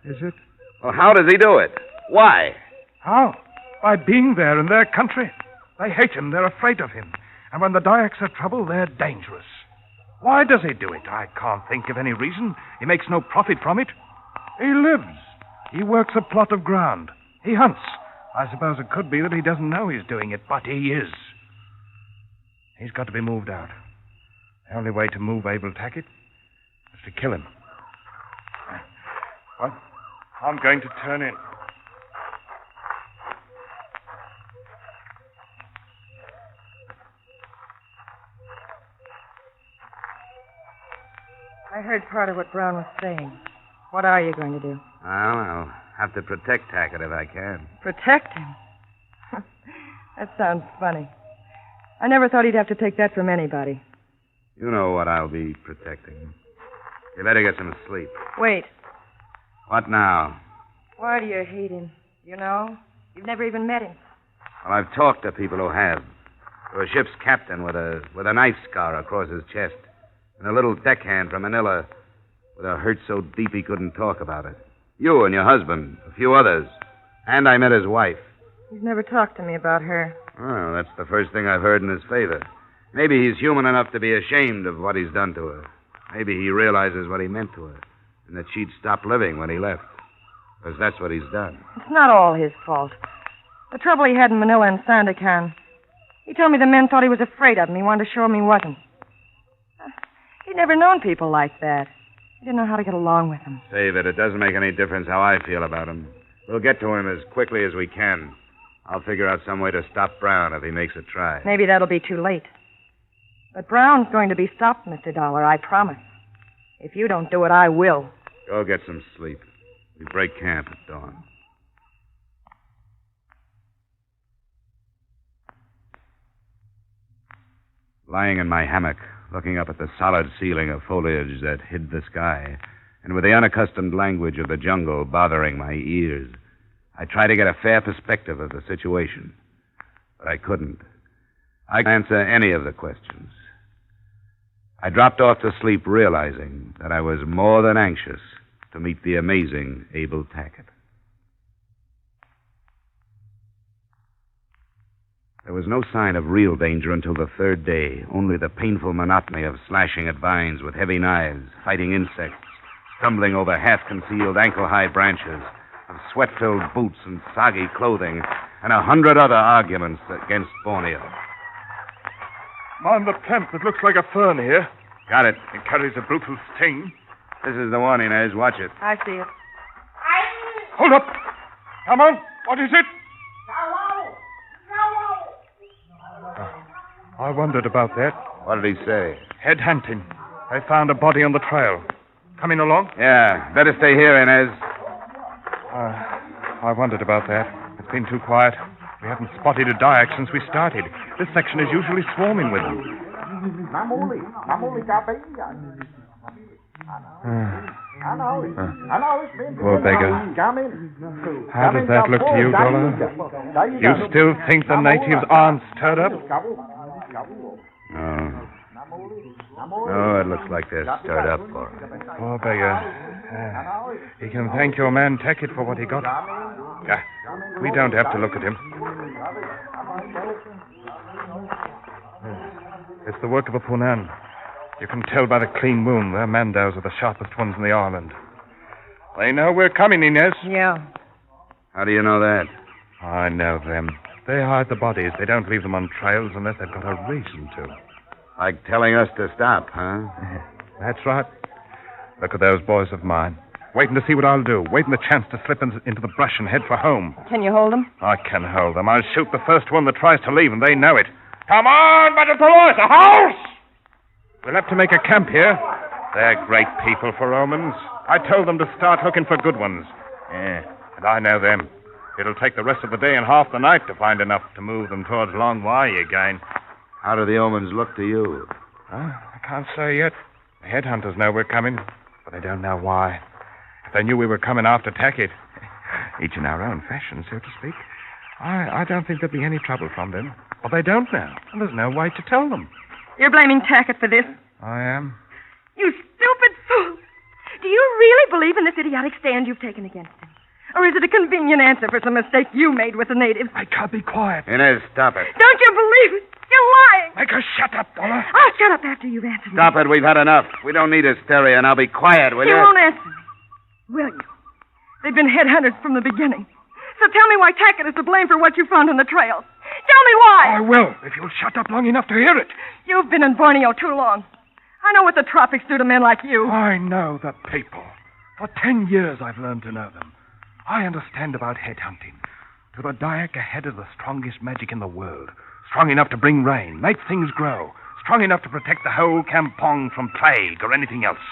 S18: Is it?
S8: Well, how does he do it? Why?
S18: How? By being there in their country. They hate him. They're afraid of him. And when the Dayaks are trouble, they're dangerous. Why does he do it? I can't think of any reason. He makes no profit from it. He lives. He works a plot of ground. He hunts. I suppose it could be that he doesn't know he's doing it, but he is. He's got to be moved out. The only way to move Abel Tackett is to kill him. What? I'm going to turn in.
S1: I heard part of what Brown was saying. What are you going to do?
S8: Well, I'll have to protect Tackett if I can.
S1: Protect him? That sounds funny. I never thought he'd have to take that from anybody.
S8: You know what I'll be protecting. You better get some sleep.
S1: Wait.
S8: What now?
S1: Why do you hate him? You know? You've never even met him.
S8: Well, I've talked to people who have. To a ship's captain with a knife scar across his chest. And a little deckhand from Manila with a hurt so deep he couldn't talk about it. You and your husband, a few others. And I met his wife.
S1: He's never talked to me about her.
S8: Well, that's the first thing I've heard in his favor. Maybe he's human enough to be ashamed of what he's done to her. Maybe he realizes what he meant to her. And that she'd stop living when he left. Because that's what he's done.
S1: It's not all his fault. The trouble he had in Manila and Sandakan. He told me the men thought he was afraid of him. He wanted to show him he wasn't. He'd never known people like that. He didn't know how to get along with them.
S8: Save it. It doesn't make any difference how I feel about him. We'll get to him as quickly as we can. I'll figure out some way to stop Brown if he makes a try.
S1: Maybe that'll be too late. But Brown's going to be stopped, Mr. Dollar, I promise. If you don't do it, I will.
S8: Go get some sleep. We break camp at dawn. Lying in my hammock, looking up at the solid ceiling of foliage that hid the sky, and with the unaccustomed language of the jungle bothering my ears, I tried to get a fair perspective of the situation. But I couldn't. I couldn't answer any of the questions. I dropped off to sleep realizing that I was more than anxious to meet the amazing Abel Tackett. There was no sign of real danger until the third day, only the painful monotony of slashing at vines with heavy knives, fighting insects, stumbling over half-concealed ankle-high branches, of sweat-filled boots and soggy clothing, and 100 other arguments against Borneo.
S18: Mind the plant that looks like a fern here.
S8: Got it.
S18: It carries a brutal sting.
S8: This is the one, Inez. Watch it.
S1: I see it.
S18: Hold up. Come on. What is it? I wondered about that.
S8: What did he say?
S18: Head hunting. They found a body on the trail. Coming along?
S8: Yeah. Better stay here, Inez.
S18: I wondered about that. It's been too quiet. We haven't spotted a Dayak since we started. This section is usually swarming with them. Poor beggar. How does that look to you, Dollar? You still think the natives aren't stirred up?
S8: No, it looks like they're stirred up for it.
S18: Poor beggar. He can thank your man Tackett for what he got. We don't have to look at him. It's the work of a Punan. You can tell by the clean wound. Their mandows are the sharpest ones in the island. They know we're coming, Inez.
S1: Yeah.
S8: How do you know that?
S18: I know them. They hide the bodies. They don't leave them on trails unless they've got a reason to.
S8: Like telling us to stop, huh?
S18: That's right. Look at those boys of mine. Waiting to see what I'll do. Waiting the chance to slip into the brush and head for home.
S1: Can you hold them?
S18: I can hold them. I'll shoot the first one that tries to leave, and they know it. Come on, Batatolos, the house! We'll have to make a camp here. They're great people for Romans. I told them to start looking for good ones. Yeah, and I know them. It'll take the rest of the day and half the night to find enough to move them towards Long Wai again.
S8: How do the omens look to you?
S18: I can't say yet. The headhunters know we're coming, but they don't know why. If they knew we were coming after Tackett,
S8: each in our own fashion, so to speak. I don't think there'll be any trouble from them. Well, they don't now, and there's no way to tell them.
S1: You're blaming Tackett for this?
S8: I am.
S1: You stupid fool! Do you really believe in this idiotic stand you've taken against him? Or is it a convenient answer for some mistake you made with the natives?
S8: I can't be quiet.
S3: Inez, stop it.
S1: Don't you believe it? You're lying!
S8: Make her shut up, Dollar.
S1: I'll shut up after you've answered me.
S3: Stop it. We've had enough. We don't need hysteria. Now be quiet, will you?
S1: You won't answer me, will you? They've been headhunters from the beginning. So tell me why Tackett is to blame for what you found on the trail. Tell me why!
S8: I will, if you'll shut up long enough to hear it.
S1: You've been in Borneo too long. I know what the tropics do to men like you.
S8: I know the people. For 10 years I've learned to know them. I understand about headhunting. To the Dayak, a head of the strongest magic in the world. Strong enough to bring rain, make things grow. Strong enough to protect the whole kampong from plague or anything else.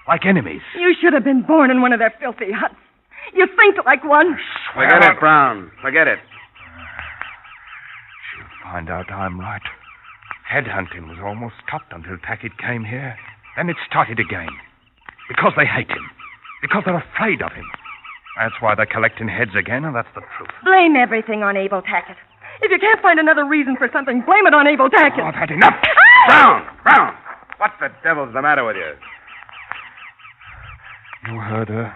S8: Like enemies.
S1: You should have been born in one of their filthy huts. You think like one.
S3: Forget it, Brown. Forget it.
S8: She'll find out I'm right. Headhunting was almost stopped until Tackett came here. Then it started again. Because they hate him. Because they're afraid of him. That's why they're collecting heads again, and that's the truth.
S1: Blame everything on Abel Tackett. If you can't find another reason for something, blame it on Abel Tackett.
S8: Oh, I've had enough.
S3: Brown! What the devil's the matter with you?
S8: You heard her.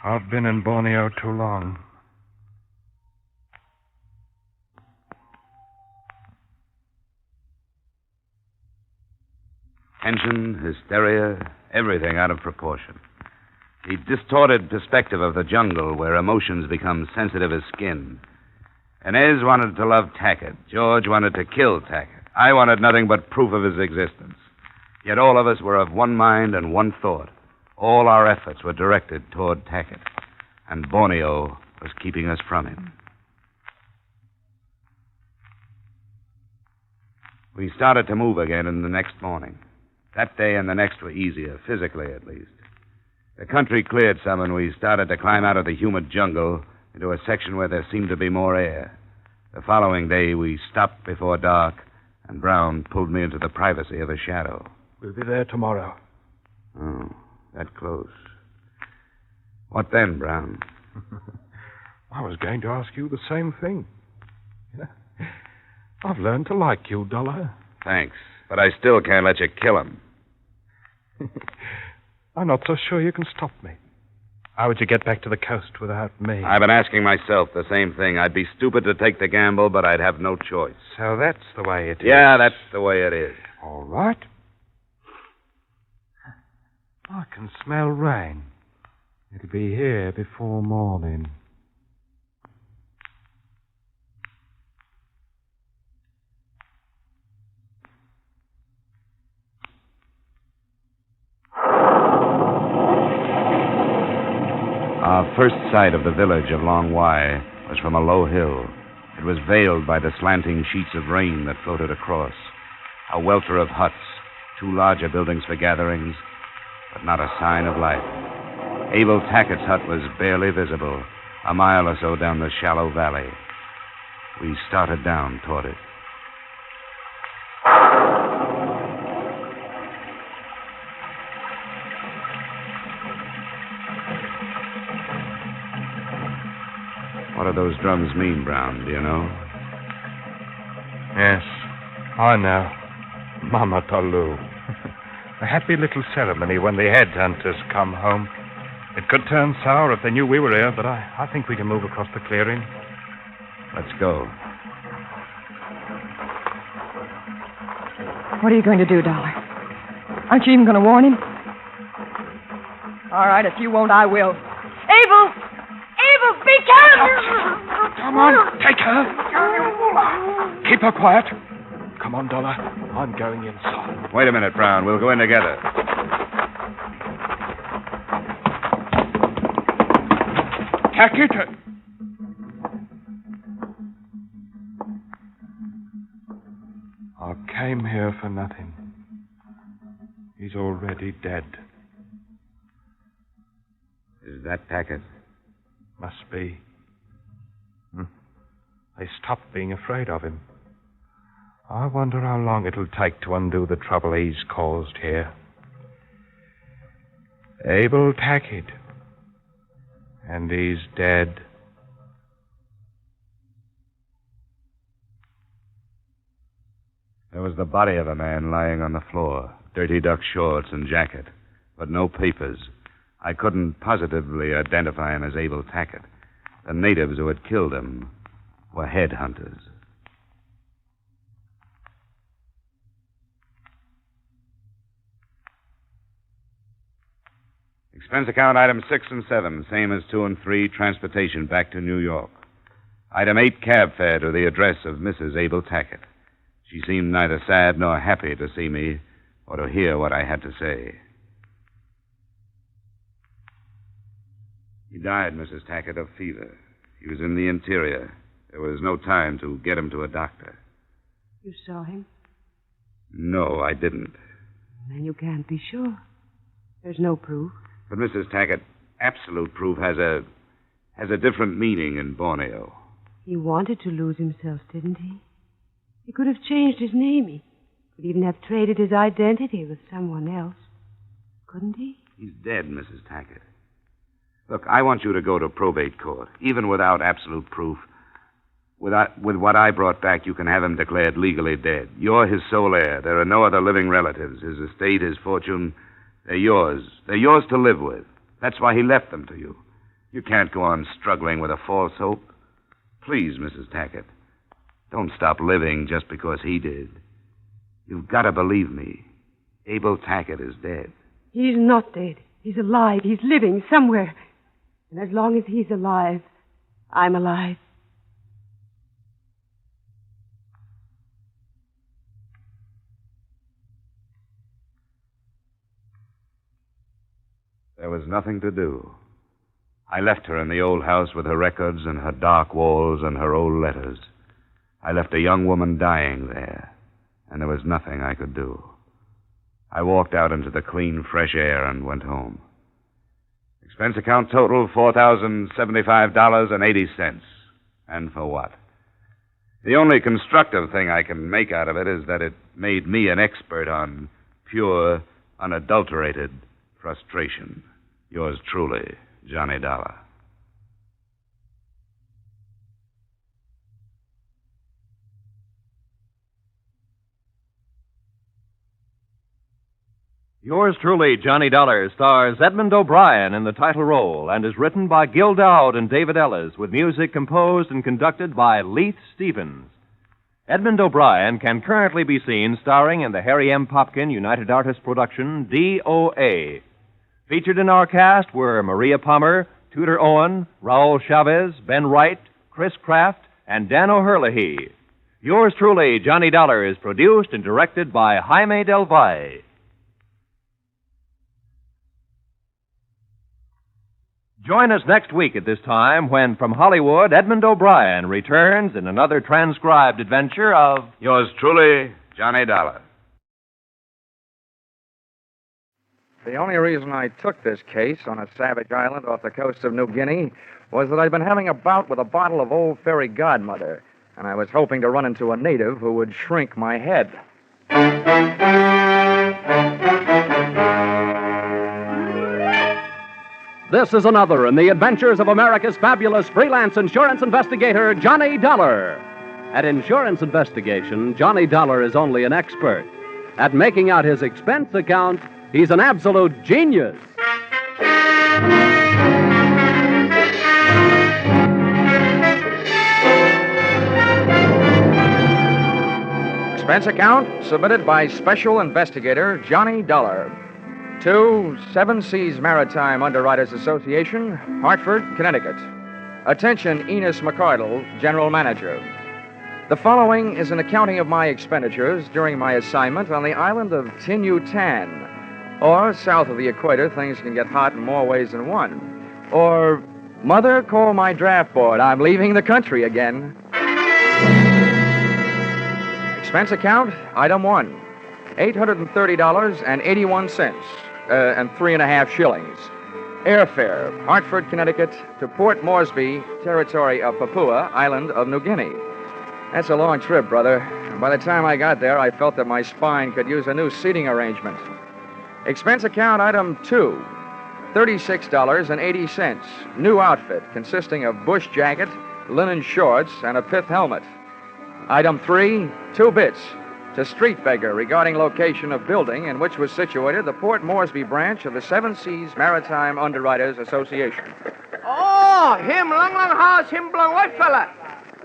S8: I've been in Borneo too long.
S2: Tension, hysteria, everything out of proportion. The distorted perspective of the jungle where emotions become sensitive as skin. Inez wanted to love Tackett. George wanted to kill Tackett. I wanted nothing but proof of his existence. Yet all of us were of one mind and one thought. All our efforts were directed toward Tackett. And Borneo was keeping us from him. We started to move again in the next morning. That day and the next were easier, physically at least. The country cleared some, and we started to climb out of the humid jungle into a section where there seemed to be more air. The following day, we stopped before dark, and Brown pulled me into the privacy of a shadow.
S8: We'll be there tomorrow.
S2: Oh, that close. What then, Brown?
S8: I was going to ask you the same thing. I've learned to like you, Dollar.
S2: Thanks, but I still can't let you kill him.
S8: I'm not so sure you can stop me. How would you get back to the coast without me?
S2: I've been asking myself the same thing. I'd be stupid to take the gamble, but I'd have no choice.
S8: So that's the way it is.
S2: Yeah, that's the way it is.
S8: All right. I can smell rain. It'll be here before morning.
S2: Our first sight of the village of Long Wai was from a low hill. It was veiled by the slanting sheets of rain that floated across. A welter of huts, two larger buildings for gatherings, but not a sign of life. Abel Tackett's hut was barely visible, a mile or so down the shallow valley. We started down toward it. What do those drums mean, Brown? Do you know?
S8: Yes, I know. Mama Talu. A happy little ceremony when the headhunters come home. It could turn sour if they knew we were here, but I think we can move across the clearing.
S2: Let's go.
S1: What are you going to do, Dollar? Aren't you even going to warn him? All right, if you won't, I will. Abel! Abel, be careful!
S8: Come on, take her. Keep her quiet. Come on, Dollar. I'm going inside.
S2: Wait a minute, Brown. We'll go in together.
S8: Tackett. I came here for nothing. He's already dead.
S2: Is that Tackett?
S8: Must be. They stopped being afraid of him. I wonder how long it'll take to undo the trouble he's caused here. Abel Tackett.
S18: And he's dead.
S5: There was the body of a man lying on the floor, dirty duck shorts and jacket, but no papers. I couldn't positively identify him as Abel Tackett. The natives who had killed him were headhunters. Expense account item 6 and 7, same as 2 and 3, transportation back to New York. Item 8, cab fare to the address of Mrs. Abel Tackett. She seemed neither sad nor happy to see me or to hear what I had to say. He died, Mrs. Tackett, of fever. He was in the interior. There was no time to get him to a doctor.
S11: You saw him?
S5: No, I didn't.
S11: Then you can't be sure. There's no proof.
S5: But, Mrs. Tackett, absolute proof has a different meaning in Borneo.
S11: He wanted to lose himself, didn't he? He could have changed his name. He could even have traded his identity with someone else. Couldn't he?
S5: He's dead, Mrs. Tackett. Look, I want you to go to probate court, even without absolute proof. With what I brought back, you can have him declared legally dead. You're his sole heir. There are no other living relatives. His estate, his fortune, they're yours. They're yours to live with. That's why he left them to you. You can't go on struggling with a false hope. Please, Mrs. Tackett, don't stop living just because he did. You've got to believe me. Abel Tackett is dead.
S11: He's not dead. He's alive. He's living somewhere. And as long as he's alive, I'm alive.
S5: There was nothing to do. I left her in the old house with her records and her dark walls and her old letters. I left a young woman dying there, and there was nothing I could do. I walked out into the clean, fresh air and went home. Expense account total, $4,075.80. And for what? The only constructive thing I can make out of it is that it made me an expert on pure, unadulterated frustration. Yours truly, Johnny Dollar.
S17: Yours truly, Johnny Dollar, stars Edmund O'Brien in the title role and is written by Gil Dowd and David Ellis, with music composed and conducted by Leith Stevens. Edmund O'Brien can currently be seen starring in the Harry M. Popkin United Artists production, D.O.A. Featured in our cast were Maria Palmer, Tudor Owen, Raul Chavez, Ben Wright, Chris Kraft, and Dan O'Herlihy. Yours truly, Johnny Dollar, is produced and directed by Jaime Del Valle. Join us next week at this time when, from Hollywood, Edmund O'Brien returns in another transcribed adventure of
S5: Yours truly, Johnny Dollar.
S2: The only reason I took this case on a savage island off the coast of New Guinea was that I'd been having a bout with a bottle of Old Fairy Godmother, and I was hoping to run into a native who would shrink my head.
S21: This is another in the adventures of America's fabulous freelance insurance investigator, Johnny Dollar. At insurance investigation, Johnny Dollar is only an expert. At making out his expense account, he's an absolute genius.
S2: Expense account submitted by Special Investigator Johnny Dollar to Seven Seas Maritime Underwriters Association, Hartford, Connecticut. Attention, Enos McCardle, General Manager. The following is an accounting of my expenditures during my assignment on the island of Tinyutan. Or, south of the equator, things can get hot in more ways than one. Or, Mother, call my draft board. I'm leaving the country again. Expense account, item 1. $830.81, and 3.5 shillings. Airfare, Hartford, Connecticut, to Port Moresby, territory of Papua, island of New Guinea. That's a long trip, brother. By the time I got there, I felt that my spine could use a new seating arrangement. Expense account, item 2. $36.80. New outfit consisting of bush jacket, linen shorts, and a pith helmet. Item 3, 2 bits to street beggar regarding location of building in which was situated the Port Moresby branch of the Seven Seas Maritime Underwriters Association.
S7: Oh, him, long house, him belong white fella.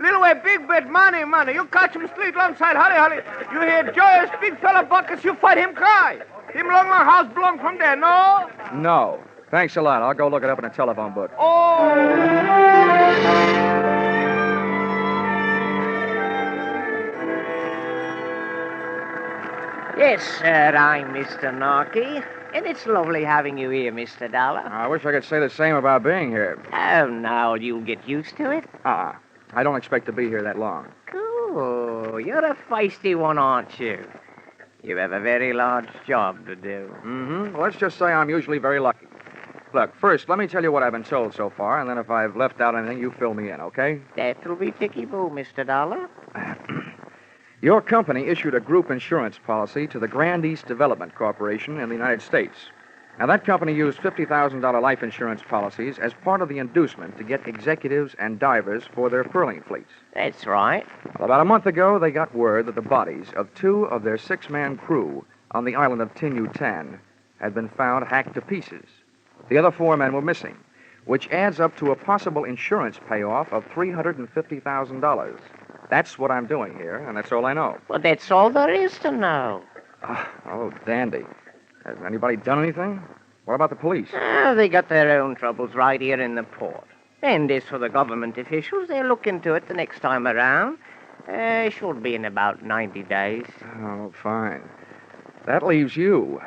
S7: Little way, big bit, money. You catch him street alongside, holly. You hear joyous, big fella buckets, you fight him cry. Him long house belong from there, no?
S2: No. Thanks a lot. I'll go look it up in a telephone book.
S7: Oh!
S13: Yes, sir, I'm Mr. Narky, and it's lovely having you here, Mr. Dollar.
S2: I wish I could say the same about being here.
S13: Oh, now you'll get used to it.
S2: I don't expect to be here that long.
S13: Cool. You're a feisty one, aren't you? You have a very large job to do.
S2: Mm-hmm. Let's just say I'm usually very lucky. Look, first, let me tell you what I've been told so far, and then if I've left out anything, you fill me in, okay?
S13: That'll be ticky-boo, Mr. Dollar.
S2: Your company issued a group insurance policy to the Grand East Development Corporation in the United States. Now, that company used $50,000 life insurance policies as part of the inducement to get executives and divers for their pearling fleets.
S13: That's right.
S2: Well, about a month ago, they got word that the bodies of 2 of their 6-man crew on the island of Tinutan had been found hacked to pieces. The other 4 men were missing, which adds up to a possible insurance payoff of $350,000. That's what I'm doing here, and that's all I know.
S13: Well, that's all there is to know.
S2: Oh, dandy. Has anybody done anything? What about the police?
S13: They got their own troubles right here in the port. And as for the government officials, they'll look into it the next time around. Should be in about 90 days.
S2: Oh, fine. That leaves you.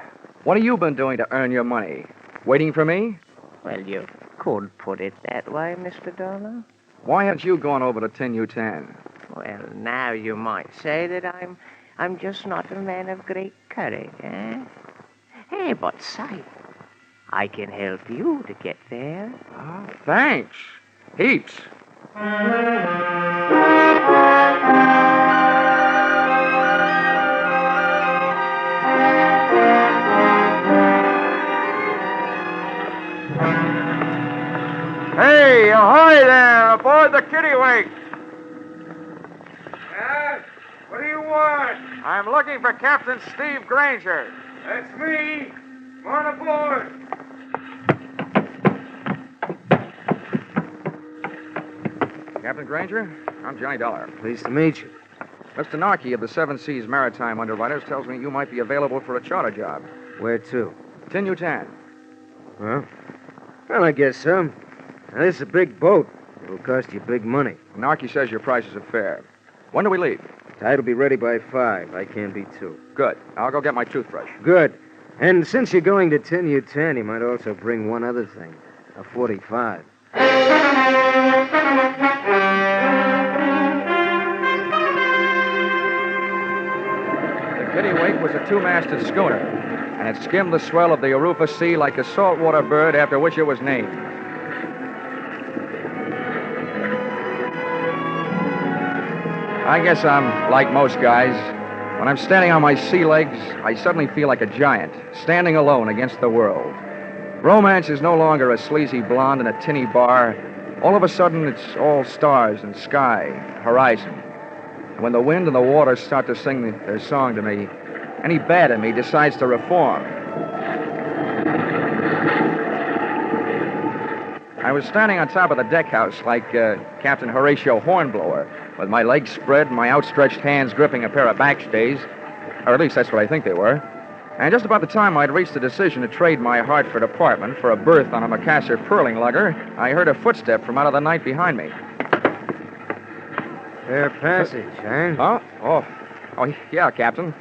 S2: What have you been doing to earn your money? Waiting for me?
S13: Well, you could put it that way, Mr. Dollar.
S2: Why haven't you gone over to Tinutan?
S13: Well, now you might say that I'm just not a man of great courage, eh? Hey, but say, I can help you to get there.
S2: Oh, thanks. Heaps.
S7: Hey, ahoy there, aboard the Kittiwake. What do you want?
S2: I'm looking for Captain Steve Granger.
S7: That's me. Come on aboard.
S2: Captain Granger, I'm Johnny Dollar.
S22: Pleased to meet you.
S2: Mr. Narky of the Seven Seas Maritime Underwriters tells me you might be available for a charter job.
S22: Where to?
S2: Tinutan.
S22: Well, I guess so. Now, this is a big boat. It'll cost you big money.
S2: Narky says your prices are fair. When do we leave?
S22: Tide will be ready by 5. I can't be 2.
S2: Good. I'll go get my toothbrush.
S22: Good. And since you're going to Tinutan, you might also bring one other thing. A 45.
S2: The Kittiwake was a 2-masted schooner, and it skimmed the swell of the Arufa Sea like a saltwater bird after which it was named. I guess I'm like most guys. When I'm standing on my sea legs, I suddenly feel like a giant, standing alone against the world. Romance is no longer a sleazy blonde in a tinny bar. All of a sudden, it's all stars and sky, horizon. And when the wind and the water start to sing their song to me, any bad in me decides to reform. I was standing on top of the deck house like Captain Horatio Hornblower, with my legs spread and my outstretched hands gripping a pair of backstays, or at least that's what I think they were. And just about the time I'd reached the decision to trade my Hartford apartment for a berth on a Macassar pearling lugger, I heard a footstep from out of the night behind me.
S22: Fair passage, huh?
S2: Huh? Oh, yeah, Captain.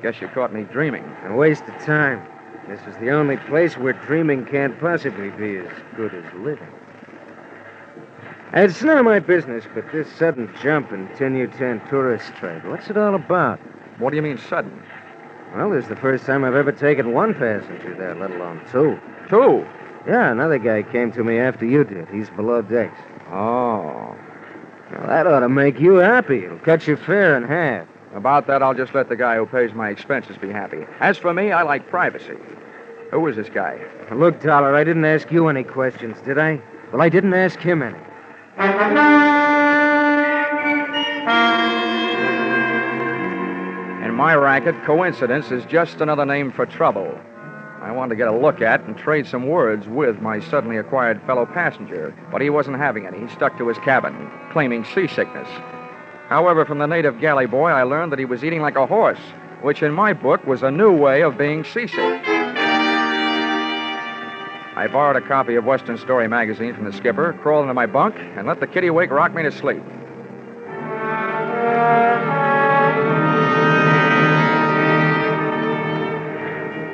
S2: Guess you caught me dreaming.
S22: A waste of time. This is the only place where dreaming can't possibly be as good as living. It's none of my business, but this sudden jump in Tinutan tourist trade, what's it all about?
S2: What do you mean, sudden?
S22: Well, this is the first time I've ever taken 1 passenger there, let alone 2.
S2: 2?
S22: Yeah, another guy came to me after you did. He's below decks.
S2: Oh.
S22: Well, that ought to make you happy. It'll cut your fare in half.
S2: About that, I'll just let the guy who pays my expenses be happy. As for me, I like privacy.
S8: Who was this guy?
S22: Look, Dollar, I didn't ask you any questions, did I? Well, I didn't ask him any.
S2: In my racket, coincidence is just another name for trouble. I wanted to get a look at and trade some words with my suddenly acquired fellow passenger, but he wasn't having any. He stuck to his cabin, claiming seasickness. However, from the native galley boy, I learned that he was eating like a horse, which in my book was a new way of being seasick. I borrowed a copy of Western Story magazine from the skipper, crawled into my bunk, and let the kitty-wake rock me to sleep.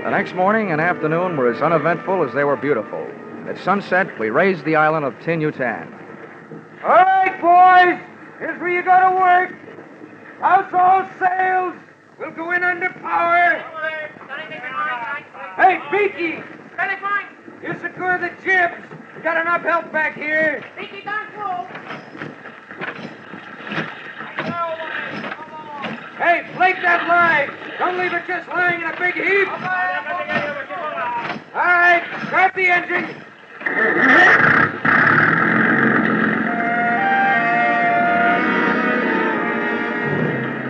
S2: The next morning and afternoon were as uneventful as they were beautiful. At sunset, we raised the island of Tin-Utan.
S7: All right, boys. Here's where you go to work. House all sails. We'll go in under power. Hey, Beaky. You secure the jibs. We got enough help back here.
S12: Beaky, don't move.
S7: Hey, flake that line. Don't leave it just lying in a big heap. All right, start the engine.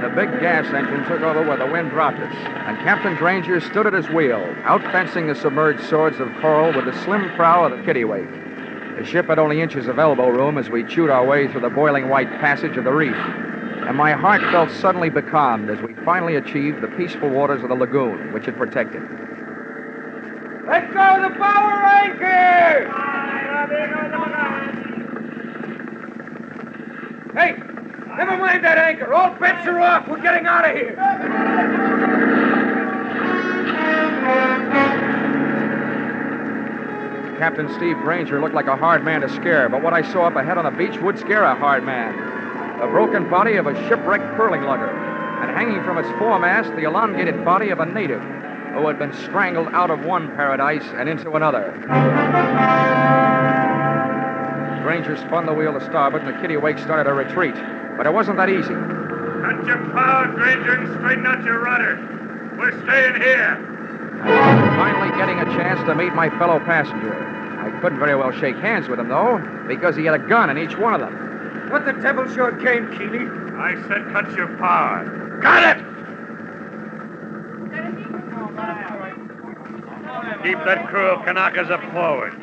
S2: The big gas engine took over where the wind dropped us, and Captain Granger stood at his wheel, outfencing the submerged swords of coral with the slim prow of the kittiwake. The ship had only inches of elbow room as we chewed our way through the boiling white passage of the reef, and my heart felt suddenly becalmed as we finally achieved the peaceful waters of the lagoon, which it protected.
S7: Let go the bower anchor! Hey, never mind that anchor. All bets are off. We're getting out of here.
S2: Captain Steve Granger looked like a hard man to scare, but what I saw up ahead on the beach would scare a hard man. The broken body of a shipwrecked curling lugger, and hanging from its foremast, the elongated body of a native who had been strangled out of one paradise and into another. Granger spun the wheel to starboard, and the kittiwake started a retreat, but it wasn't that easy.
S14: Cut your power, Granger, and straighten out your rudder. We're staying here.
S2: Finally getting a chance to meet my fellow passenger. I couldn't very well shake hands with him, though, because he had a gun in each one of them.
S7: What the devil's your game, Keeley?
S14: I said cut your power. Got it! Keep that crew of Kanakas up forward.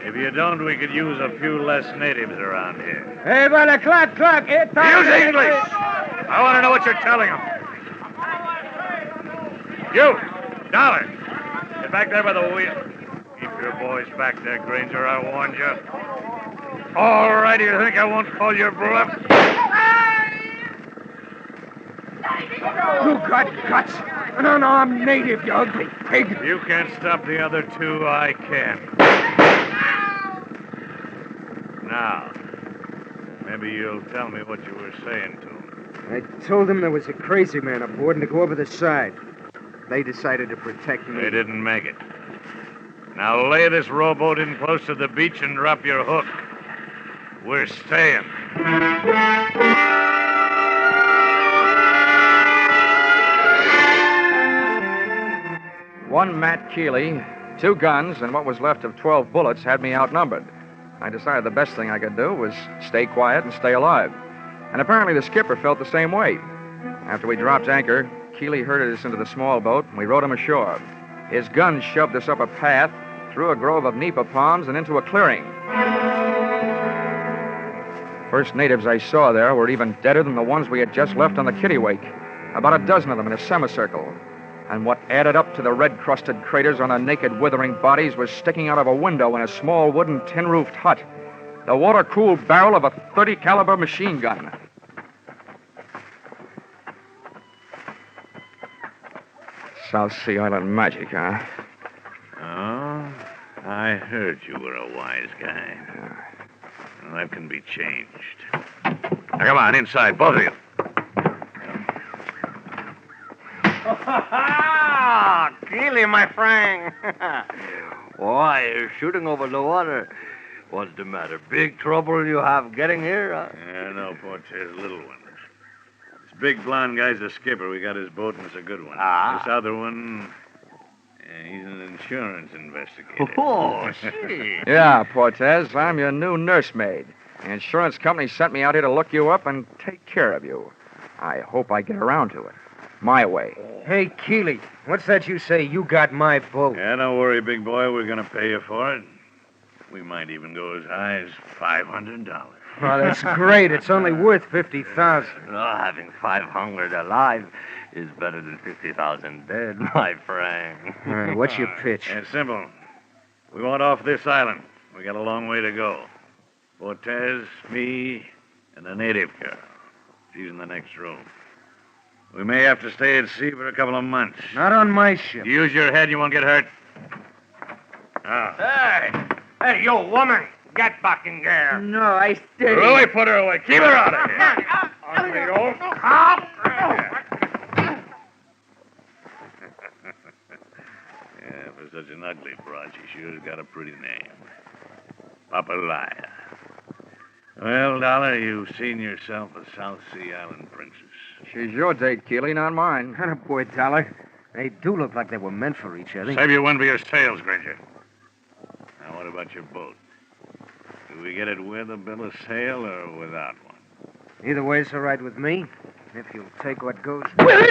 S14: If you don't, we could use a few less natives around here.
S7: Hey, brother, clock.
S14: Use English! I want to know what you're telling them. You, Dollar, get back there by the wheel. Keep your boys back there, Granger, I warned you. All right, you think I won't call your bluff?
S7: You got guts. No, I'm native, you ugly pig.
S14: You can't stop the other two, I can. Now, maybe you'll tell me what you were saying to him.
S22: I told them there was a crazy man aboard and to go over the side. They decided to protect me.
S14: They didn't make it. Now lay this rowboat in close to the beach and drop your hook. We're staying.
S2: One Matt Keeley, 2 guns, and what was left of 12 bullets had me outnumbered. I decided the best thing I could do was stay quiet and stay alive. And apparently the skipper felt the same way. After we dropped anchor, Keeley herded us into the small boat, and we rowed him ashore. His gun shoved us up a path, through a grove of nipa palms, and into a clearing. First natives I saw there were even deader than the ones we had just left on the kittiwake. About a dozen of them in a semicircle. And what added up to the red-crusted craters on their naked, withering bodies was sticking out of a window in a small wooden tin-roofed hut. The water-cooled barrel of a .30 caliber machine gun. South Sea Island magic, huh?
S14: Oh, I heard you were a wise guy. Well, that can be changed. Now, come on, inside, both of you.
S22: Keeley, my friend. Why, you're shooting over the water. What's the matter? Big trouble you have getting here?
S14: Yeah, no, Porches, little one. This big blonde guy's the skipper. We got his boat, and it's a good one.
S22: Ah.
S14: This other one, He's an insurance investigator.
S10: Oh, gee.
S2: Yeah, Portez, I'm your new nursemaid. The insurance company sent me out here to look you up and take care of you. I hope I get around to it. My way.
S10: Hey, Keeley, what's that you say? You got my boat.
S14: Yeah, don't worry, big boy. We're going to pay you for it. We might even go as high as $500.
S10: Oh, that's great. It's only worth $50,000.
S22: Oh, having 500 alive is better than 50,000 dead, my friend.
S10: All right, what's your pitch?
S14: It's simple. We want off this island. We got a long way to go. Cortez, me, and the native girl. She's in the next room. We may have to stay at sea for a couple of months.
S10: Not on my ship.
S14: Use your head, you won't get hurt. Ah.
S7: Hey, you woman. Get back in there.
S10: No, I stay.
S14: Louie, put her away. Keep her out of here. Ugly old cop. Yeah, for such an ugly broad, she sure's got a pretty name. Papalaya. Well, Dollar, you've seen yourself a South Sea Island princess.
S2: She's your date, Keeley, not mine.
S10: Boy, Dollar. They do look like they were meant for each other.
S14: Save your one for your sails, Granger. Now, what about your boat? Do we get it with a bill of sale or without one?
S10: Either way's all right with me, if you'll take what goes.
S2: With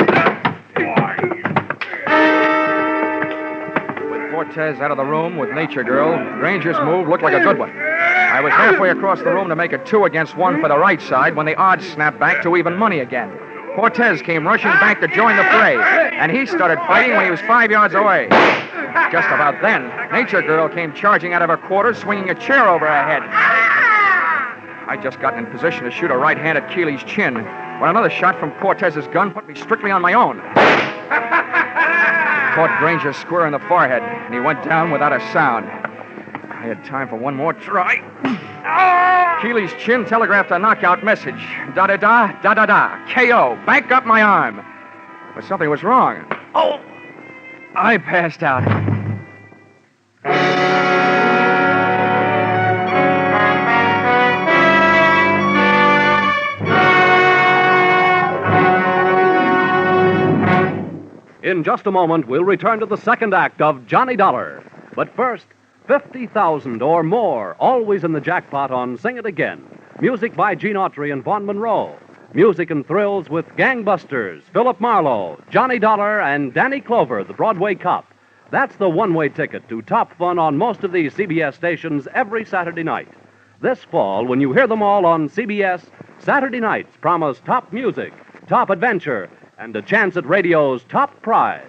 S2: Cortez out of the room with Nature Girl, Granger's move looked like a good one. I was halfway across the room to make it 2 against 1 for the right side when the odds snapped back to even money again. Cortez came rushing back to join the fray, and he started fighting when he was 5 yards away. Just about then, Nature Girl came charging out of her quarters, swinging a chair over her head. I'd just gotten in position to shoot a right hand at Keeley's chin when another shot from Cortez's gun put me strictly on my own. Caught Granger square in the forehead, and he went down without a sound. I had time for one more try. Keeley's chin telegraphed a knockout message. Da-da-da, da-da-da, K.O., back up my arm. But something was wrong. Oh! I passed out.
S21: In just a moment, we'll return to the second act of Johnny Dollar. But first, 50,000 or more, always in the jackpot on Sing It Again. Music by Gene Autry and Vaughn Monroe. Music and thrills with Gangbusters, Philip Marlowe, Johnny Dollar, and Danny Clover, the Broadway cop. That's the one-way ticket to top fun on most of these CBS stations every Saturday night. This fall, when you hear them all on CBS, Saturday nights promise top music, top adventure, and a chance at radio's top prize.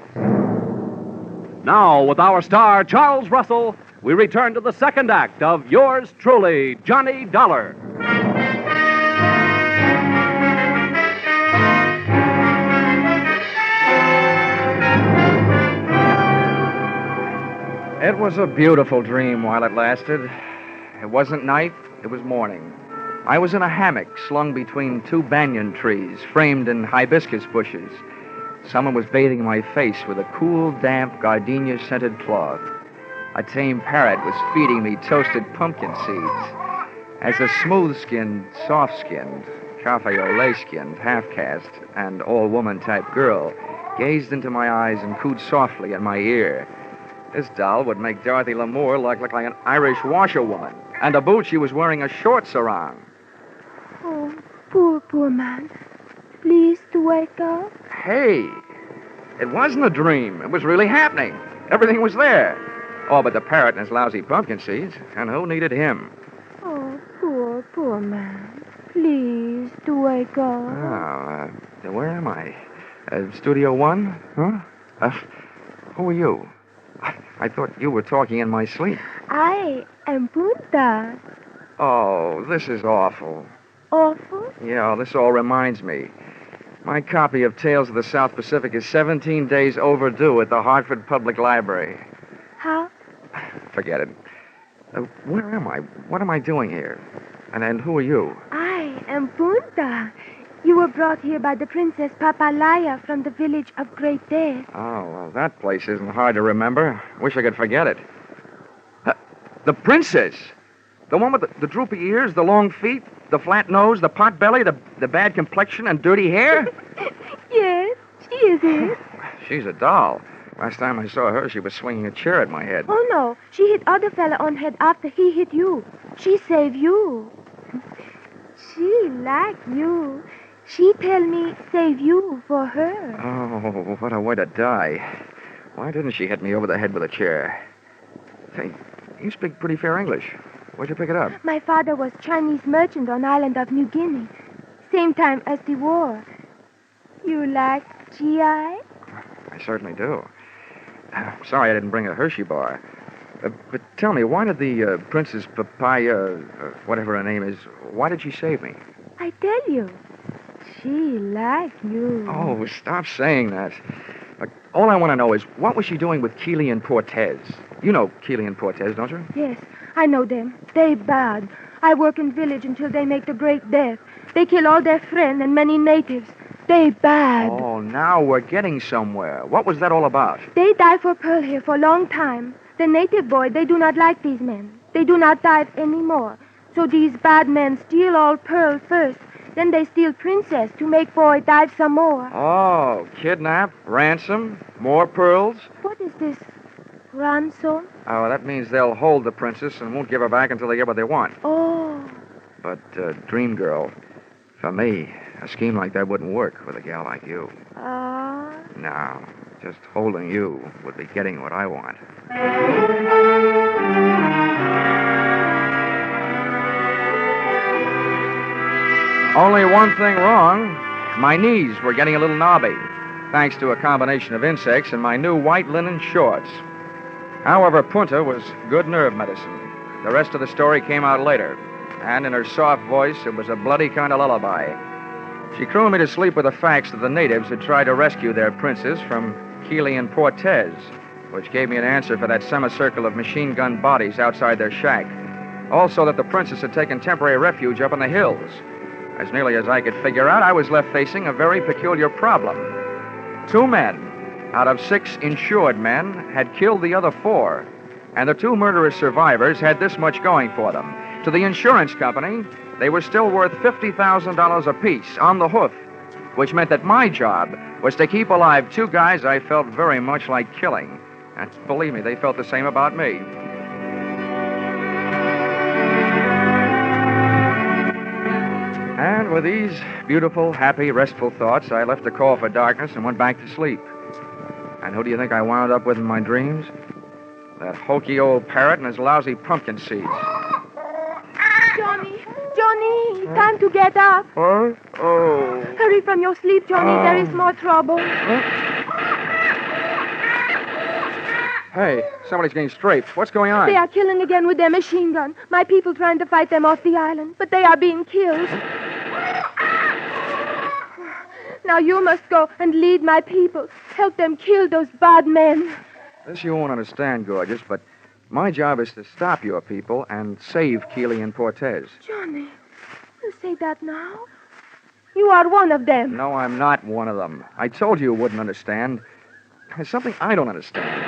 S21: Now, with our star, Charles Russell, we return to the second act of yours truly, Johnny Dollar.
S2: It was a beautiful dream while it lasted. It wasn't night, it was morning. I was in a hammock slung between 2 banyan trees framed in hibiscus bushes. Someone was bathing my face with a cool, damp, gardenia-scented cloth. A tame parrot was feeding me toasted pumpkin seeds. As a smooth-skinned, soft-skinned, cafe au lait-skinned, half-caste, and all-woman type girl gazed into my eyes and cooed softly in my ear. This doll would make Dorothy Lamour look like an Irish washerwoman, and to boot she was wearing a short sarong.
S23: Oh, poor man. Please to wake up.
S2: Hey, it wasn't a dream. It was really happening. Everything was there. Oh, but the parrot and his lousy pumpkin seeds, and who needed him?
S23: Oh, poor man. Please to wake up.
S2: Oh, where am I? Studio 1? Huh? Who are you? I thought you were talking in my sleep.
S23: I am Punta.
S2: Oh, this is awful.
S23: Awful?
S2: Yeah, this all reminds me. My copy of Tales of the South Pacific is 17 days overdue at the Hartford Public Library.
S23: How?
S2: Forget it. Where am I? What am I doing here? And who are you?
S23: I am Punta. You were brought here by the Princess Papalaya from the village of Great Death.
S2: Oh, well, that place isn't hard to remember. Wish I could forget it. The princess! The one with the droopy ears, the long feet, the flat nose, the pot belly, the bad complexion, and dirty hair?
S23: Yes, she is it.
S2: She's a doll. Last time I saw her, she was swinging a chair at my head.
S6: Oh, no. She hit other fella on head after he hit you. She save you. She like you. She tell me save you for her.
S2: Oh, what a way to die. Why didn't she hit me over the head with a chair? Say, you speak pretty fair English. Where'd you pick it up?
S6: My father was Chinese merchant on island of New Guinea. Same time as the war. You like GI?
S2: I certainly do. Sorry I didn't bring a Hershey bar. But tell me, why did the Princess Papaya, whatever her name is, why did she save me?
S6: I tell you. She like you.
S2: Oh, stop saying that. All I want to know is, what was she doing with Keeley and Portez? You know Keeley and Portez, don't you?
S6: Yes, I know them. They bad. I work in village until they make the great death. They kill all their friends and many natives. They bad.
S2: Oh, now we're getting somewhere. What was that all about?
S6: They die for pearl here for a long time. The native boy, they do not like these men. They do not dive anymore. So these bad men steal all pearl first. Then they steal princess to make boy dive some more.
S2: Oh, kidnap, ransom, more pearls?
S6: What is this? Ransom?
S2: Oh, that means they'll hold the princess and won't give her back until they get what they want.
S6: Oh.
S2: But, Dream Girl, for me, a scheme like that wouldn't work with a gal like you. No, just holding you would be getting what I want. Only one thing wrong. My knees were getting a little knobby, thanks to a combination of insects and my new white linen shorts. However, Punta was good nerve medicine. The rest of the story came out later, and in her soft voice, it was a bloody kind of lullaby. She crooned me to sleep with the facts that the natives had tried to rescue their princess from Keeley and Portez, which gave me an answer for that semicircle of machine gun bodies outside their shack. Also that the princess had taken temporary refuge up in the hills. As nearly as I could figure out, I was left facing a very peculiar problem. 2 men out of 6 insured men had killed the other 4, and the 2 murderous survivors had this much going for them. To the insurance company, they were still worth $50,000 apiece on the hoof, which meant that my job was to keep alive 2 guys I felt very much like killing. And believe me, they felt the same about me. And with these beautiful, happy, restful thoughts, I left the call for darkness and went back to sleep. And who do you think I wound up with in my dreams? That hokey old parrot and his lousy pumpkin seeds.
S6: Johnny, time to get up.
S2: What? Oh.
S6: Hurry from your sleep, Johnny. There is more trouble.
S2: Hey, somebody's getting strafed. What's going on?
S6: They are killing again with their machine gun. My people trying to fight them off the island, but they are being killed. Now you must go and lead my people. Help them kill those bad men.
S2: This you won't understand, gorgeous, but my job is to stop your people and save Keeley and Portez.
S6: Johnny, you say that now? You are one of them.
S2: No, I'm not one of them. I told you wouldn't understand. There's something I don't understand.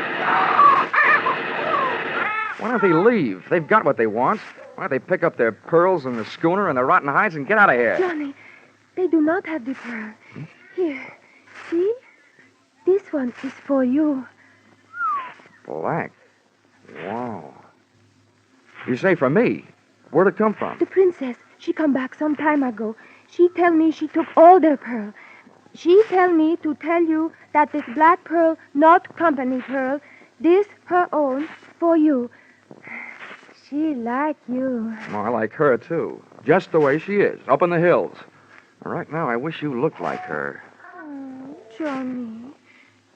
S2: Why don't they leave? They've got what they want. Why don't they pick up their pearls and the schooner and the rotten hides and get out of here?
S6: Johnny, they do not have the pearl. Here, see? This one is for you.
S2: Black. Wow. You say for me? Where'd it come from?
S6: The princess, she come back some time ago. She tell me she took all their pearl. She tell me to tell you that this black pearl, not company pearl, this her own for you. She like you.
S2: Oh, I like her, too. Just the way she is, up in the hills. Right now, I wish you looked like her.
S6: Oh, Johnny,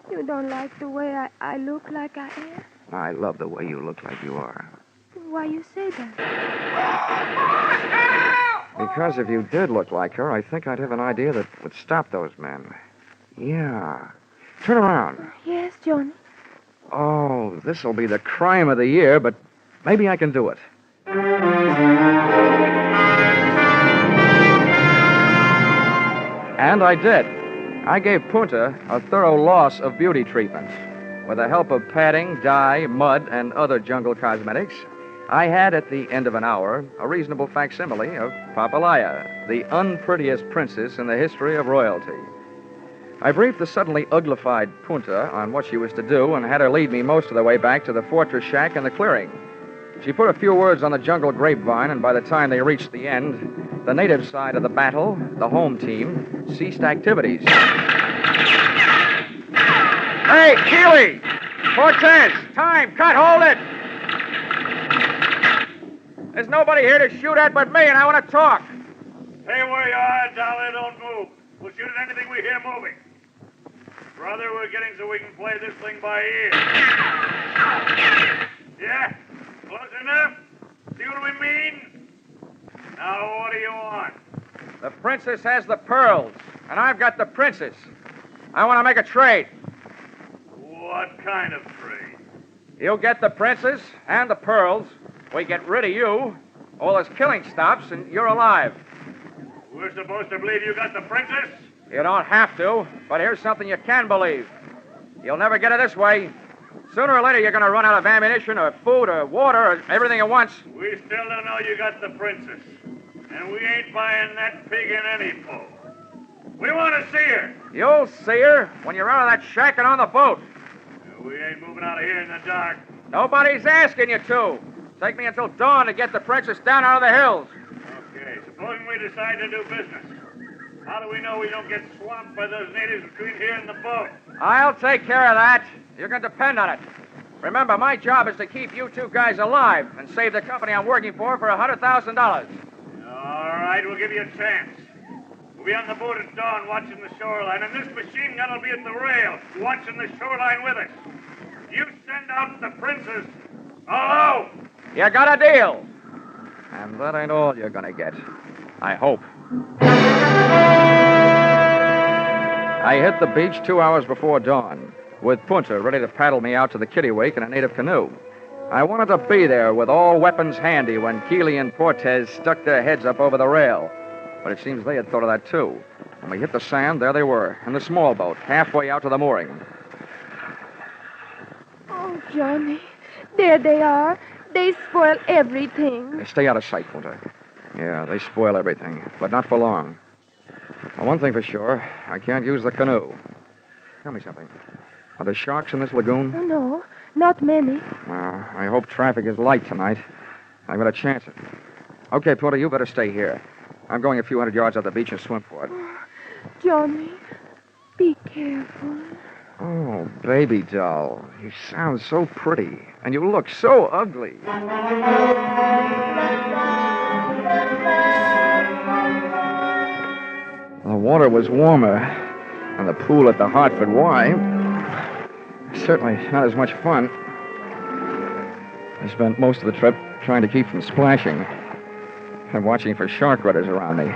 S6: you don't like the way I look like I am?
S2: I love the way you look like you are.
S6: Why you say that?
S2: Because if you did look like her, I think I'd have an idea that would stop those men. Yeah. Turn around.
S6: Yes, Johnny.
S2: Oh, this'll be the crime of the year, but maybe I can do it. And I did. I gave Punta a thorough loss of beauty treatment. With the help of padding, dye, mud, and other jungle cosmetics, I had, at the end of an hour, a reasonable facsimile of Papalaya, the unprettiest princess in the history of royalty.
S12: I briefed the suddenly uglified Punta on what she was to do and had her lead me most of the way back to the fortress shack and the clearing. She put a few words on the jungle grapevine, and by the time they reached the end, the native side of the battle, the home team, ceased activities. Hey, Keeley! Cortez! Time! Cut! Hold it! There's nobody here to shoot at but me, and I want to talk.
S14: Stay where you are, Dollar. Don't move. We'll shoot at anything we hear moving. Brother, we're getting so we can play this thing by ear. Yeah? Close enough? See what we mean? Now, what do you want?
S12: The princess has the pearls, and I've got the princess. I want to make a trade.
S14: What kind of trade?
S12: You get the princess and the pearls. We get rid of you. All this killing stops, and you're alive.
S14: We're supposed to believe you got the princess?
S12: You don't have to, but here's something you can believe. You'll never get it this way. Sooner or later, you're going to run out of ammunition or food or water or everything at once.
S14: We still don't know you got the princess. And we ain't buying that pig in any foe. We want to see her.
S12: You'll see her when you're out of that shack and on the boat.
S14: We ain't moving out of here in the dark.
S12: Nobody's asking you to. Take me until dawn to get the princess down out of the hills.
S14: Okay, supposing we decide to do business. How do we know we don't get swamped by those natives between here and the boat?
S12: I'll take care of that. You can depend on it. Remember, my job is to keep you two guys alive and save the company I'm working for $100,000.
S14: All right, we'll give you a chance. We'll be on the boat at dawn watching the shoreline, and this machine gun will be at the rail watching the shoreline with us. You send out the princess. Hello?
S12: You got a deal. And that ain't all you're going to get. I hope. I hit the beach 2 hours before dawn, with Punta ready to paddle me out to the kittiwake in a native canoe. I wanted to be there with all weapons handy when Keeley and Cortez stuck their heads up over the rail. But it seems they had thought of that, too. When we hit the sand, there they were, in the small boat, halfway out to the mooring.
S6: Oh, Johnny, there they are. They spoil everything.
S12: They stay out of sight, Punta. Yeah, they spoil everything, but not for long. Well, one thing for sure, I can't use the canoe. Tell me something. Are there sharks in this lagoon?
S6: Oh, no, not many.
S12: Well, I hope traffic is light tonight. I'm going to chance it. Okay, Punta, you better stay here. I'm going a few hundred yards up the beach and swim for it.
S6: Oh, Johnny, be careful.
S12: Oh, baby doll, you sound so pretty, and you look so ugly. The water was warmer, and the pool at the Hartford Y, certainly not as much fun. I spent most of the trip trying to keep from splashing and watching for shark rudders around me.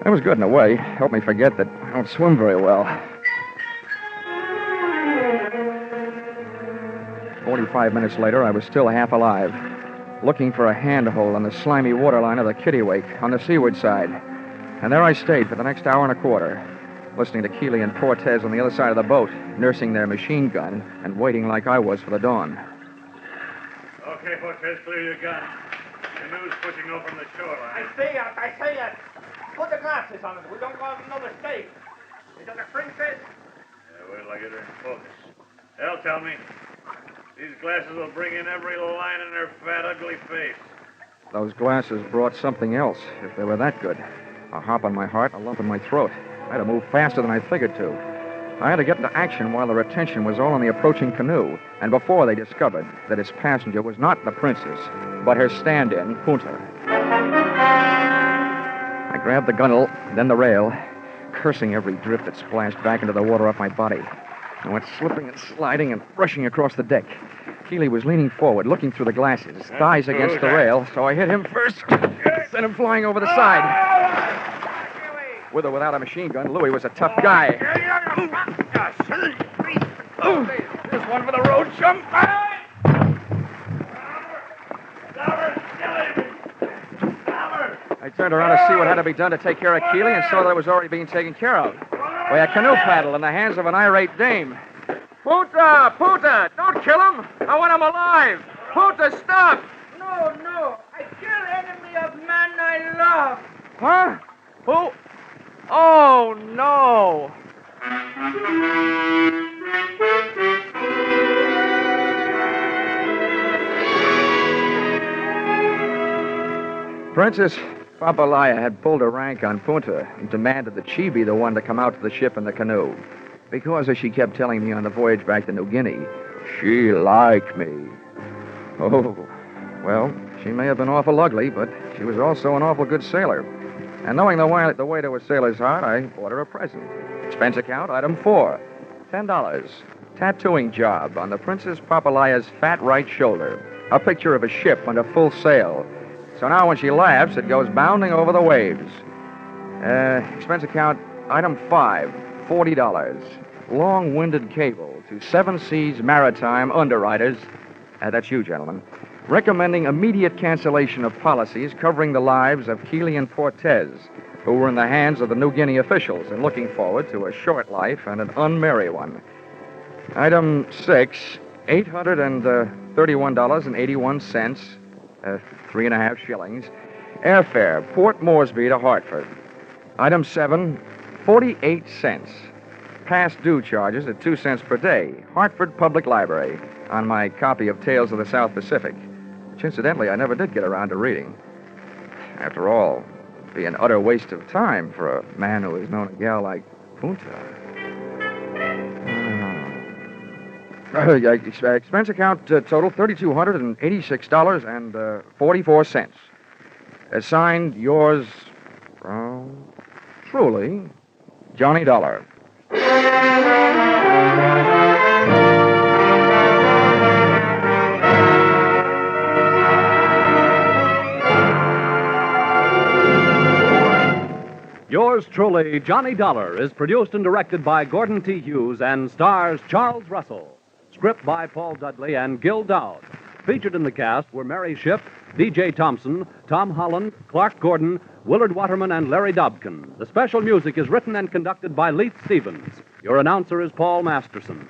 S12: That was good in a way. Helped me forget that I don't swim very well. 45 minutes later, I was still half alive, looking for a handhold on the slimy waterline of the kittiwake on the seaward side. And there I stayed for the next hour and a quarter, listening to Keeley and Cortez on the other side of the boat, nursing their machine gun and waiting like I was for the dawn.
S14: Okay, Cortez, clear your gun. Canoe's pushing over from the shoreline.
S7: I see it. Put the glasses on it. We don't cause no mistake. Is that the princess?
S14: Yeah, wait till I get her in focus. They'll tell me. These glasses will bring in every line in her fat, ugly face.
S12: Those glasses brought something else, if they were that good. A hop on my heart, a lump in my throat. I had to move faster than I figured to. I had to get into action while their attention was all on the approaching canoe, and before they discovered that its passenger was not the princess, but her stand-in, Punta. I grabbed the gunwale, then the rail, cursing every drift that splashed back into the water off my body. I went slipping and sliding and rushing across the deck. Keeley was leaning forward, looking through the glasses, his thighs against the rail, so I hit him first, sent him flying over the side. With or without a machine gun, Louis was a tough guy. Here's one for the road, chum. I turned around to see what had to be done to take care of Keeley and saw that it was already being taken care of by a canoe paddle in the hands of an irate dame. Punta! Don't kill him! I want him alive! Punta, stop!
S7: No. I kill enemy of man I love.
S12: Huh? Who? Oh, no. Princess Papalaya had pulled a rank on Punta and demanded that she be the one to come out to the ship in the canoe. Because, as she kept telling me on the voyage back to New Guinea, she liked me. Oh, well, she may have been awful ugly, but she was also an awful good sailor. And knowing the way to a sailor's heart, I bought her a present. Expense account, item 4, $10. Tattooing job on the Princess Papalaya's fat right shoulder. A picture of a ship under full sail. So now when she laughs, it goes bounding over the waves. Expense account, item 5, $40. Long-winded cable to 7 Seas Maritime underwriters. That's you, gentlemen. Recommending immediate cancellation of policies covering the lives of Keeley and Fortez, who were in the hands of the New Guinea officials and looking forward to a short life and an unmerry one. Item 6, $831.81, 3.5 shillings. Airfare, Port Moresby to Hartford. Item 7, 48 cents. Past due charges at 2 cents per day. Hartford Public Library, on my copy of Tales of the South Pacific, which incidentally I never did get around to reading. After all, it'd be an utter waste of time for a man who has known a gal like Punta. Expense account total $3,286.44. Signed, yours, truly, Johnny Dollar.
S21: Yours truly, Johnny Dollar, is produced and directed by Gordon T. Hughes and stars Charles Russell. Script by Paul Dudley and Gil Dowd. Featured in the cast were Mary Shipp, D.J. Thompson, Tom Holland, Clark Gordon, Willard Waterman, and Larry Dobkin. The special music is written and conducted by Leith Stevens. Your announcer is Paul Masterson.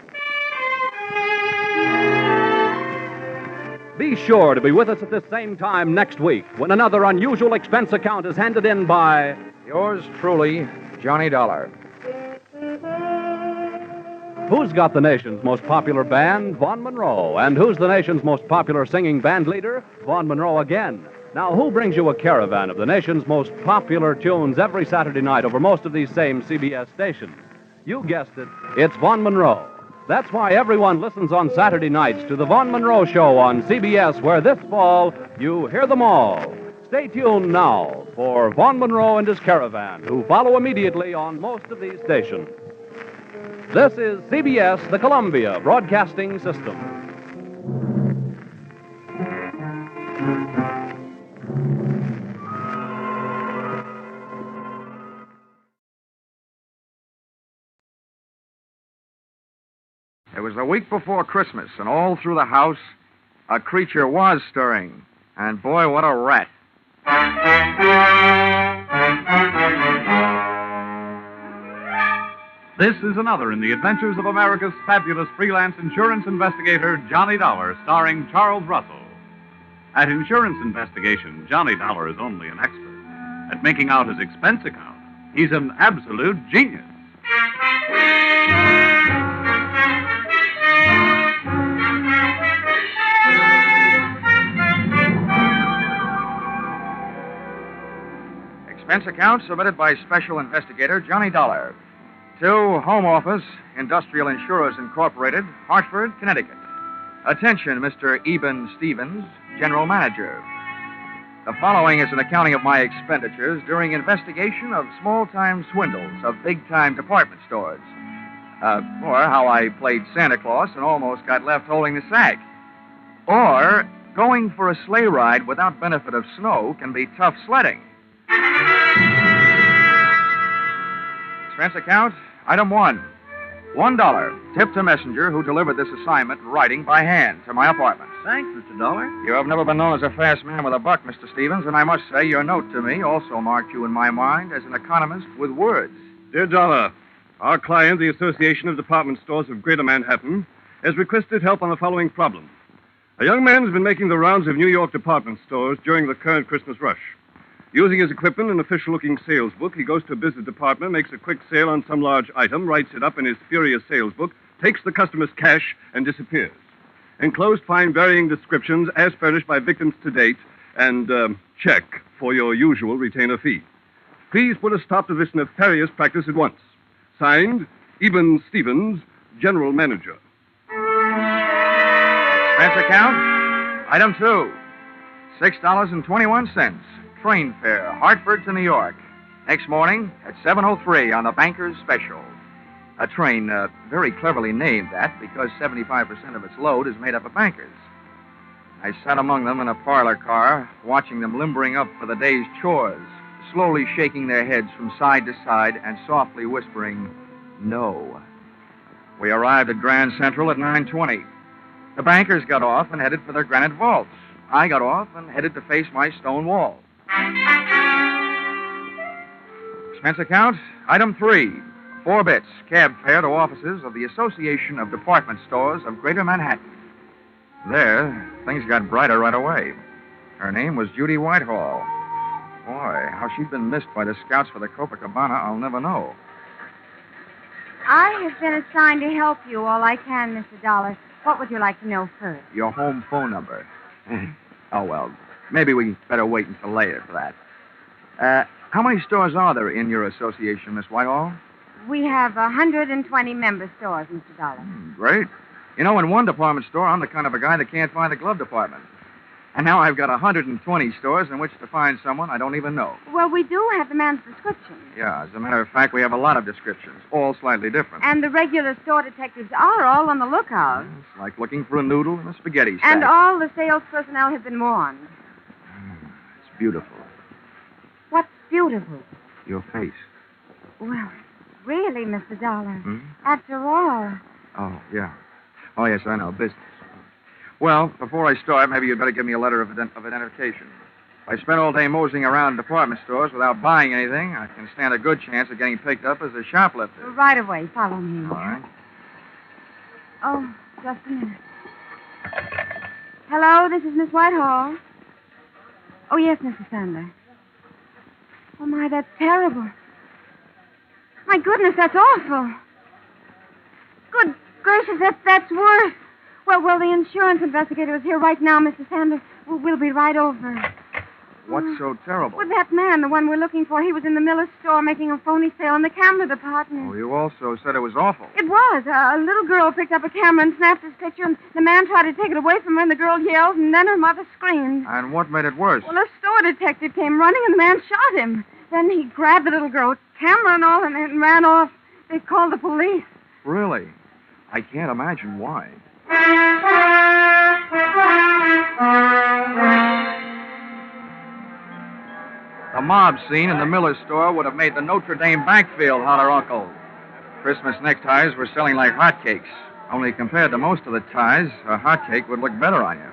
S21: Be sure to be with us at this same time next week when another unusual expense account is handed in by...
S12: Yours truly, Johnny Dollar.
S21: Who's got the nation's most popular band? Vaughn Monroe. And who's the nation's most popular singing band leader? Vaughn Monroe again. Now, who brings you a caravan of the nation's most popular tunes every Saturday night over most of these same CBS stations? You guessed it, it's Vaughn Monroe. That's why everyone listens on Saturday nights to the Vaughn Monroe Show on CBS, where this fall you hear them all. Stay tuned now for Vaughn Monroe and his caravan, who follow immediately on most of these stations. This is CBS, the Columbia Broadcasting System.
S12: It was the week before Christmas, and all through the house, a creature was stirring. And boy, what a rat.
S15: This is another in the adventures of America's fabulous freelance insurance investigator, Johnny Dollar, starring Charles Russell. At insurance investigation, Johnny Dollar is only an expert. At making out his expense account, he's an absolute genius.
S12: Expense account submitted by Special Investigator Johnny Dollar. To Home Office, Industrial Insurers Incorporated, Hartford, Connecticut. Attention, Mr. Eben Stevens, General Manager. The following is an accounting of my expenditures during investigation of small-time swindles of big-time department stores. Or how I played Santa Claus and almost got left holding the sack. Or going for a sleigh ride without benefit of snow can be tough sledding. Expense account, item 1. $1. Tip to messenger who delivered this assignment writing by hand to my apartment.
S16: Thanks, Mr. Dollar.
S12: You have never been known as a fast man with a buck, Mr. Stevens, and I must say your note to me also marked you in my mind as an economist with words.
S20: Dear Dollar, our client, the Association of Department Stores of Greater Manhattan, has requested help on the following problem. A young man has been making the rounds of New York department stores during the current Christmas rush. Using his equipment and official-looking sales book, he goes to a business department, makes a quick sale on some large item, writes it up in his furious sales book, takes the customer's cash, and disappears. Enclosed find varying descriptions as furnished by victims to date, and check for your usual retainer fee. Please put a stop to this nefarious practice at once. Signed, Eben Stevens, General Manager.
S12: Expense account, item 2, $6.21. Train fare, Hartford to New York. Next morning at 7:03 on the Banker's Special. A train very cleverly named that because 75% of its load is made up of bankers. I sat among them in a parlor car, watching them limbering up for the day's chores, slowly shaking their heads from side to side and softly whispering, no. We arrived at Grand Central at 9:20. The bankers got off and headed for their granite vaults. I got off and headed to face my stone wall. Expense account, item 3, 4 bits, cab fare to offices of the Association of Department Stores of Greater Manhattan. There, things got brighter right away. Her name was Judy Whitehall. Boy, how she'd been missed by the scouts for the Copacabana, I'll never know.
S4: I have been assigned to help you all I can, Mr. Dollar. What would you like to know first?
S12: Your home phone number. Oh, well, maybe we better wait until later for that. How many stores are there in your association, Miss Whitehall?
S4: We have 120 member stores, Mr. Dollar.
S12: Great. You know, in one department store, I'm the kind of a guy that can't find the glove department. And now I've got 120 stores in which to find someone I don't even know.
S4: Well, we do have the man's description.
S12: Yeah, as a matter of fact, we have a lot of descriptions, all slightly different.
S4: And the regular store detectives are all on the lookout.
S12: It's like looking for a noodle in a spaghetti sack.
S4: And all the sales personnel have been warned.
S12: It's beautiful.
S4: What's beautiful?
S12: Your face.
S4: Well, really, Mr. Dollar.
S12: Hmm?
S4: After all.
S12: Oh, yeah. Oh, yes, I know. Business. Well, before I start, maybe you'd better give me a letter of identification. If I spend all day moseying around department stores without buying anything, I can stand a good chance of getting picked up as a shoplifter.
S4: Right away. Follow me.
S12: All right.
S4: Oh, just a minute. Hello, this is Miss Whitehall. Oh, yes, Mrs. Sandler. Oh, my, that's terrible. My goodness, that's awful. Good gracious, that's worse. Well, the insurance investigator is here right now, Mr. Sanders. We'll be right over.
S12: What's so terrible?
S4: Well, that man, the one we're looking for, he was in the Miller's store making a phony sale in the camera department.
S12: Oh, you also said it was awful.
S4: It was. A little girl picked up a camera and snapped his picture, and the man tried to take it away from her, and the girl yelled, and then her mother screamed.
S12: And what made it worse?
S4: Well, a store detective came running, and the man shot him. Then he grabbed the little girl, camera and all, and ran off. They called the police.
S12: Really? I can't imagine why. The mob scene in the Miller store would have made the Notre Dame backfield holler uncle. Christmas neckties were selling like hotcakes. Only compared to most of the ties, a hotcake would look better on you.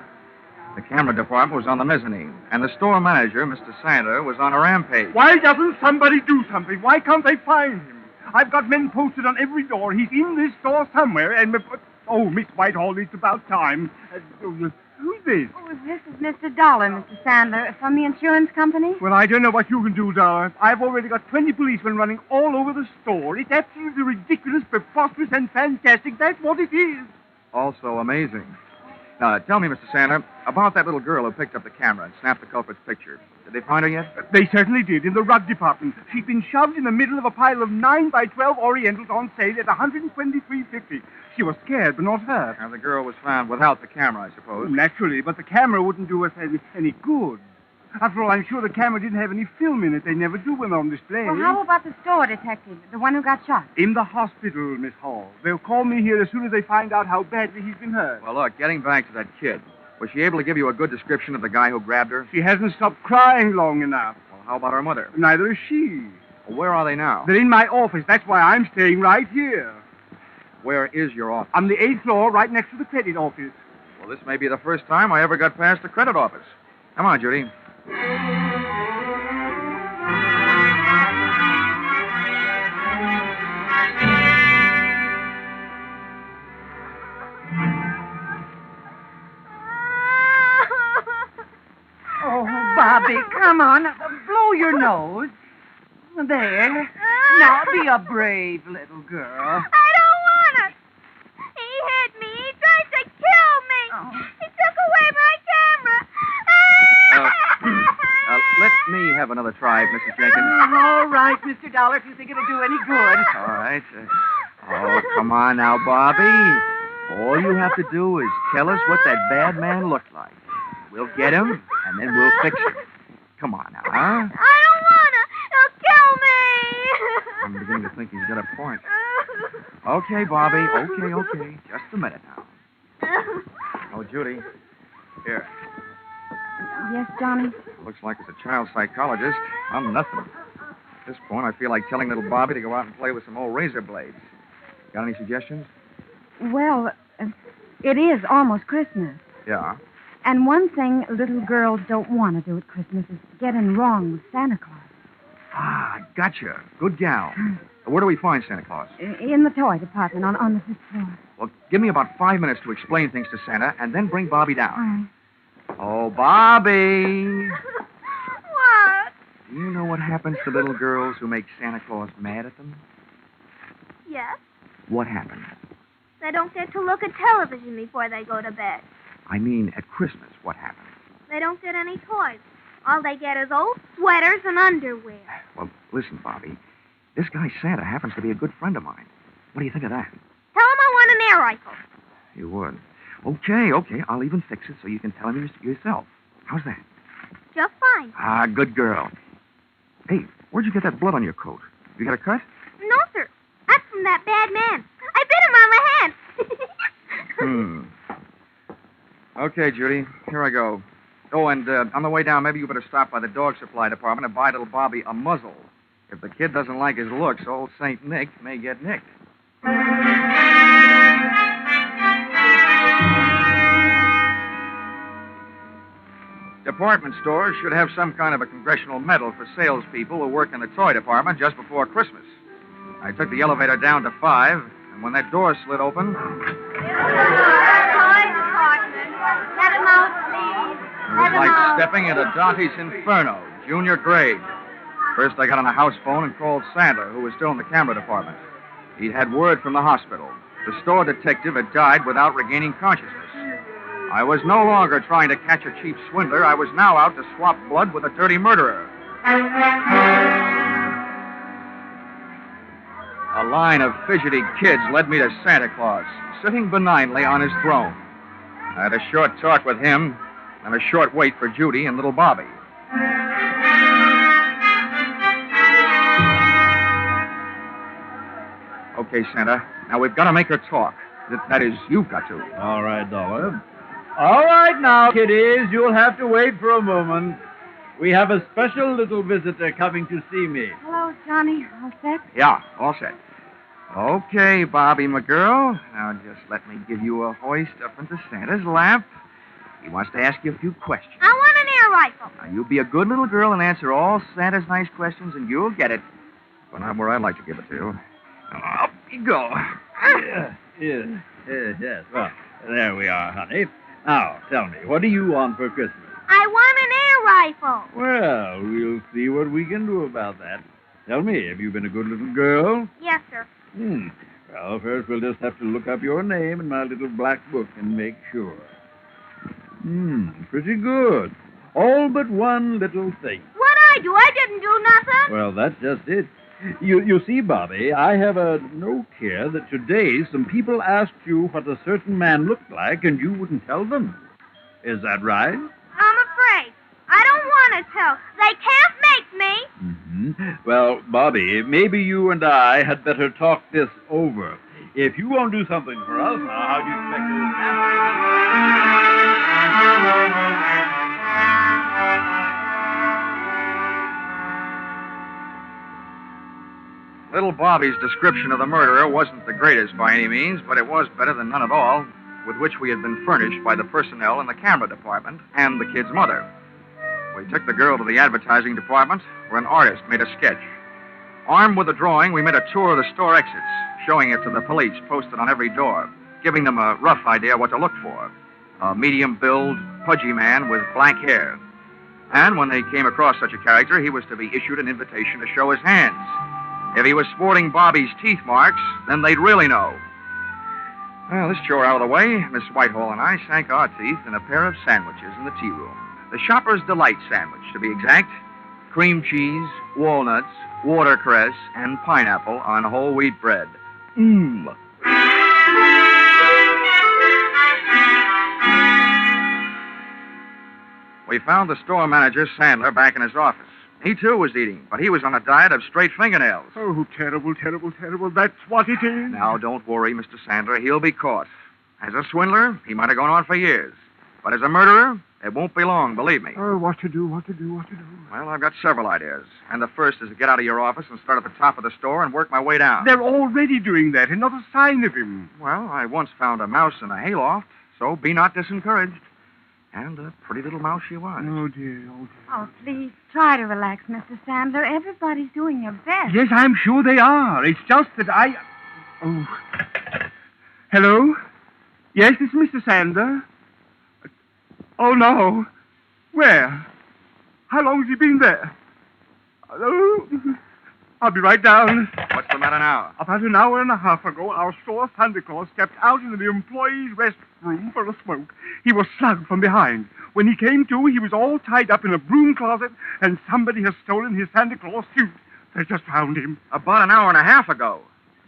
S12: The camera department was on the mezzanine, and the store manager, Mr. Sander, was on a rampage.
S19: Why doesn't somebody do something? Why can't they find him? I've got men posted on every door. He's in this store somewhere, and... Oh, Miss Whitehall, it's about time. Who's this?
S4: Oh, this is Mr. Dollar, Mr. Sandler, from the insurance company.
S19: Well, I don't know what you can do, Dollar. I've already got 20 policemen running all over the store. It's absolutely ridiculous, preposterous, and fantastic. That's what it is.
S12: Also amazing. Now, tell me, Mr. Sandler, about that little girl who picked up the camera and snapped the culprit's picture. Did they find her yet?
S19: They certainly did, in the rug department. She'd been shoved in the middle of a pile of 9 by 12 Orientals on sale at $123.50. She was scared, but not hurt.
S12: Now, the girl was found without the camera, I suppose.
S19: Naturally, but the camera wouldn't do us any good. After all, I'm sure the camera didn't have any film in it. They never do when they're on display.
S4: Well, how about the store detective, the one who got shot?
S19: In the hospital, Miss Hall. They'll call me here as soon as they find out how badly he's been hurt.
S12: Well, look, getting back to that kid. Was she able to give you a good description of the guy who grabbed her?
S19: She hasn't stopped crying long enough.
S12: Well, how about her mother?
S19: Neither is she.
S12: Well, where are they now?
S19: They're in my office. That's why I'm staying right here.
S12: Where is your office?
S19: On the 8th floor, right next to the credit office.
S12: Well, this may be the first time I ever got past the credit office. Come on, Judy.
S4: Oh, Bobby, come on. Blow
S3: blow your nose. There. Now be a brave little girl.
S4: I don't want to. He hit me. He tried to kill me. He took away my camera.
S12: Let me have another try, Mrs. Jenkins.
S3: All right, Mr. Dollar, if you think it'll do any good.
S12: All right. Oh, come on now, Bobby. All you have to do is tell us what that bad man looked like. We'll get him, and then we'll fix him. Come on now, huh?
S4: I don't want to. He'll kill me.
S12: I'm beginning to think he's got a point. Okay, Bobby. Okay. Just a minute now. Oh, Judy. Here.
S4: Yes, Johnny?
S12: Looks like it's a child psychologist. I'm nothing. At this point, I feel like telling little Bobby to go out and play with some old razor blades. Got any suggestions?
S4: Well, it is almost Christmas.
S12: Yeah.
S4: And one thing little girls don't want to do at Christmas is getting wrong with Santa Claus.
S12: Ah, gotcha. Good gal. Where do we find Santa Claus?
S4: In the toy department on the 5th floor.
S12: Well, give me about 5 minutes to explain things to Santa, and then bring Bobby down.
S4: All right.
S12: Oh, Bobby.
S4: What?
S12: Do you know what happens to little girls who make Santa Claus mad at them?
S9: Yes.
S12: What happens?
S9: They don't get to look at television before they go to bed.
S12: I mean, at Christmas, what happens?
S9: They don't get any toys. All they get is old sweaters and underwear.
S12: Well, listen, Bobby. This guy Santa happens to be a good friend of mine. What do you think of that?
S9: Tell him I want an air rifle.
S12: You would. Okay. I'll even fix it so you can tell him yourself. How's that?
S9: Just fine.
S12: Ah, good girl. Hey, where'd you get that blood on your coat? You got a cut?
S9: No, sir. That's from that bad man. I bit him on the hand.
S12: Okay, Judy. Here I go. Oh, and on the way down, maybe you better stop by the dog supply department and buy little Bobby a muzzle. If the kid doesn't like his looks, old St. Nick may get nicked. Department stores should have some kind of a congressional medal for salespeople who work in the toy department just before Christmas. I took the elevator down to 5, and when that door slid open...
S4: Toy department. Let him out, please.
S12: It was like stepping into Dante's Inferno, junior grade. First, I got on a house phone and called Sandler, who was still in the camera department. He'd had word from the hospital. The store detective had died without regaining consciousness. I was no longer trying to catch a cheap swindler. I was now out to swap blood with a dirty murderer. A line of fidgety kids led me to Santa Claus, sitting benignly on his throne. I had a short talk with him and a short wait for Judy and little Bobby. Okay, Santa. Now, we've got to make her talk. That is, you've got to.
S19: All right, Dollar. All right now, kiddies. You'll have to wait for a moment. We have a special little visitor coming to see me.
S4: Hello, Johnny. All set?
S12: Yeah, all set. Okay, Bobby, my girl. Now, just let me give you a hoist up into Santa's lap. He wants to ask you a few questions.
S9: I want an air rifle.
S12: Now, you be a good little girl and answer all Santa's nice questions, and you'll get it. But not where I'd like to give it to you. Now, up you go.
S19: Yes. Well, there we are, honey. Now, tell me, what do you want for Christmas?
S9: I want an air rifle.
S19: Well, we'll see what we can do about that. Tell me, have you been a good little girl?
S9: Yes, sir.
S19: Well, first we'll just have to look up your name in my little black book and make sure. Pretty good. All but one little thing.
S9: What'd I do? I didn't do nothing.
S19: Well, that's just it. You see, Bobby, I have a note here that today some people asked you what a certain man looked like and you wouldn't tell them. Is that right?
S9: I'm afraid. I don't want to tell. They can't make me.
S19: Well, Bobby, maybe you and I had better talk this over. If you won't do something for us, now, how do you expect it to happen?
S12: Little Bobby's description of the murderer wasn't the greatest by any means, but it was better than none at all, with which we had been furnished by the personnel in the camera department and the kid's mother. We took the girl to the advertising department, where an artist made a sketch. Armed with a drawing, we made a tour of the store exits, showing it to the police posted on every door, giving them a rough idea what to look for. A medium-build, pudgy man with black hair. And when they came across such a character, he was to be issued an invitation to show his hands. If he was sporting Bobby's teeth marks, then they'd really know. Well, this chore out of the way, Miss Whitehall and I sank our teeth in a pair of sandwiches in the tea room. The Shopper's Delight sandwich, to be exact. Cream cheese, walnuts, watercress, and pineapple on whole wheat bread. Mmm. We found the store manager, Sandler, back in his office. He, too, was eating, but he was on a diet of straight fingernails.
S19: Oh, terrible, terrible, terrible. That's what it is.
S12: Now, don't worry, Mr. Sandler. He'll be caught. As a swindler, he might have gone on for years. But as a murderer, it won't be long, believe me.
S19: Oh, what to do?
S12: Well, I've got several ideas. And the first is to get out of your office and start at the top of the store and work my way down.
S19: They're already doing that, and not a sign of him.
S12: Well, I once found a mouse in a hayloft, so be not disencouraged. And a pretty little mouse she was.
S19: Oh, dear, oh, dear.
S4: Oh, please, try to relax, Mr. Sandler. Everybody's doing their best.
S19: Yes, I'm sure they are. It's just that I... Oh. Hello? Yes, this is Mr. Sandler. Oh, no. Where? How long has he been there? Oh, I'll be right down.
S12: What's the matter now?
S19: About an hour and a half ago, our store Santa Claus stepped out into the employees' restroom for a smoke. He was slugged from behind. When he came to, he was all tied up in a broom closet, and somebody has stolen his Santa Claus suit. They just found him.
S12: About an hour and a half ago.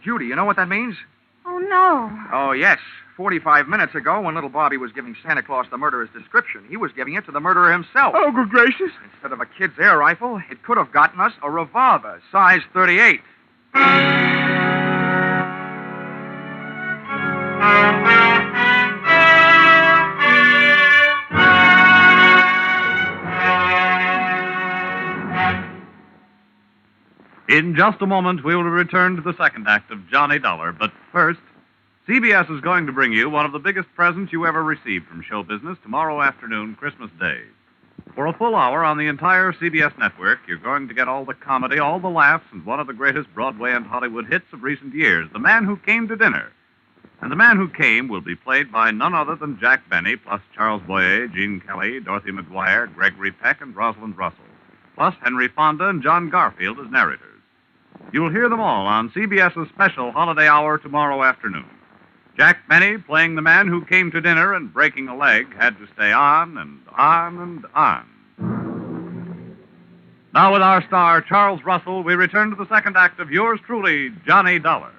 S12: Judy, you know what that means?
S4: Oh, no.
S12: Oh, yes. 45 minutes ago, when little Bobby was giving Santa Claus the murderer's description, he was giving it to the murderer himself.
S19: Oh, good gracious.
S12: Instead of a kid's air rifle, it could have gotten us a revolver, size 38.
S15: In just a moment, we will return to the second act of Johnny Dollar. But first, CBS is going to bring you one of the biggest presents you ever received from show business tomorrow afternoon, Christmas Day. For a full hour on the entire CBS network, you're going to get all the comedy, all the laughs, and one of the greatest Broadway and Hollywood hits of recent years, The Man Who Came to Dinner. And The Man Who Came will be played by none other than Jack Benny, plus Charles Boyer, Gene Kelly, Dorothy McGuire, Gregory Peck, and Rosalind Russell, plus Henry Fonda and John Garfield as narrators. You'll hear them all on CBS's special holiday hour tomorrow afternoon. Jack Benny, playing the man who came to dinner and breaking a leg, had to stay on and on and on. Now with our star, Charles Russell, we return to the second act of yours truly, Johnny Dollar.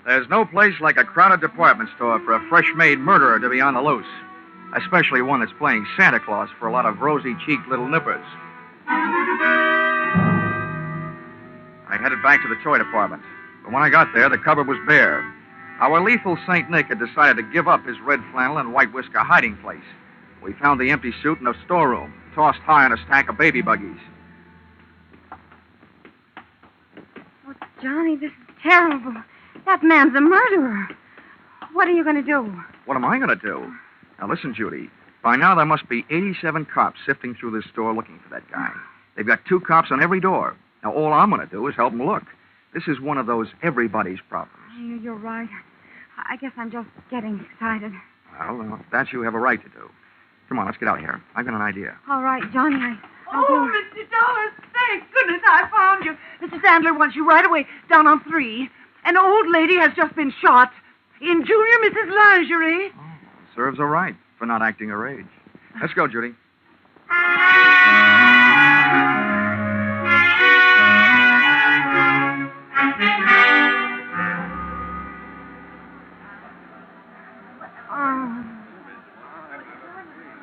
S12: There's no place like a crowded department store for a fresh-made murderer to be on the loose. Especially one that's playing Santa Claus for a lot of rosy-cheeked little nippers. I headed back to the toy department. But when I got there, the cupboard was bare. Our lethal St. Nick had decided to give up his red flannel and white whisker hiding place. We found the empty suit in a storeroom, tossed high on a stack of baby buggies.
S4: Oh, Johnny, this is terrible. That man's a murderer. What are you going to do?
S12: What am I going to do? Now, listen, Judy. By now, there must be 87 cops sifting through this store looking for that guy. They've got 2 cops on every door. Now, all I'm going to do is help them look. This is one of those everybody's problems.
S4: You're right. I guess I'm just getting excited.
S12: Well, that you have a right to do. Come on, let's get out of here. I've got an idea.
S4: All right, Johnny, I'll
S3: Oh, Mr. Dollar, thank goodness I found you. Mr. Sandler wants you right away down on 3. An old lady has just been shot in Junior Mrs. Lingerie.
S12: Serves her right for not acting her age. Let's go, Judy.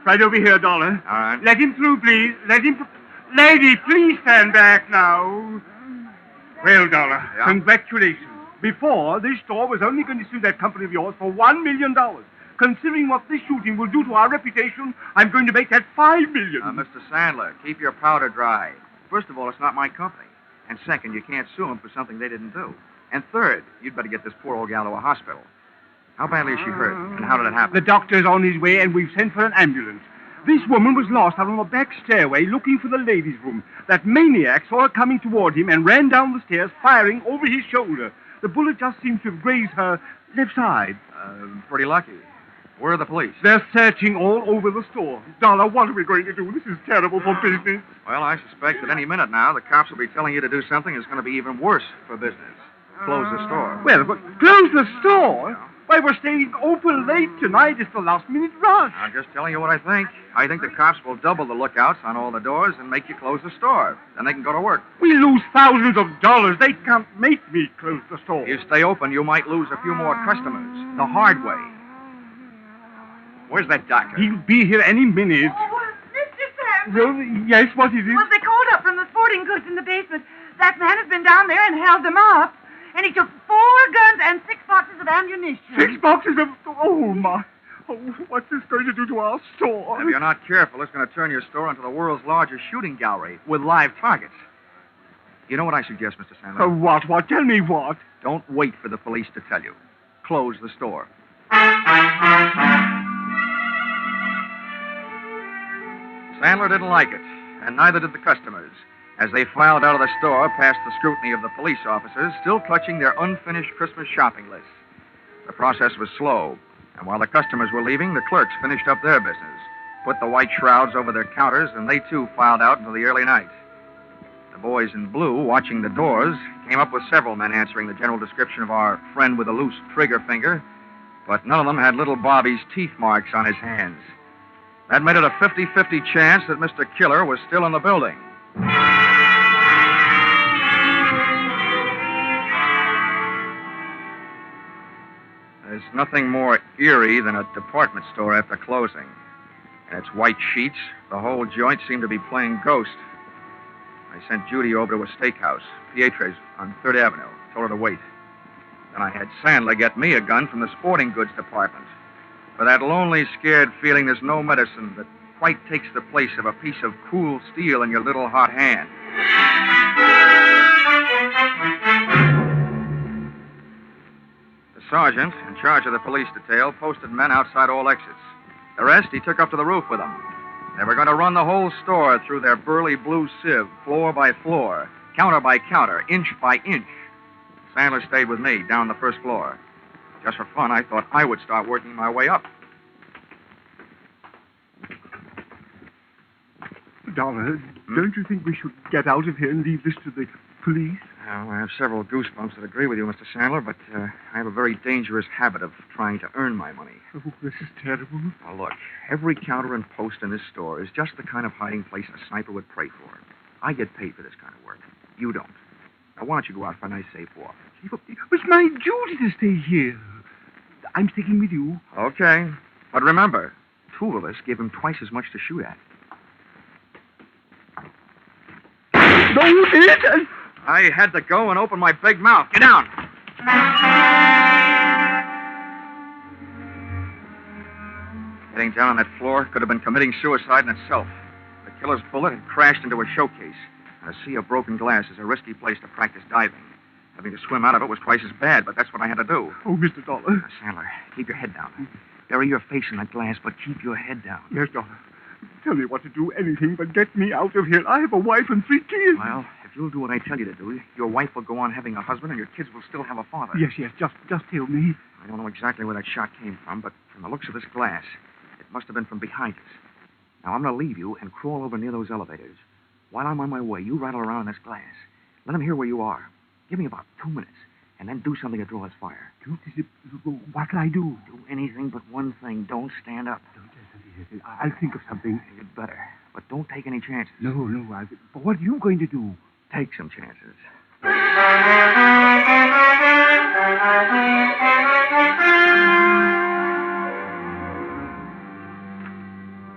S19: Right over here, Dollar.
S12: All right.
S19: Let him through, please. Lady, please stand back now. Well, Dollar,
S12: Yeah?
S19: Congratulations. Before, this store was only going to sue that company of yours for $1 million. Considering what this shooting will do to our reputation, I'm going to make that $5 million.
S12: Mr. Sandler, keep your powder dry. First of all, it's not my company. And second, you can't sue them for something they didn't do. And third, you'd better get this poor old gal to a hospital. How badly is she hurt? And how did it happen?
S19: The doctor's on his way, and we've sent for an ambulance.
S20: This woman was lost out on the back stairway looking for the ladies' room. That maniac saw her coming toward him and ran down the stairs, firing over his shoulder. The bullet just seems to have grazed her left side.
S12: Pretty lucky. Where are the police?
S20: They're searching all over the store. Dollar, what are we going to do? This is terrible for business.
S12: Well, I suspect that any minute now the cops will be telling you to do something that's going to be even worse for business. Close the store.
S20: Well, but close the store? Why, we're staying open late tonight. It's the last-minute rush.
S12: I'm just telling you what I think. I think the cops will double the lookouts on all the doors and make you close the store. Then they can go to work.
S20: We lose thousands of dollars. They can't make me close the store.
S12: If you stay open, you might lose a few more customers. The hard way. Where's that doctor?
S20: He'll be here any minute.
S3: Oh, Mr. Sam.
S20: Well, yes, what is it?
S3: Well, they called up from the sporting goods in the basement. That man has been down there and held them up. And he took 4 guns and 6 boxes of ammunition.
S20: 6 boxes of... Oh, my... Oh, what's this going to do to our store?
S12: If you're not careful, it's going to turn your store into the world's largest shooting gallery with live targets. You know what I suggest, Mr. Sandler?
S20: What? What? Tell me what?
S12: Don't wait for the police to tell you. Close the store. Sandler didn't like it, and neither did the customers, as they filed out of the store past the scrutiny of the police officers, still clutching their unfinished Christmas shopping lists. The process was slow, and while the customers were leaving, the clerks finished up their business, put the white shrouds over their counters, and they too filed out into the early night. The boys in blue, watching the doors, came up with several men answering the general description of our friend with a loose trigger finger, but none of them had little Bobby's teeth marks on his hands. That made it a 50-50 chance that Mr. Killer was still in the building. There's nothing more eerie than a department store after closing. In its white sheets, the whole joint seemed to be playing ghost. I sent Judy over to a steakhouse, Pietre's, on 3rd Avenue. Told her to wait. Then I had Sandler get me a gun from the sporting goods department. For that lonely, scared feeling, there's no medicine that quite takes the place of a piece of cool steel in your little hot hand. The sergeant, in charge of the police detail, posted men outside all exits. The rest he took up to the roof with him. They were going to run the whole store through their burly blue sieve, floor by floor, counter by counter, inch by inch. Sandler stayed with me down the first floor. Just for fun, I thought I would start working my way up.
S20: Dollar, don't you think we should get out of here and leave this to the police?
S12: Well, I have several goosebumps that agree with you, Mr. Sandler, but I have a very dangerous habit of trying to earn my money.
S20: Oh, this is terrible.
S12: Now, look, every counter and post in this store is just the kind of hiding place a sniper would pray for. I get paid for this kind of work. You don't. Now, why don't you go out for a nice safe walk?
S20: It's my duty to stay here. I'm sticking with you.
S12: Okay. But remember, 2 of us give him twice as much to shoot at.
S20: No, you did!
S12: I had to go and open my big mouth. Get down. Getting down on that floor could have been committing suicide in itself. The killer's bullet had crashed into a showcase. And a sea of broken glass is a risky place to practice diving. Having to swim out of it was twice as bad, but that's what I had to do.
S20: Oh, Mr. Dollar.
S12: Now, Sandler, keep your head down. Bury your face in that glass, but keep your head down.
S20: Yes, Dollar. Tell me what to do, anything but get me out of here. I have a wife and 3 kids.
S12: Well, if you'll do what I tell you to do, your wife will go on having a husband and your kids will still have a father.
S20: Yes, just tell me.
S12: I don't know exactly where that shot came from, but from the looks of this glass, it must have been from behind us. Now, I'm going to leave you and crawl over near those elevators. While I'm on my way, you rattle around in this glass. Let them hear where you are. Give me about 2 minutes, and then do something to draw his fire.
S20: What'll I do?
S12: Do anything but one thing. Don't stand up.
S20: I'll think of something.
S12: You'd better. But don't take any chances.
S20: No. But what are you going to do?
S12: Take some chances.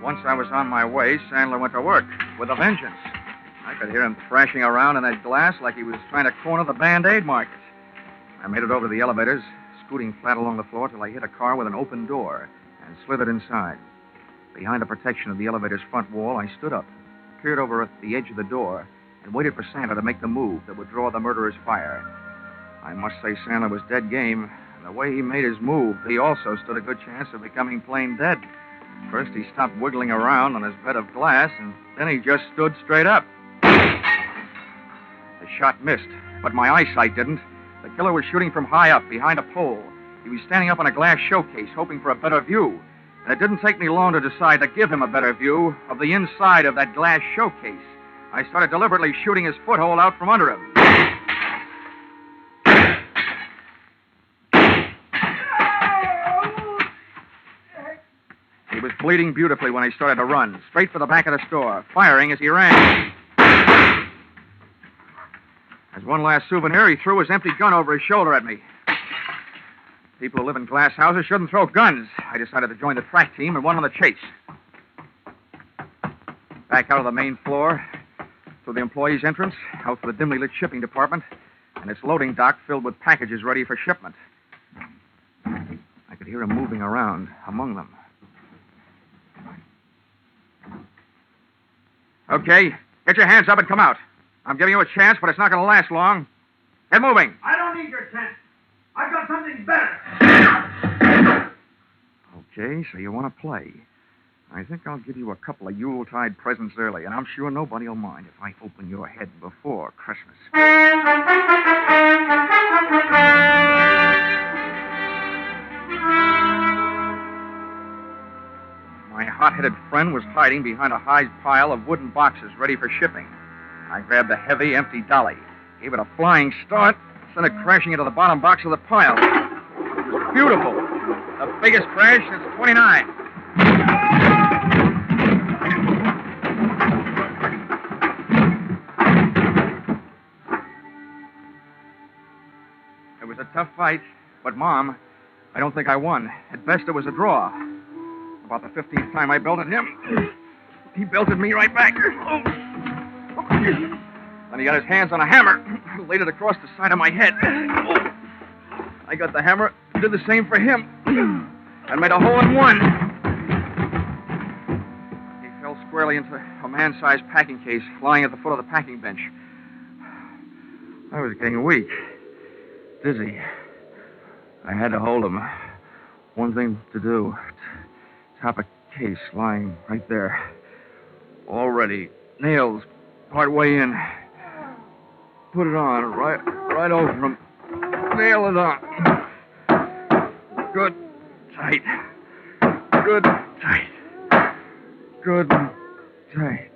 S12: Once I was on my way, Sandler went to work with a vengeance. I could hear him thrashing around in that glass like he was trying to corner the Band-Aid market. I made it over to the elevators, scooting flat along the floor till I hit a car with an open door and slithered inside. Behind the protection of the elevator's front wall, I stood up, peered over at the edge of the door, and waited for Sandler to make the move that would draw the murderer's fire. I must say Sandler was dead game. And the way he made his move, he also stood a good chance of becoming plain dead. First, he stopped wiggling around on his bed of glass, and then he just stood straight up. The shot missed, but my eyesight didn't. The killer was shooting from high up, behind a pole. He was standing up on a glass showcase, hoping for a better view. And it didn't take me long to decide to give him a better view of the inside of that glass showcase. I started deliberately shooting his foothold out from under him. He was bleeding beautifully when I started to run, straight for the back of the store, firing as he ran. As one last souvenir, he threw his empty gun over his shoulder at me. People who live in glass houses shouldn't throw guns. I decided to join the track team and went on the chase. Back out of the main floor, through the employees' entrance, out to the dimly lit shipping department, and its loading dock filled with packages ready for shipment. I could hear him moving around among them. Okay, get your hands up and come out. I'm giving you a chance, but it's not going to last long. Get moving.
S19: I don't need your chance. I've got something better.
S12: Okay, so you want to play. I think I'll give you a couple of Yuletide presents early, and I'm sure nobody will mind if I open your head before Christmas. My hot-headed friend was hiding behind a high pile of wooden boxes ready for shipping. I grabbed a heavy, empty dolly, gave it a flying start, sent it crashing into the bottom box of the pile. Beautiful. The biggest crash since 29. It was a tough fight, but, Mom, I don't think I won. At best, it was a draw. About the 15th time I belted him, he belted me right back. Then he got his hands on a hammer, laid it across the side of my head. I got the hammer, did the same for him, and made a hole in one. He fell squarely into a man-sized packing case lying at the foot of the packing bench. I was getting weak, dizzy. I had to hold him. One thing to do. Top a case lying right there. All ready. Nails part way in. Put it on right over him. Nail it on. Good, tight. Good, tight. Good, tight.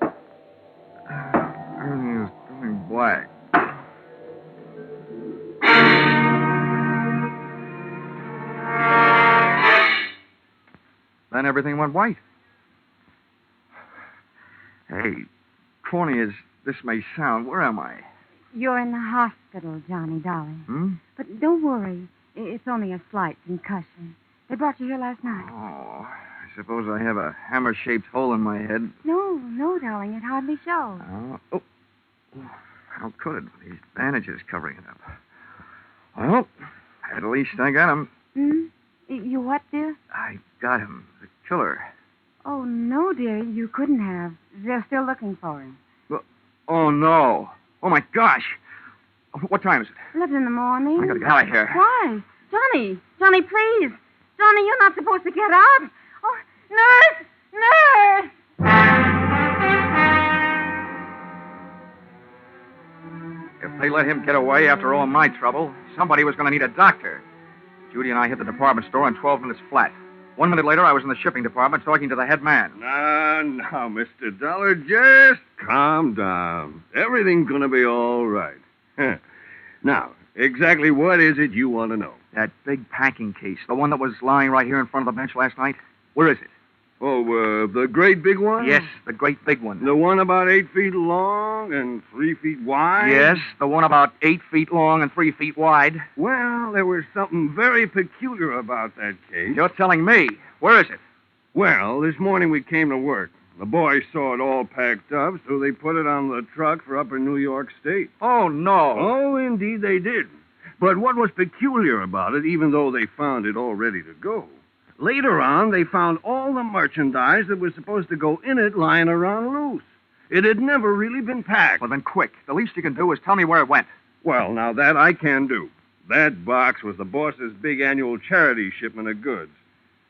S12: Everything is going black. Then everything went white. Hey, corny as this may sound, where am I?
S4: You're in the hospital, Johnny, darling.
S12: Hmm?
S4: But don't worry. It's only a slight concussion. They brought you here last night.
S12: Oh, I suppose I have a hammer-shaped hole in my head.
S4: No, darling. It hardly shows.
S12: Oh, how could it with these bandages covering it up? Well, at least I got him.
S4: Hmm? You what, dear?
S12: I got him. The killer.
S4: Oh, no, dear. You couldn't have. They're still looking for him.
S12: Oh, no. Oh, my gosh. What time is it?
S4: 11 in the morning.
S12: I gotta get out of here.
S4: Why? Johnny, please. Johnny, you're not supposed to get up. Oh, nurse!
S12: If they let him get away after all my trouble, somebody was going to need a doctor. Judy and I hit the department store in 12 minutes flat. 1 minute later, I was in the shipping department talking to the head man.
S20: Now, Mr. Dollar, just calm down. Everything's going to be all right. Now, exactly what is it you want to know?
S12: That big packing case, the one that was lying right here in front of the bench last night. Where is it?
S20: Oh, the great big one?
S12: Yes, the great big one.
S20: The one about 8 feet long and 3 feet wide?
S12: Yes, the one about 8 feet long and 3 feet wide.
S20: Well, there was something very peculiar about that case.
S12: You're telling me. Where is it?
S20: Well, this morning we came to work. The boys saw it all packed up, so they put it on the truck for upper New York State.
S12: Oh, no.
S20: Oh, indeed they did. But what was peculiar about it, even though they found it all ready to go, later on, they found all the merchandise that was supposed to go in it lying around loose. It had never really been packed.
S12: Well, then quick. The least you can do is tell me where it went.
S20: Well, now that I can do. That box was the boss's big annual charity shipment of goods.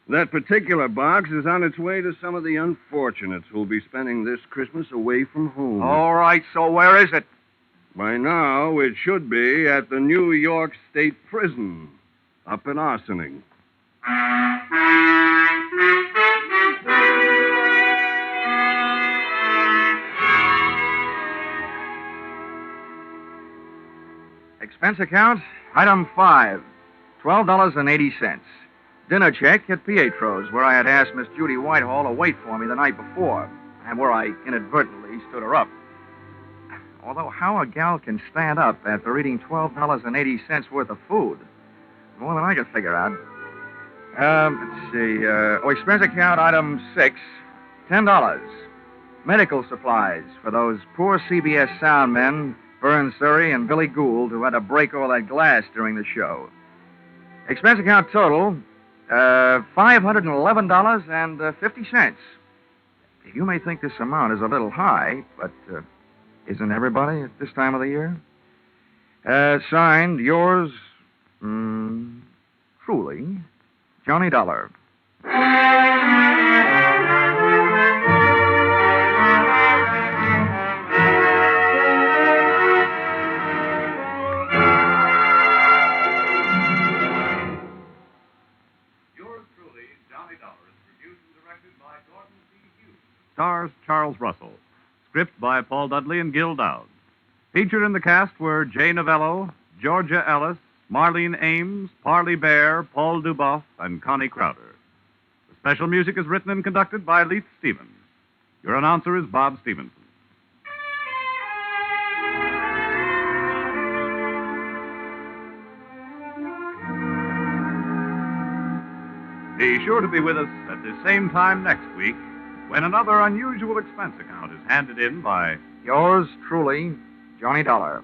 S20: That particular box is on its way to some of the unfortunates who'll be spending this Christmas away from home.
S12: All right, so where is it?
S20: By now, it should be at the New York State Prison, up in Arsening.
S12: Expense account, item 5, $12.80. Dinner check at Pietro's, where I had asked Miss Judy Whitehall to wait for me the night before, and where I inadvertently stood her up. Although how a gal can stand up after eating $12.80 worth of food, more than I can figure out. Let's see. Expense account, item 6, $10. Medical supplies for those poor CBS sound men, Vern Surrey and Billy Gould, who had to break all that glass during the show. Expense account total, $511.50. You may think this amount is a little high, but isn't everybody at this time of the year? Signed, yours, truly, Johnny Dollar.
S15: Stars Charles Russell. Script by Paul Dudley and Gil Dowd. Featured in the cast were Jay Novello, Georgia Ellis, Marlene Ames, Parley Bear, Paul Duboff, and Connie Crowder. The special music is written and conducted by Leith Stevens. Your announcer is Bob Stevenson. Be sure to be with us at the same time next week when another unusual expense account is handed in by
S12: Yours truly, Johnny Dollar.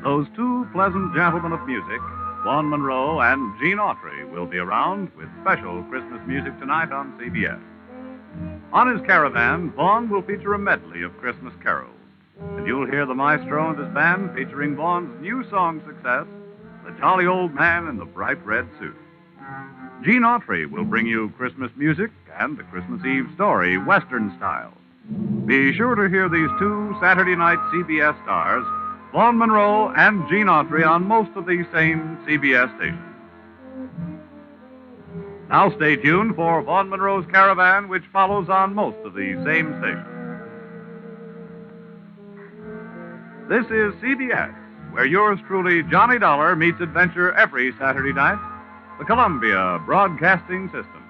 S15: Those two pleasant gentlemen of music, Vaughn Monroe and Gene Autry, will be around with special Christmas music tonight on CBS. On his caravan, Vaughn will feature a medley of Christmas carols. And you'll hear the maestro and his band featuring Vaughn's new song success, The Jolly Old Man in the Bright Red Suit. Gene Autry will bring you Christmas music and the Christmas Eve story, Western style. Be sure to hear these two Saturday night CBS stars, Vaughn Monroe and Gene Autry, on most of these same CBS stations. Now stay tuned for Vaughn Monroe's Caravan, which follows on most of these same stations. This is CBS, where yours truly, Johnny Dollar, meets adventure every Saturday night. The Columbia Broadcasting System.